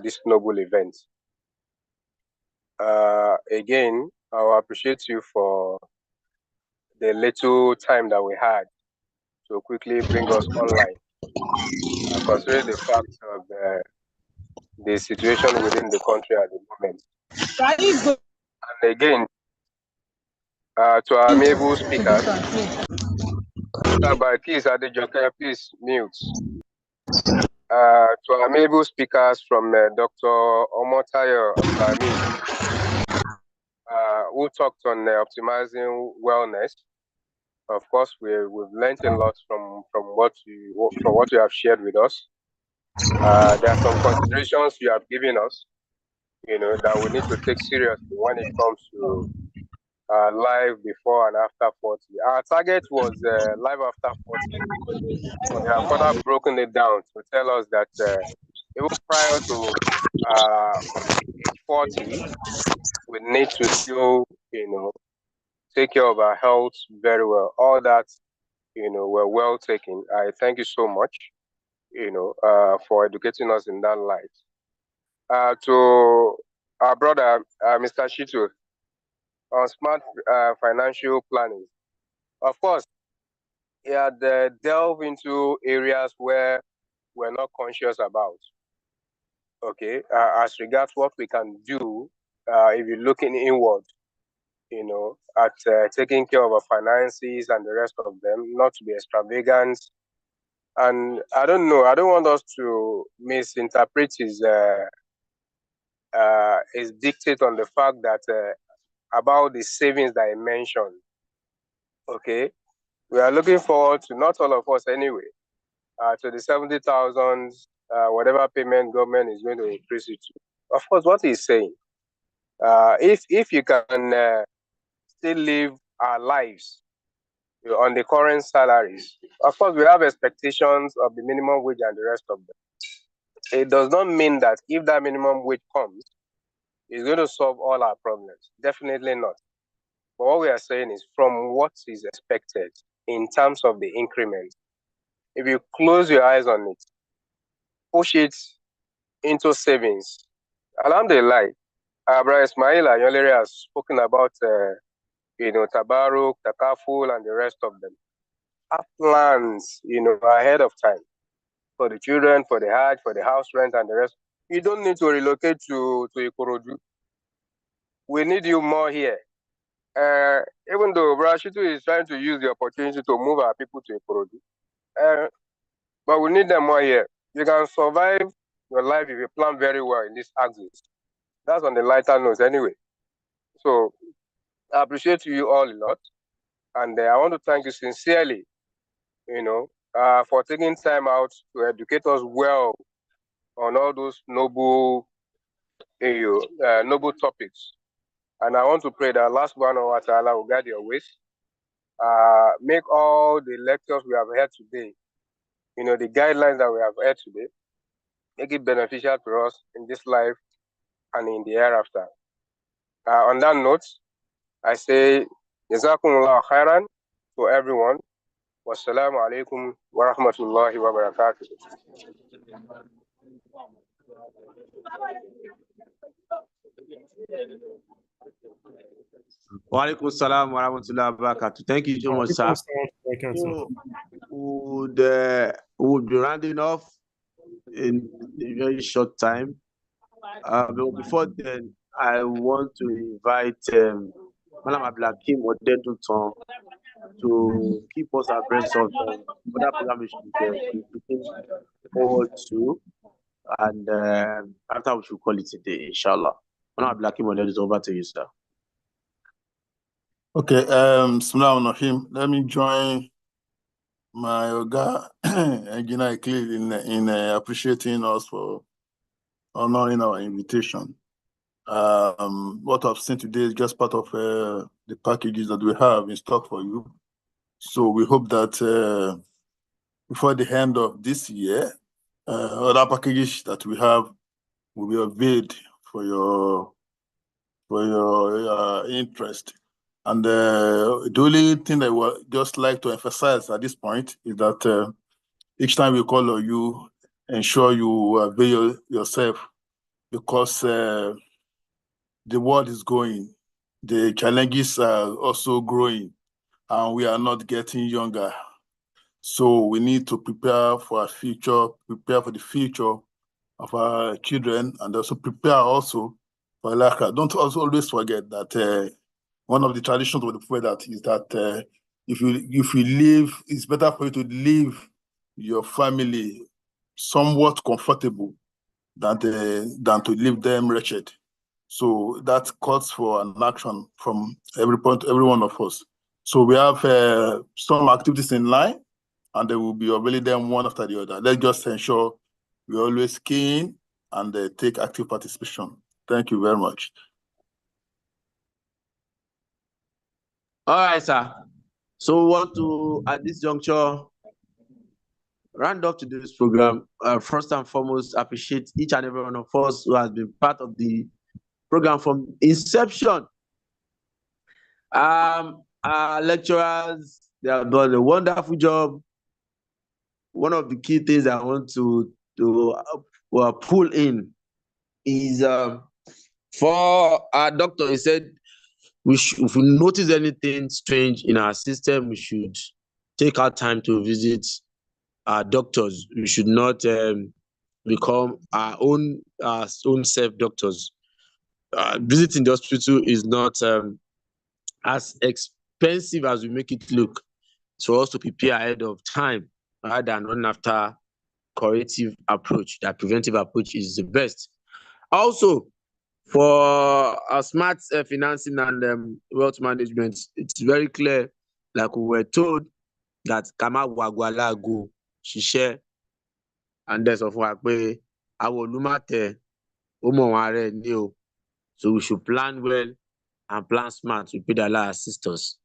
this noble event. Again, I will appreciate you for the little time that we had to quickly bring us online, considering the fact of the situation within the country at the moment. And again, to our amiable speakers, by please, please mute. To our amiable speakers from Dr. Omotayo Abdulhamid, who talked on optimizing wellness. Of course, we've learned a lot from what you have shared with us. There are some considerations you have given us, that we need to take seriously when it comes to life before and after 40. Our target was life after 40. But they have further broken it down to tell us that even prior to age 40, we need to still, take care of our health very well. All that, were well taken. I thank you so much, for educating us in that light. To our brother, Mr. Shitu, on smart financial planning. Of course, he had delved into areas where we're not conscious about. Okay, as regards what we can do, if you're looking inward, at taking care of our finances and the rest of them, not to be extravagant. And I don't know, I don't want us to misinterpret his dictate on the fact that about the savings that I mentioned. Okay, we are looking forward to, not all of us anyway, to the 70,000, whatever payment government is going to increase it to. Of course, what he's saying, if you can still live our lives on the current salaries, of course, we have expectations of the minimum wage and the rest of them. It does not mean that if that minimum wage comes, it's going to solve all our problems. Definitely not. But what we are saying is from what is expected in terms of the increment, if you close your eyes on it, push it into savings. Alhamdulillah, Brother Ismail Ayolere has spoken about, Tabaruk, Takaful, and the rest of them. Have plans, ahead of time for the children, for the Hajj, for the house rent, and the rest. You don't need to relocate to Ikorodu. We need you more here. Even though Brashitu is trying to use the opportunity to move our people to Ikorodu, but we need them more here. You can survive your life if you plan very well in this axis. That's on the lighter note anyway. So I appreciate you all a lot. And I want to thank you sincerely, for taking time out to educate us well on all those noble topics. And I want to pray that Allah subhanahu wa ta'ala will guide your ways. Make all the lectures we have heard today, the guidelines that we have heard today, make it beneficial to us in this life and in the hereafter. On that note, I say, Jazakumullah khairan to everyone. Wassalamu alaikum wa rahmatullahi wa barakatuh. Wa alaikum salam wa rahmatullahi wa barakatuh. Thank you so much, sir. So, Would be rounding off in a very short time. But before then, I want to invite Madam Abdulhakeem Odeduton to keep us abreast of other programs we should be looking forward to. And after we should call it a day, inshallah. Madam Abdulhakeem Odeduton, over to you, sir. Okay, Bismillahirrahmanirrahim. Let me join my Oga Engineer Clear in appreciating us for honoring our invitation. What I've seen today is just part of the packages that we have in stock for you. So we hope that before the end of this year, other packages that we have will be availed for your interest. And the only thing I would just like to emphasize at this point is that each time we call on you, ensure you avail yourself, because the world is going, the challenges are also growing, and we are not getting younger. So we need to prepare for our future, prepare for the future of our children, and also prepare also for Alakhirah. Don't also always forget that one of the traditions of the Prophet is that if you live, it's better for you to leave your family somewhat comfortable than to leave them wretched. So that calls for an action from every one of us. So we have some activities in line, and they will be availing them one after the other. Let's just ensure we always keen and take active participation. Thank you very much. All right, sir. So we want to, at this juncture, round up today's program. First and foremost, appreciate each and every one of us who has been part of the program from inception. Our lecturers, they have done a wonderful job. One of the key things I want to pull in is for our doctor. He said, if we notice anything strange in our system, we should take our time to visit our doctors. We should not become our own self doctors. Visiting the hospital is not as expensive as we make it look. So also prepare ahead of time rather than run after corrective approach. That preventive approach is the best. Also, for smart financing and wealth management, it's very clear, like we were told, that Kama Wagwala go, Shishe, and there's of Wakwe, our Lumate, Umaware, Neo. So we should plan well and plan smart. We pray that Allah assist us.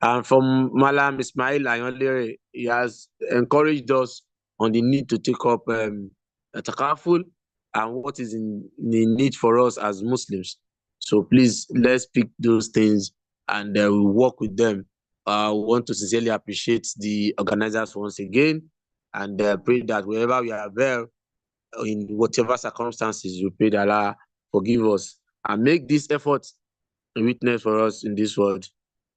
And from Malam Ismail Ayonlere, he has encouraged us on the need to take up takaful and what is in the need for us as Muslims. So please, let's pick those things and we'll work with them. We want to sincerely appreciate the organizers once again and pray that wherever we are there, in whatever circumstances, we pray that Allah forgive us and make this effort a witness for us in this world,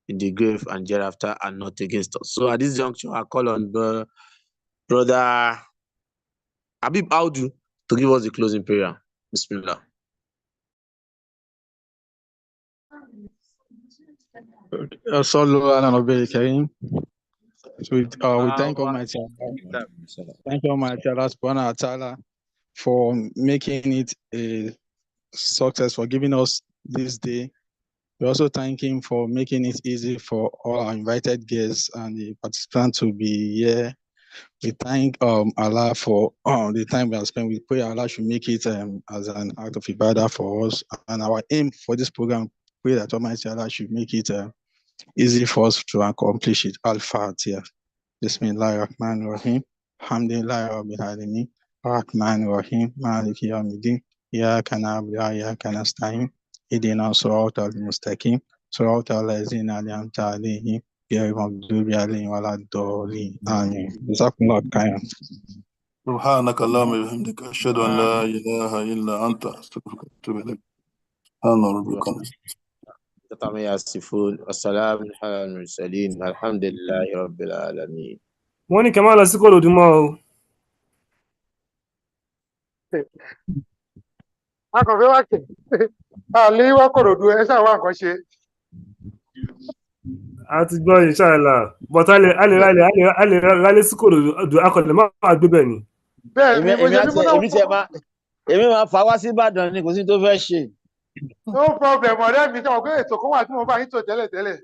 in the grave and hereafter, and not against us. So at this juncture, I call on Brother Habib Audu to give us the closing prayer. Bismillah. So we thank Almighty Allah. Thank Almighty Allah subhanahu wa ta'ala for making it a success, for giving us this day. We also thank him for making it easy for all our invited guests and the participants to be here. We thank Allah for the time we have spent. We pray Allah should make it as an act of ibadah for us. And our aim for this program, pray that Almighty Allah should make it easy for us to accomplish it. Al-Fatiha. Bismillahirrahmanirrahim. Alhamdulillahi Rabbil Alameen. Rahmanirrahim. Maliki Yawmiddin. Iyyaka na'budu wa iyyaka nasta'in. Ihdina siratal mustaqim. Siratal ladzina an'amta 'alaihim ghayril maghdubi 'alaihim waladdallin. Amin. Jazakumullahu khairan. سبحانك اللهم وبحمدك أشهد أن لا إله إلا أنت أستغفرك وأتوب إليك. سبحان ربك. عما يصفون والسلام على المرسلين الحمد لله رب العالمين. wọ́n ní kẹ́ máa lọ sí Kòròdú mọ́ o. Akọ̀wé wá kẹ̀. Àlè wá Kòròdú ẹ ṣáà wá nǹkan ṣe. A ti gbọ́ inshallah. But a lè rálé sí Kòròdú akọ̀lẹ̀ máa gbé bẹ̀ ni. Bẹ́ẹ̀ ni mo ṣe bí mo náà èmi máa fà wá sí Ìbàdàn ni kò sí tó fẹ́ ṣe. No problem, ọ̀rẹ́ mi sọ pé ètò kan wà tí mo bá yín tò tẹ́lẹ̀.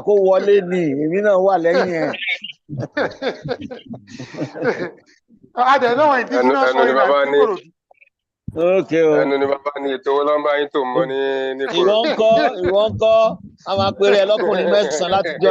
Kó wọlé ni èmi náà wà lẹ́yìn ẹ̀. Adẹ̀ náà indigenous foreign life ní Kòròdú. Okay o. Ẹnu ni bàbá ní ètò wọn bá yín tó mọ́ ní Kòròdú. Ìwọ ń kọ́ a máa pèrè ẹ lọ́kùnrin 9 láti jọ